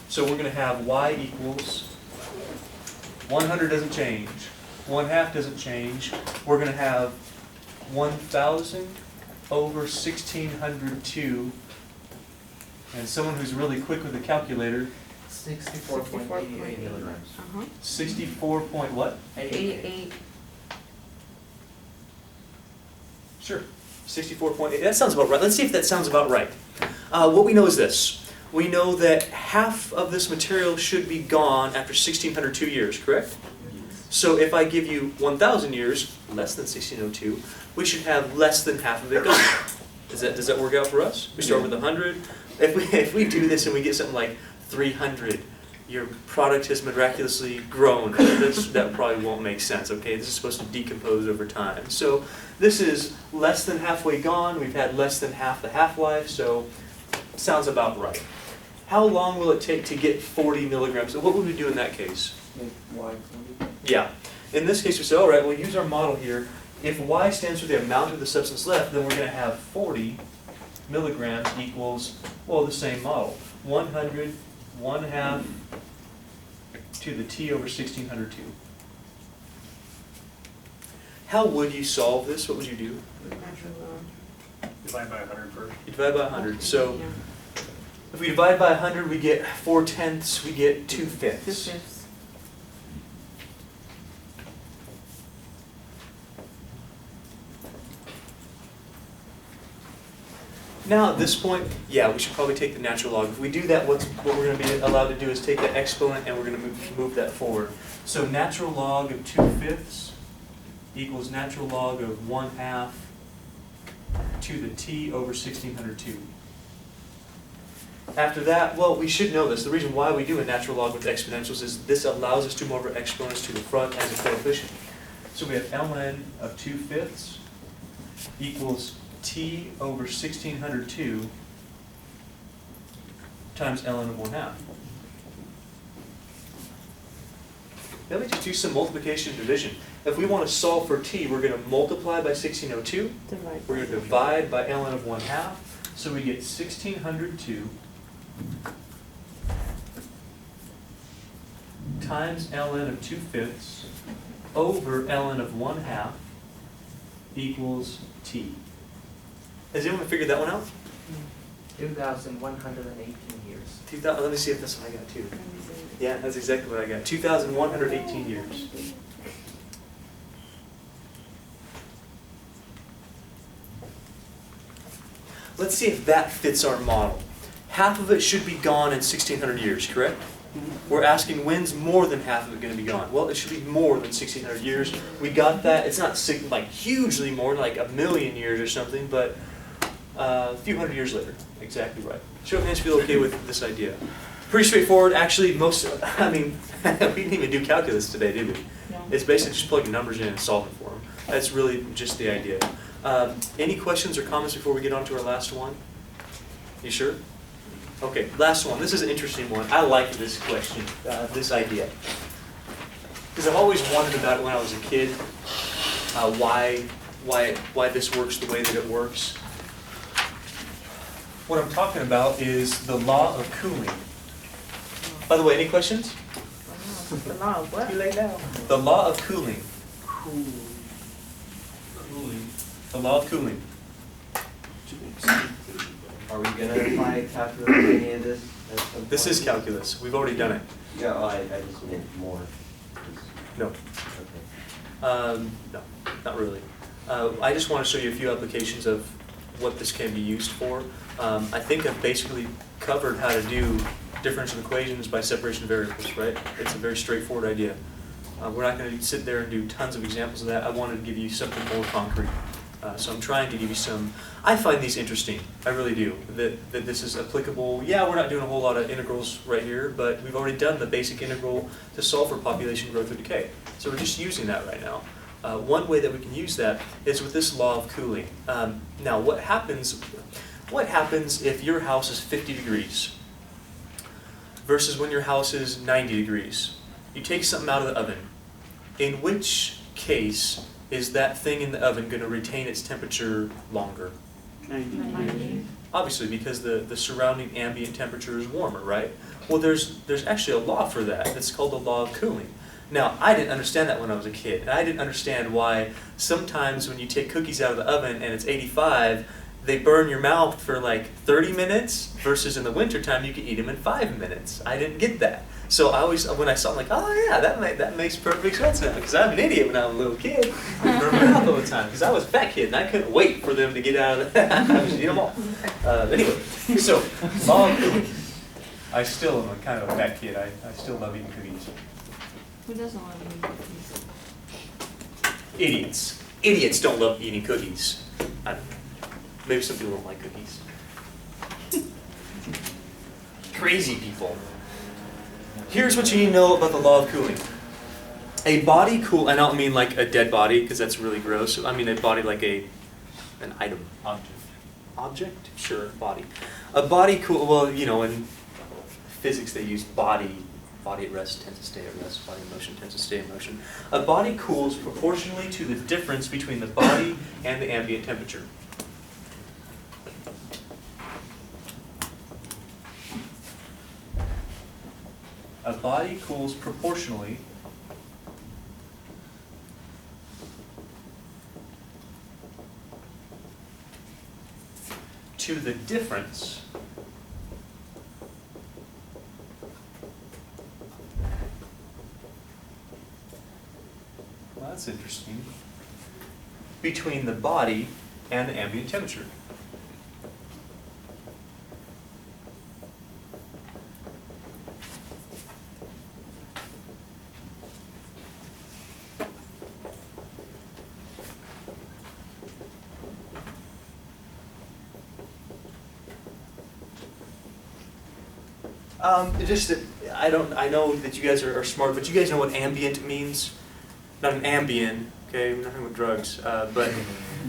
So we're going to have y equals 100 doesn't change, 1/2 doesn't change. We're going to have 1,000 over 1602, and someone who's really quick with a calculator, 64.88 milligrams. 64 point what? 88. Sure, 64.8. That sounds about right. Let's see if that sounds about right. What we know is this. We know that half of this material should be gone after 1602 years, correct? So if I give you 1,000 years, less than 1602, we should have less than half of it gone. Does that work out for us? We start with 100. If we do this and we get something like 300 your product has miraculously grown. That probably won't make sense, okay? This is supposed to decompose over time. So this is less than halfway gone. We've had less than half the half-life, so sounds about right. How long will it take to get 40 milligrams? So what would we do in that case? Make Y 40. Yeah. In this case, we say, all right, we'll use our model here. If Y stands for the amount of the substance left, then we're going to have 40 milligrams equals, well, the same model. 100, 1/2 to the T over 1602. How would you solve this? What would you do? Divide by 100 first. You divide by 100. So if we divide by 100, we get 4/10, we get 2/5. 2/5. Now at this point, yeah, we should probably take the natural log. If we do that, what we're going to be allowed to do is take the exponent and we're going to move that forward. So natural log of 2/5 equals natural log of 1/2 to the T over 1602. After that, well, we should know this. The reason why we do a natural log with exponentials is this allows us to move our exponents to the front as a coefficient. So we have ln of 2/5 equals T over 1602 times ln of 1/2. Then we just do some multiplication and division. If we want to solve for T, we're going to multiply by 1602. We're going to divide by ln of 1/2. So we get 1602 times ln of 2/5 over ln of 1/2 equals T. Has anyone figured that one out? 2,118 years. 2000, let me see if that's what I got too. Yeah, that's exactly what I got. 2,118 years. Let's see if that fits our model. Half of it should be gone in 1,600 years, correct? We're asking when's more than half of it going to be gone? Well, it should be more than 1,600 years. We got that. It's not like hugely more, like 1,000,000 years or something, but a few hundred years later. Exactly right. Show of hands feel okay with this idea. Pretty straightforward. Actually, we didn't even do calculus today, did we? No. It's basically just plugging numbers in and solving for them. That's really just the idea. Any questions or comments before we get on to our last one? You sure? Okay, last one. This is an interesting one. I like this question, this idea. Because I've always wondered about it when I was a kid, why this works the way that it works. What I'm talking about is the law of cooling. By the way, any questions? The law of what? You lay down. The law of cooling. Cooling. The law of cooling. Are we going to apply calculus to any of this at some point? This is calculus. We've already done it. Yeah, well, I just meant more. No. Okay. No, not really. I just want to show you a few applications of what this can be used for. I think I've basically covered how to do differential equations by separation of variables, right? It's a very straightforward idea. We're not going to sit there and do tons of examples of that. I wanted to give you something more concrete. So I'm trying to give you some. I find these interesting. I really do. That this is applicable. Yeah, we're not doing a whole lot of integrals right here, but we've already done the basic integral to solve for population growth or decay. So we're just using that right now. One way that we can use that is with this law of cooling. Now, what happens if your house is 50 degrees versus when your house is 90 degrees? You take something out of the oven. In which case is that thing in the oven going to retain its temperature longer? 90. Obviously, because the surrounding ambient temperature is warmer, right? Well, there's actually a law for that. It's called the law of cooling. Now, I didn't understand that when I was a kid. And I didn't understand why sometimes when you take cookies out of the oven and it's 85, they burn your mouth for like 30 minutes versus in the wintertime you can eat them in 5 minutes. I didn't get that. So I always, when I saw it, I'm like, oh yeah, that makes perfect sense now. Because I'm an idiot when I was a little kid. I burned my mouth all the time because I was a fat kid and I couldn't wait for them to get out of the I was eat them all. Anyway, so law of cooling. I still am a kind of a fat kid. I still love eating cookies. Who doesn't want to eat cookies? Idiots. Idiots don't love eating cookies. I don't know. Maybe some people don't like cookies. Crazy people. Here's what you need to know about the law of cooling. A body cool, and I don't mean like a dead body because that's really gross. I mean a body like an item. Object? Sure, body. A body cool, well, you know, in physics they use body at rest tends to stay at rest, body in motion tends to stay in motion. A body cools proportionally to the difference between the body and the ambient temperature. A body cools proportionally to the difference well, that's interesting, between the body and the ambient temperature. Just that I know that you guys are smart, but you guys know what ambient means? Not an Ambien, okay? We're not talking about drugs, but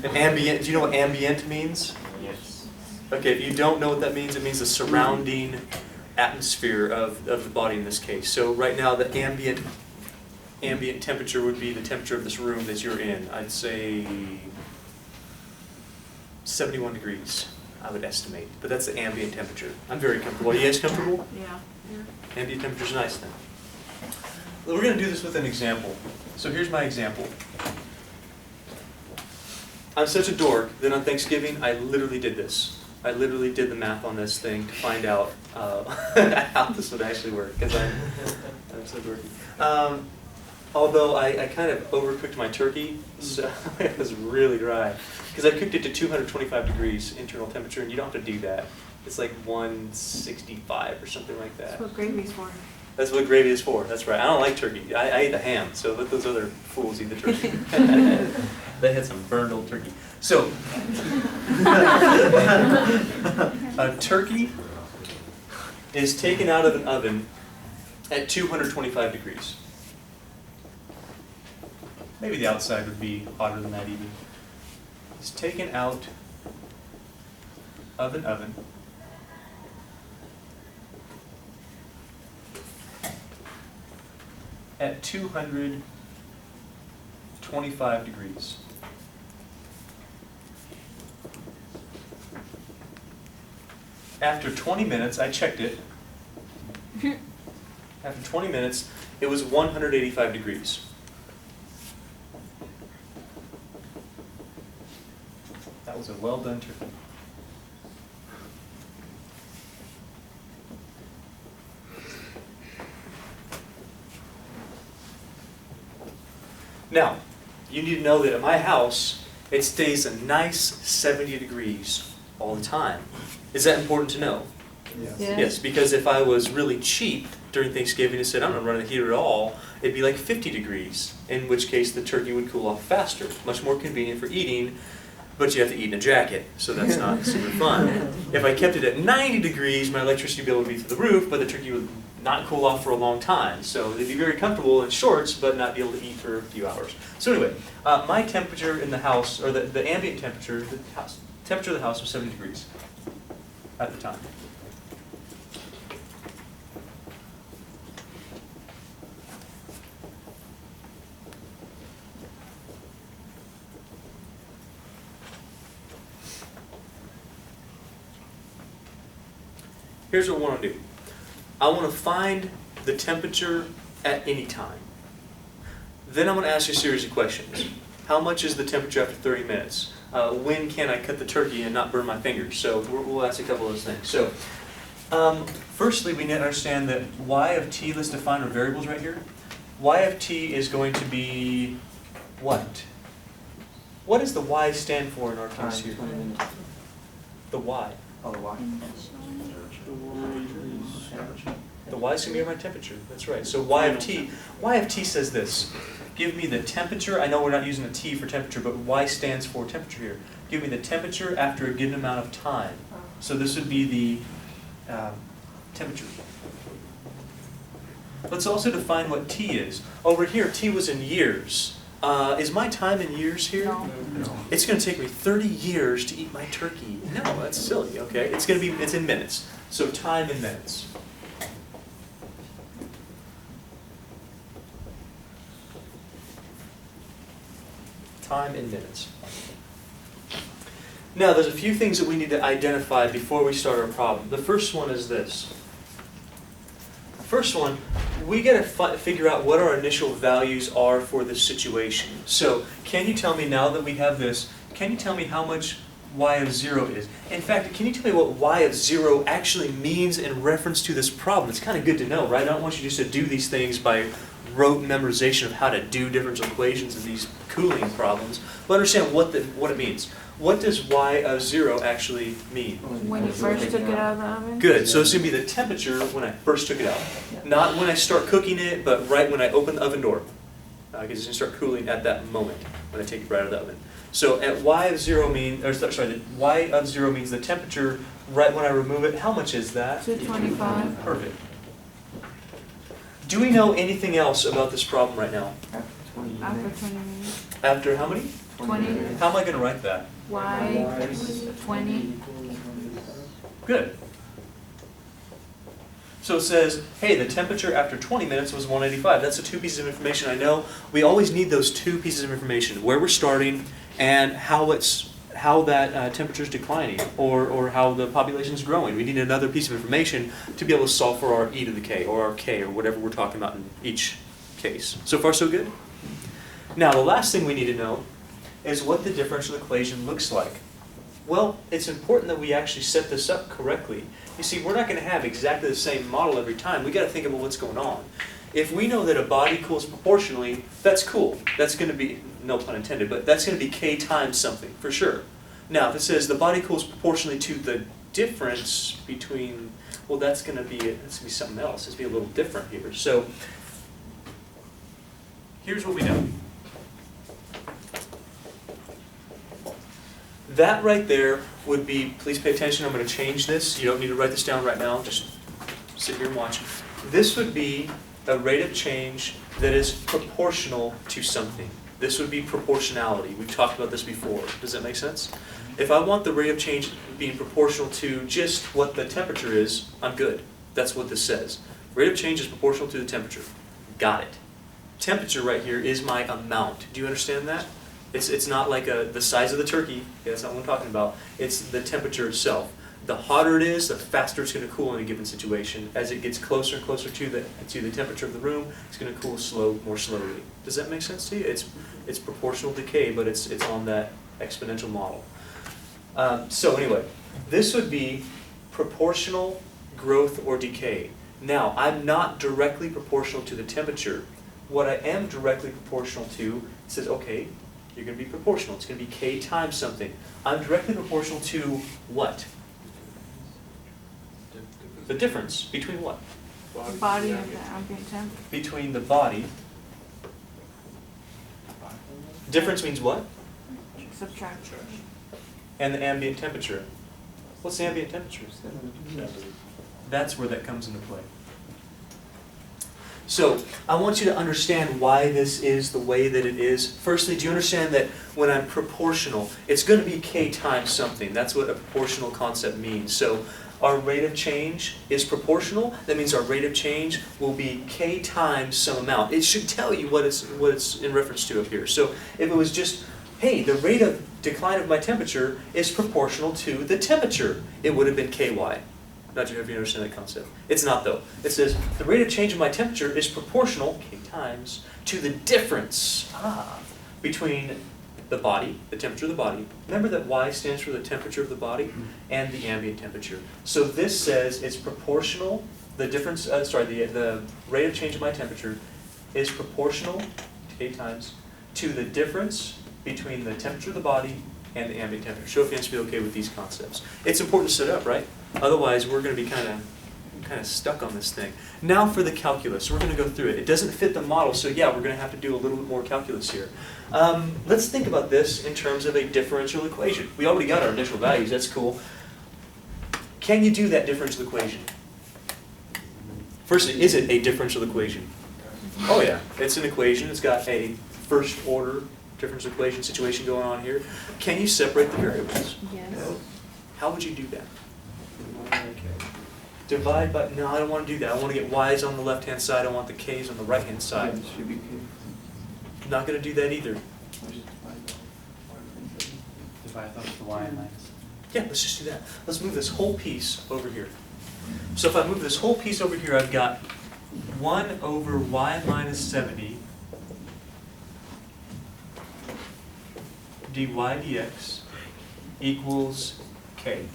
an ambient. Do you know what ambient means? Yes. Okay, if you don't know what that means, it means the surrounding atmosphere of the body in this case. So right now, the ambient temperature would be the temperature of this room that you're in. I'd say 71 degrees. I would estimate, but that's the ambient temperature. I'm very comfortable. Are you guys comfortable? Yeah. Ambient temperature's nice then. Well, we're going to do this with an example. So here's my example. I'm such a dork that on Thanksgiving I literally did this. I literally did the math on this thing to find out how this would actually work, because I'm so dorky. Although I kind of overcooked my turkey, so it was really dry. Because I cooked it to 225 degrees internal temperature, and you don't have to do that. It's like 165 or something like that. That's what gravy's for. That's what gravy is for, that's right. I don't like turkey. I eat the ham, so let those other fools eat the turkey. They had some burned old turkey. So, a turkey is taken out of an oven at 225 degrees. Maybe the outside would be hotter than that even. It's taken out of an oven at 225 degrees. After 20 minutes, I checked it. After 20 minutes, it was 185 degrees. That was a well done turkey. Now, you need to know that at my house, it stays a nice 70 degrees all the time. Is that important to know? Yes. Yeah. Yes, because if I was really cheap during Thanksgiving and said, I'm not running the heater at all, it'd be like 50 degrees, in which case the turkey would cool off faster. Much more convenient for eating, but you have to eat in a jacket, so that's not super fun. If I kept it at 90 degrees, my electricity bill would be through the roof, but the turkey would not cool off for a long time. So they'd be very comfortable in shorts, but not be able to eat for a few hours. So anyway, my temperature in the house, or the ambient temperature, temperature of the house was 70 degrees at the time. Here's what I want to do. I want to find the temperature at any time. Then I'm going to ask you a series of questions. How much is the temperature after 30 minutes? When can I cut the turkey and not burn my fingers? So we'll ask a couple of those things. So firstly, we need to understand that y of t, let's define our variables right here. Y of t is going to be what? What does the y stand for in our case here? The y. Oh, the Y. The y is going to be my temperature. That's right. So y of t says this. Give me the temperature. I know we're not using a t for temperature, but y stands for temperature here. Give me the temperature after a given amount of time. So this would be the temperature. Let's also define what t is. Over here, t was in years. Is my time in years here? No. It's going to take me 30 years to eat my turkey. No, that's silly, okay? It's in minutes. So time in minutes. Time in minutes. Now, there's a few things that we need to identify before we start our problem. The first one is this. First one, we got to figure out what our initial values are for this situation. So, can you tell me now that we have this, can you tell me how much y of 0 is? In fact, can you tell me what y of 0 actually means in reference to this problem? It's kind of good to know, right? I don't want you just to do these things by rote memorization of how to do differential equations and these cooling problems, but understand what it means. What does y of 0 actually mean? When you first took it out of the oven? Good, so it's going to be the temperature when I first took it out. Not when I start cooking it, but right when I open the oven door. Because it's going to start cooling at that moment when I take it right out of the oven. So at y of 0 means the temperature right when I remove it. How much is that? 225. Perfect. Do we know anything else about this problem right now? After 20 minutes. After how many? 20. How am I going to write that? Y 20. Good. So it says, hey, the temperature after 20 minutes was 185. That's the two pieces of information I know. We always need those two pieces of information, where we're starting and how that temperature is declining or how the population is growing. We need another piece of information to be able to solve for our e to the k or our k or whatever we're talking about in each case. So far, so good? Now, the last thing we need to know is what the differential equation looks like. Well, it's important that we actually set this up correctly. You see, we're not going to have exactly the same model every time. We've got to think about what's going on. If we know that a body cools proportionally, that's cool. That's going to be, no pun intended, but that's going to be k times something, for sure. Now, if it says the body cools proportionally to the difference between, well, that's going to be something else. It's going to be a little different here. So, here's what we know. That right there would be, please pay attention, I'm going to change this. You don't need to write this down right now, just sit here and watch. This would be a rate of change that is proportional to something. This would be proportionality. We've talked about this before. Does that make sense? If I want the rate of change being proportional to just what the temperature is, I'm good. That's what this says. Rate of change is proportional to the temperature. Got it. Temperature right here is my amount. Do you understand that? It's not like the size of the turkey. Okay, that's not what I'm talking about. It's the temperature itself. The hotter it is, the faster it's going to cool in a given situation. As it gets closer and closer to the temperature of the room, it's going to cool more slowly. Does that make sense to you? It's proportional decay, but it's on that exponential model. So anyway, this would be proportional growth or decay. Now, I'm not directly proportional to the temperature. What I am directly proportional to, it says, okay, you're going to be proportional. It's going to be k times something. I'm directly proportional to what? The difference between what? The body and the ambient temperature. Between the body. Difference means what? Subtract. And the ambient temperature. What's the ambient temperature? That's where that comes into play. So, I want you to understand why this is the way that it is. Firstly, do you understand that when I'm proportional, it's going to be k times something. That's what a proportional concept means. So, our rate of change is proportional. That means our rate of change will be k times some amount. It should tell you what it's in reference to up here. So, if it was just, hey, the rate of decline of my temperature is proportional to the temperature, it would have been ky. Not sure if you understand that concept. It's not though. It says the rate of change of my temperature is proportional, k times, to the difference between the body, the temperature of the body. Remember that y stands for the temperature of the body and the ambient temperature. So this says it's proportional. The difference, the rate of change of my temperature is proportional, k times, to the difference between the temperature of the body and the ambient temperature. Show if you be okay with these concepts. It's important to set up, right? Otherwise, we're going to be kind of stuck on this thing. Now for the calculus. We're going to go through it. It doesn't fit the model, so yeah, we're going to have to do a little bit more calculus here. Let's think about this in terms of a differential equation. We already got our initial values. That's cool. Can you do that differential equation? First, is it a differential equation? Oh yeah, it's an equation. It's got a first order differential equation situation going on here. Can you separate the variables? Yes. How would you do that? Divide by, no, I don't want to do that. I want to get y's on the left-hand side. I want the k's on the right-hand side. Should be I'm not going to do that either. Divide the y and minus. Yeah, let's just do that. Let's move this whole piece over here. So if I move this whole piece over here, I've got 1 over y minus 70 dy dx equals k.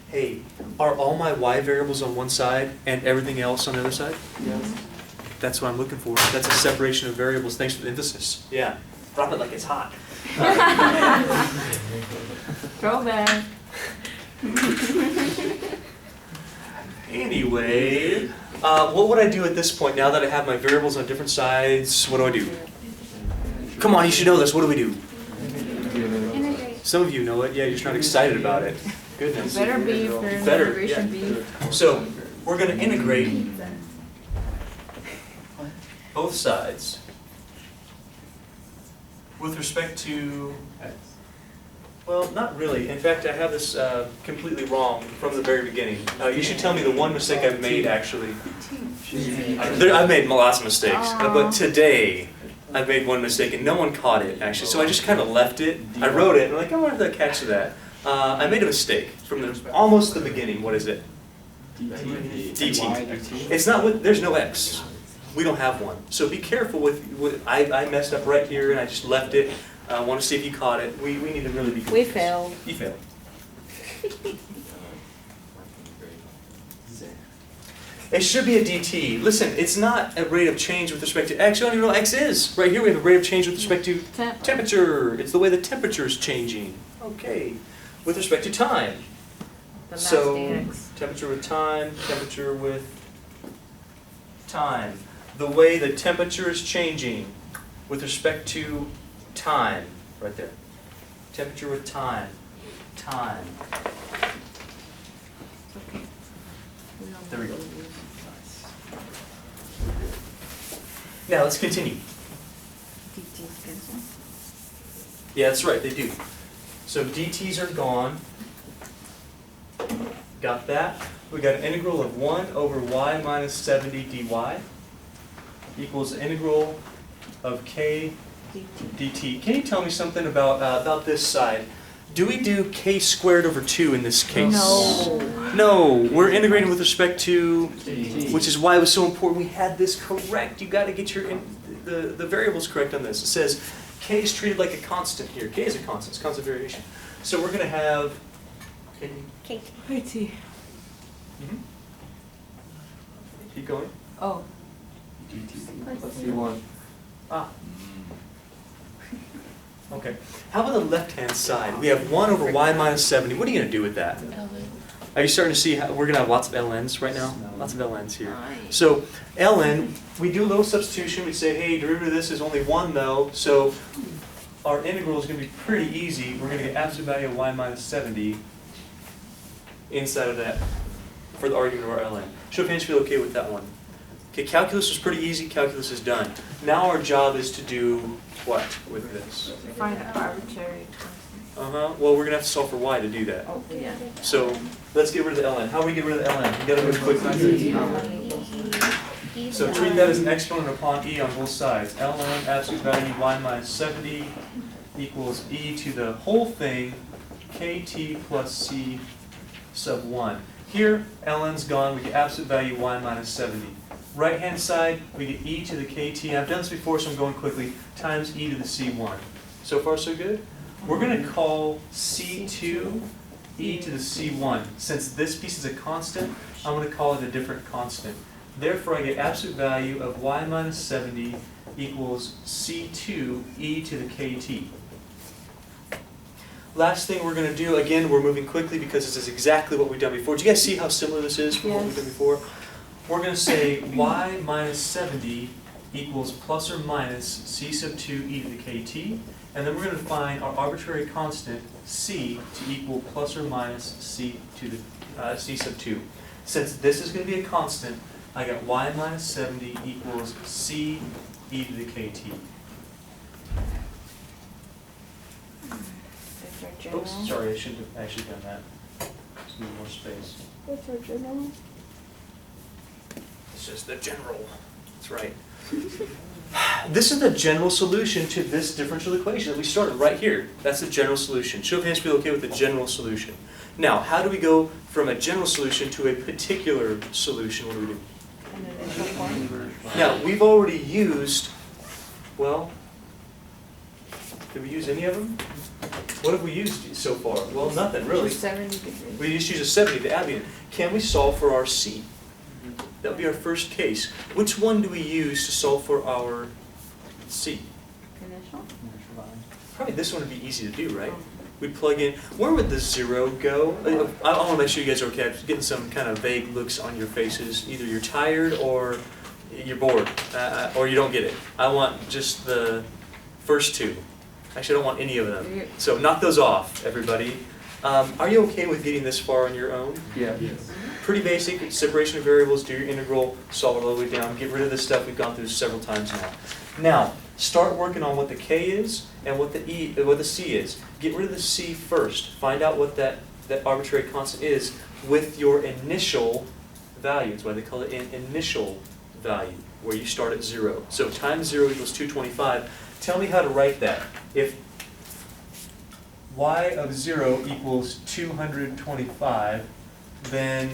Hey, are all my y variables on one side and everything else on the other side? Yes. That's what I'm looking for. That's a separation of variables. Thanks for the emphasis. Yeah. Drop it like it's hot. Throwback. Anyway, what would I do at this point now that I have my variables on different sides? What do I do? Come on, you should know this. What do we do? Integrate. Some of you know it. Yeah, you're just not excited about it. Goodness. Better be for Better, integration yeah. be. So we're going to integrate both sides with respect to, well, not really. In fact, I have this completely wrong from the very beginning. You should tell me the one mistake I've made, actually. I've made lots of mistakes, but today I've made one mistake and no one caught it, actually. So I just kind of left it. I wrote it, and I'm like, I wonder if they'll catch that. I made a mistake from almost the beginning. What is it? dt. It's not with, there's no x. We don't have one. So be careful with I messed up right here and I just left it. I want to see if you caught it. We need to really be careful. We failed. You failed. It should be a dt. Listen, it's not a rate of change with respect to x. You don't even know what x is. Right here we have a rate of change with respect to temperature. It's the way the temperature is changing. Okay. With respect to time. The mass So, dx. temperature with time, temperature with time. The way the temperature is changing with respect to time. Right there. Temperature with time. Time. It's okay. don't There we go. really use Now let's continue. DT's cancel. Yeah, that's right, they do. So dt's are gone. Got that? We got an integral of 1 over y minus 70 dy equals the integral of k dt. Can you tell me something about this side? Do we do k squared over 2 in this case? No. No, we're integrating with respect to, which is why it was so important we had this correct. You got to get the variables correct on this. It says k is treated like a constant here. K is a constant, it's constant variation. So we're going to have k. IT. Keep going. Oh. C1. Ah. Okay. How about the left-hand side? We have 1 over y minus 70. What are you going to do with that? Are you starting to see how we're going to have lots of ln's right now? Lots of ln's here. So ln, we do a little substitution. We say, hey, derivative of this is only 1 though, so our integral is going to be pretty easy. We're going to get absolute value of y minus 70 inside of that for the argument of our ln. Show of hands if you feel okay with that one. Okay, calculus was pretty easy. Calculus is done. Now our job is to do what with this? Find an arbitrary constant. Well, we're going to have to solve for y to do that. Oh, yeah. So let's get rid of the ln. How do we get rid of the ln? We got to move quickly. So treat that as an exponent upon e on both sides. ln absolute value y minus 70 equals e to the whole thing kt plus c sub 1. Here, ln's gone. We get absolute value y minus 70. Right hand side, we get e to the kt. I've done this before, so I'm going quickly. Times e to the c1. So far, so good? We're going to call c2 e to the c1. Since this piece is a constant, I'm going to call it a different constant. Therefore, I get absolute value of y minus 70 equals c2 e to the kt. Last thing we're going to do, again, we're moving quickly because this is exactly what we've done before. Do you guys see how similar this is from what we've done before? We're going to say y minus 70 equals plus or minus c sub 2 e to the kt. And then we're going to find our arbitrary constant c to equal plus or minus c to the c sub 2. Since this is going to be a constant, I got y minus 70 equals c e to the kt. Is there general? Oops, sorry, I should have actually done that. Just need more space. What's our general? It's just the general. That's right. This is the general solution to this differential equation that we started right here. That's the general solution. Show of hands, feel okay with the general solution. Now, how do we go from a general solution to a particular solution? What do we do? An initial form? Now, we've already used, well, did we use any of them? What have we used so far? Well, nothing, really. Just 70 degrees. We just use a 70, the Abian. Can we solve for our C? That would be our first case. Which one do we use to solve for our C? Initial? Probably this one would be easy to do, right? We'd plug in, where would the 0 go? I want to make sure you guys are okay. I'm getting some kind of vague looks on your faces. Either you're tired or you're bored, or you don't get it. I want just the first two. Actually, I don't want any of them. So knock those off, everybody. Are you okay with getting this far on your own? Yeah. Pretty basic, separation of variables, do your integral, solve it all the way down, get rid of this stuff we've gone through several times now. Now, start working on what the K is and what the C is. Get rid of the C first. Find out what that arbitrary constant is with your initial value. That's why they call it an initial value, where you start at 0. So times 0 equals 225. Tell me how to write that. If y of 0 equals 225, then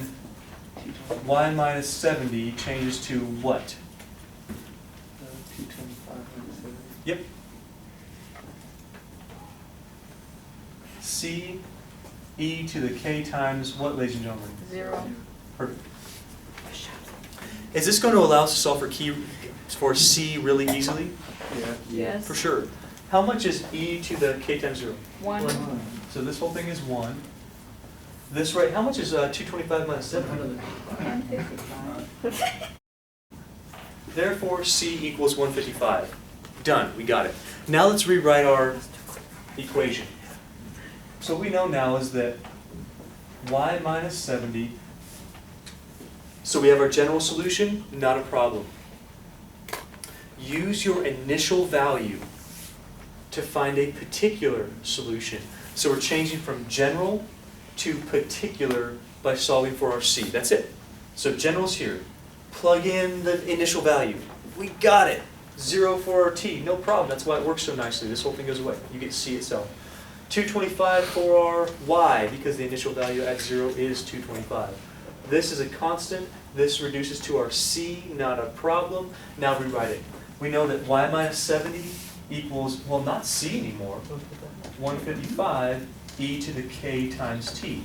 y minus 70 changes to what? 225 minus 70. Yep. C e to the k times what, ladies and gentlemen? 0. Perfect. Is this going to allow us to solve for C really easily? Yeah. Yes. For sure. How much is e to the k times 0? 1. So this whole thing is 1. This right, how much is 225 minus 7? 155. Therefore, C equals 155. Done, we got it. Now let's rewrite our equation. So what we know now is that y minus 70, so we have our general solution, not a problem. Use your initial value to find a particular solution. So we're changing from general to particular by solving for our C. That's it. So general's here. Plug in the initial value. We got it. 0 for our T. No problem. That's why it works so nicely. This whole thing goes away. You get C itself. 225 for our Y, because the initial value at 0 is 225. This is a constant. This reduces to our C. Not a problem. Now rewrite it. We know that Y minus 70 equals, well, not C anymore, 155 e to the k times t.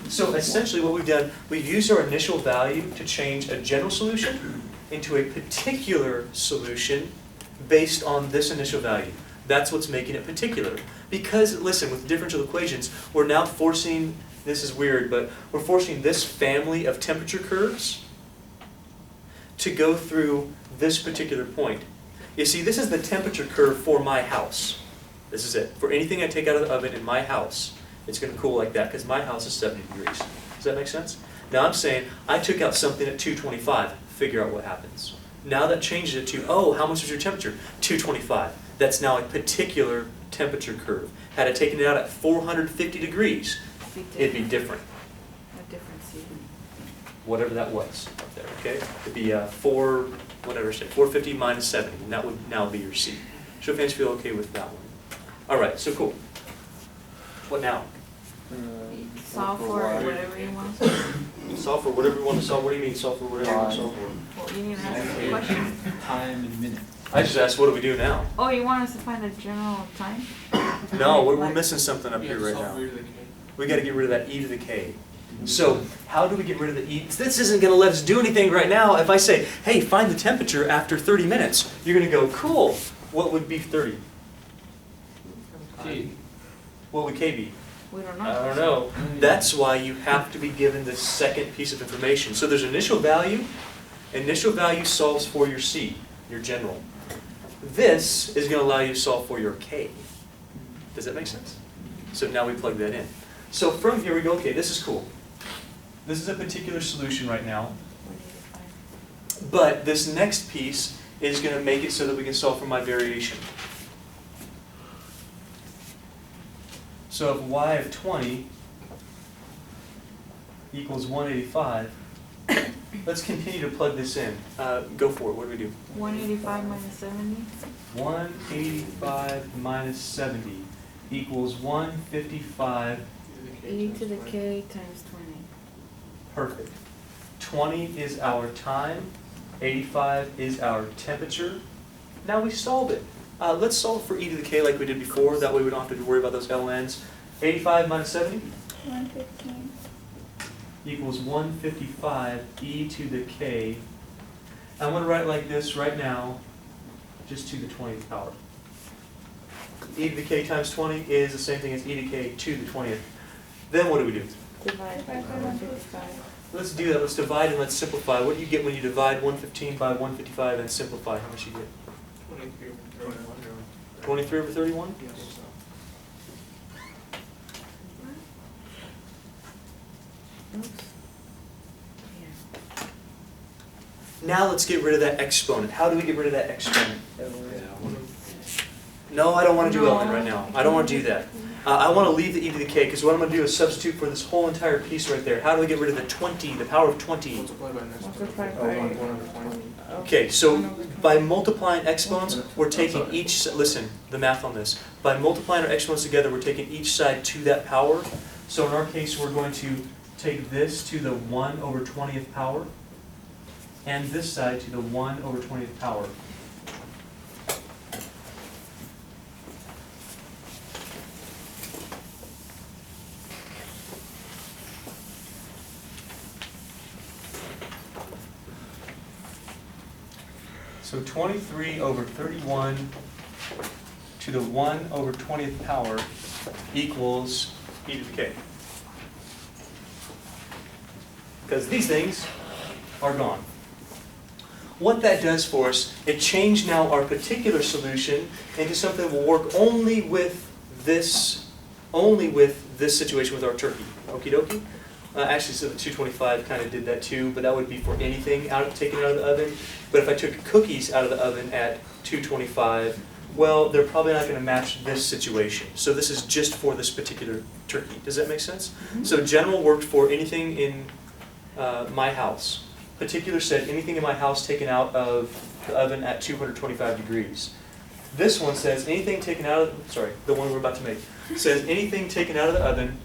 So essentially what we've done, we've used our initial value to change a general solution into a particular solution based on this initial value. That's what's making it particular. Because, listen, with differential equations, we're now forcing, this is weird, but we're forcing this family of temperature curves to go through this particular point. You see, this is the temperature curve for my house. This is it. For anything I take out of the oven in my house, it's going to cool like that because my house is 70 degrees. Does that make sense? Now I'm saying I took out something at 225. Figure out what happens. Now that changes it to, oh, how much is your temperature? 225. That's now a particular temperature curve. Had I taken it out at 450 degrees, it'd be different. A different C. Whatever that was up there, okay? It'd be 450 minus 70, and that would now be your C. Show of hands feel okay with that one. All right, so cool. What now? Solve for whatever you want. Solve for whatever you want to solve. What do you mean solve for whatever you want to solve for? Well, you need to ask the question. Time and minutes. I just asked, what do we do now? Oh, you want us to find a general time? No, we're missing something up here right now. We got to get rid of that e to the k. So how do we get rid of the e? This isn't going to let us do anything right now. If I say, hey, find the temperature after 30 minutes, you're going to go, cool. What would be 30? T. What would k be? We don't know. I don't know. That's why you have to be given the second piece of information. So there's initial value. Initial value solves for your C, your general. This is going to allow you to solve for your K. Does that make sense? So now we plug that in. So from here we go, okay, this is cool. This is a particular solution right now. But this next piece is going to make it so that we can solve for my variation. So if y of 20 equals 185, let's continue to plug this in. Go for it. What do we do? 185 minus 70. 185 minus 70 equals 155. E to the k times 20. Perfect. 20 is our time. 85 is our temperature. Now we solved it. Let's solve for e to the k like we did before. That way we don't have to worry about those ln's. 85 minus 70 115. equals 155 e to the k. I'm going to write it like this right now, just to the 20th power. E to the k times 20 is the same thing as e to the k to the 20th. Then what do we do? Divide by 155. Let's do that. Let's divide and let's simplify. What do you get when you divide 115 by 155 and simplify? How much you get? 23 over 31? Oops. Now let's get rid of that exponent. How do we get rid of that exponent? No, I don't want to do ln right now. I don't want to do that. I want to leave the e to the k, because what I'm going to do is substitute for this whole entire piece right there. How do we get rid of the 20, the power of 20? Multiply by next Multiply one. by- 1 over 20. Okay, so by multiplying exponents, we're taking each, listen, the math on this. By multiplying our exponents together, we're taking each side to that power. So in our case, we're going to take this to the 1 over 20th power, and this side to the 1 over 20th power. So 23 over 31 to the 1 over 20th power equals e to the k. Because these things are gone. What that does for us, it changed now our particular solution into something that will work only with this situation with our turkey. Okie dokie? Actually, so the 225 kind of did that too, but that would be for anything taken out of the oven. But if I took cookies out of the oven at 225, well, they're probably not going to match this situation. So this is just for this particular turkey. Does that make sense? Mm-hmm. So general worked for anything in my house. Particular said anything in my house taken out of the oven at 225 degrees. This one says anything taken out of, sorry, the one we're about to make, says anything taken out of the oven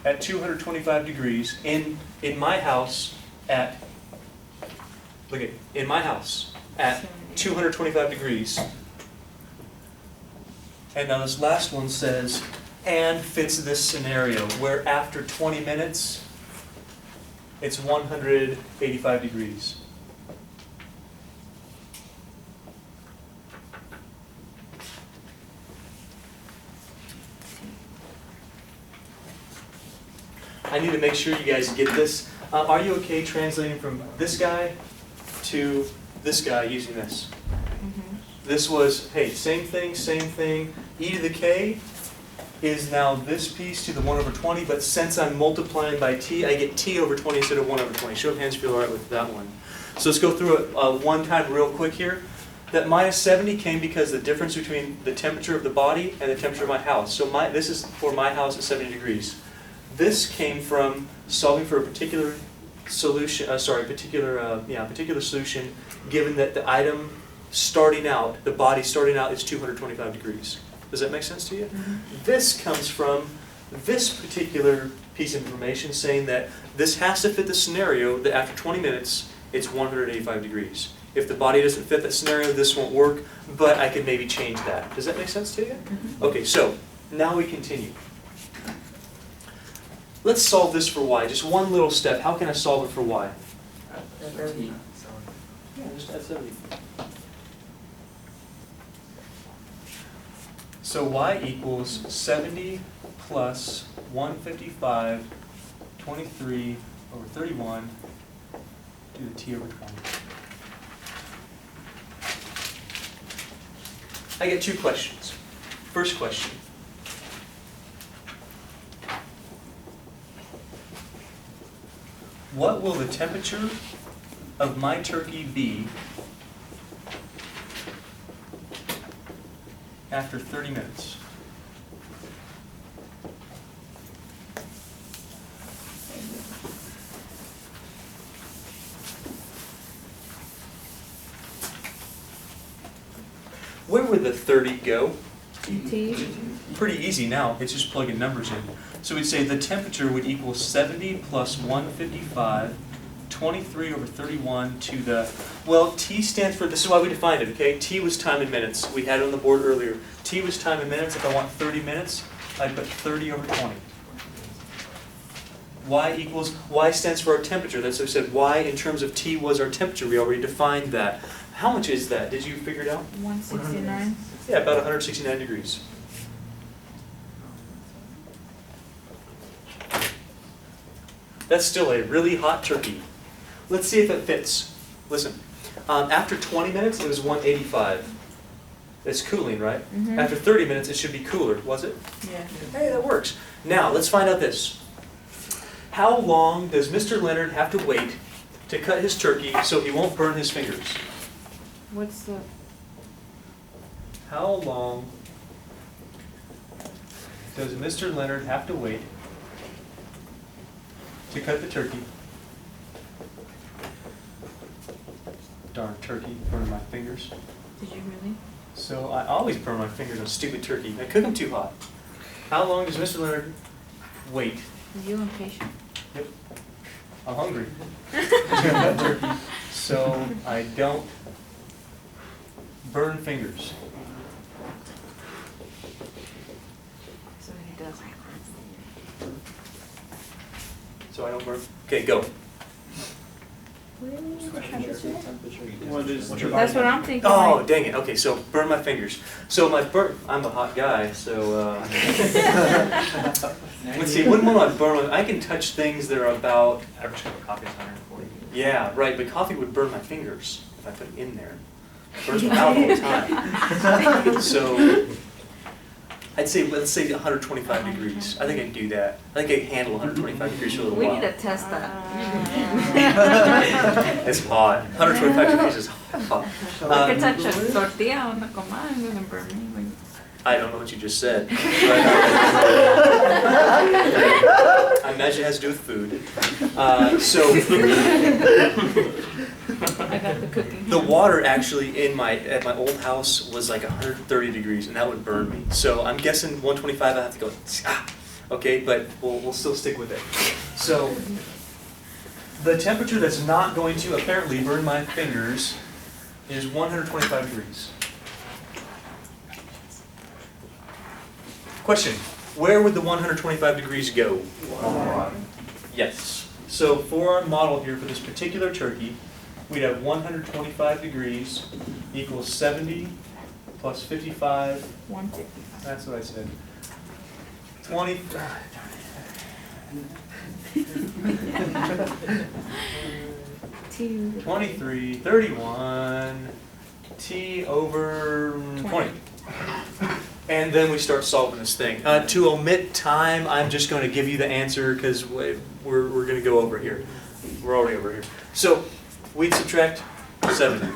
at 225 degrees in my house at, look at, in my house at 225 degrees. And now this last one says, and fits this scenario where after 20 minutes, it's 185 degrees. I need to make sure you guys get this. Are you okay translating from this guy to this guy using this? This was, hey, same thing. E to the k is now this piece to the 1 over 20, but since I'm multiplying by t, I get t over 20 instead of 1 over 20. Show of hands if you're all right with that one. So let's go through it one time real quick here. That minus 70 came because the difference between the temperature of the body and the temperature of my house. So this is for my house at 70 degrees. This came from solving for a particular solution, particular solution, given that the item starting out, the body starting out is 225 degrees. Does that make sense to you? Mm-hmm. This comes from this particular piece of information saying that this has to fit the scenario that after 20 minutes, it's 185 degrees. If the body doesn't fit that scenario, this won't work, but I could maybe change that. Does that make sense to you? Mm-hmm. Okay, so now we continue. Let's solve this for y. Just one little step. How can I solve it for y? Yeah, just add 70. So y equals 70 plus 155, 23 over 31 to the t over 20. I get two questions. First question. What will the temperature of my turkey be after 30 minutes? Where would the 30 go? T. Pretty easy now, it's just plugging numbers in. So we'd say the temperature would equal 70 plus 155, 23 over 31 to the, well, T stands for, this is why we defined it, okay? T was time in minutes. We had it on the board earlier. T was time in minutes. If I want 30 minutes, I'd put 30 over 20. Y stands for our temperature. That's what I said. Y in terms of T was our temperature. We already defined that. How much is that? Did you figure it out? 169. Yeah, about 169 degrees. That's still a really hot turkey. Let's see if it fits. Listen, after 20 minutes, it was 185. It's cooling, right? Mhm. After 30 minutes, it should be cooler, was it? Yeah. Hey, that works. Now, let's find out this. How long does Mr. Leonard have to wait to cut his turkey so he won't burn his fingers? What's the? How long does Mr. Leonard have to wait to cut the turkey? Darn turkey, burn my fingers. Did you really? So I always burn my fingers on stupid turkey. I cook them too hot. How long does Mr. Leonard wait? Are you impatient? Yep. I'm hungry. Turkey, so I don't burn fingers. So he doesn't. So I don't burn. Okay, go. What is That's what I'm thinking. Oh, like, dang it. Okay, so burn my fingers. So I'm a hot guy, so let's see, when will I burn my, I can touch things that are about, Average cup of coffee is 140. yeah, right, but coffee would burn my fingers if I put it in there. It burns my mouth all the time. So I'd say, let's say 125 degrees. I think I can do that. I think I can handle 125 degrees for a little we while. need to test that. It's hot. 125 degrees is hot. I could touch a tortilla on the comal and then burn me. Like, I don't know what you just said. But I imagine it has to do with food. I got the cooking. The water actually at my old house was like 130 degrees, and that would burn me. So I'm guessing 125. I have to go. Okay, but we'll still stick with it. So the temperature that's not going to apparently burn my fingers is 125 degrees. Question: where would the 125 degrees go? Yes. So for our model here for this particular turkey, we'd have 125 degrees equals 70 plus 55. 155. That's what I said. 20. 23, 31, T over 20. And then we start solving this thing. To omit time, I'm just going to give you the answer because we're going to go over here. We're already over here. So we'd subtract 70.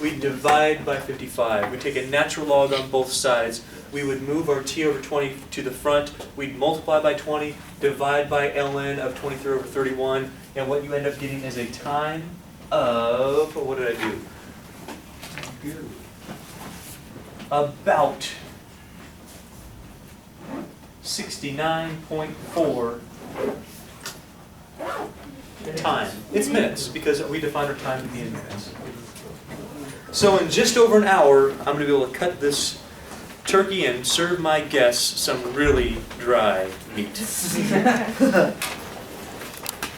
We'd divide by 55. We'd take a natural log on both sides. We would move our T over 20 to the front. We'd multiply by 20, divide by ln of 23 over 31. And what you end up getting is a time of, what did I do? About 69.4 time. It's minutes because we define our time to be in minutes. So in just over an hour, I'm going to be able to cut this turkey and serve my guests some really dry meat.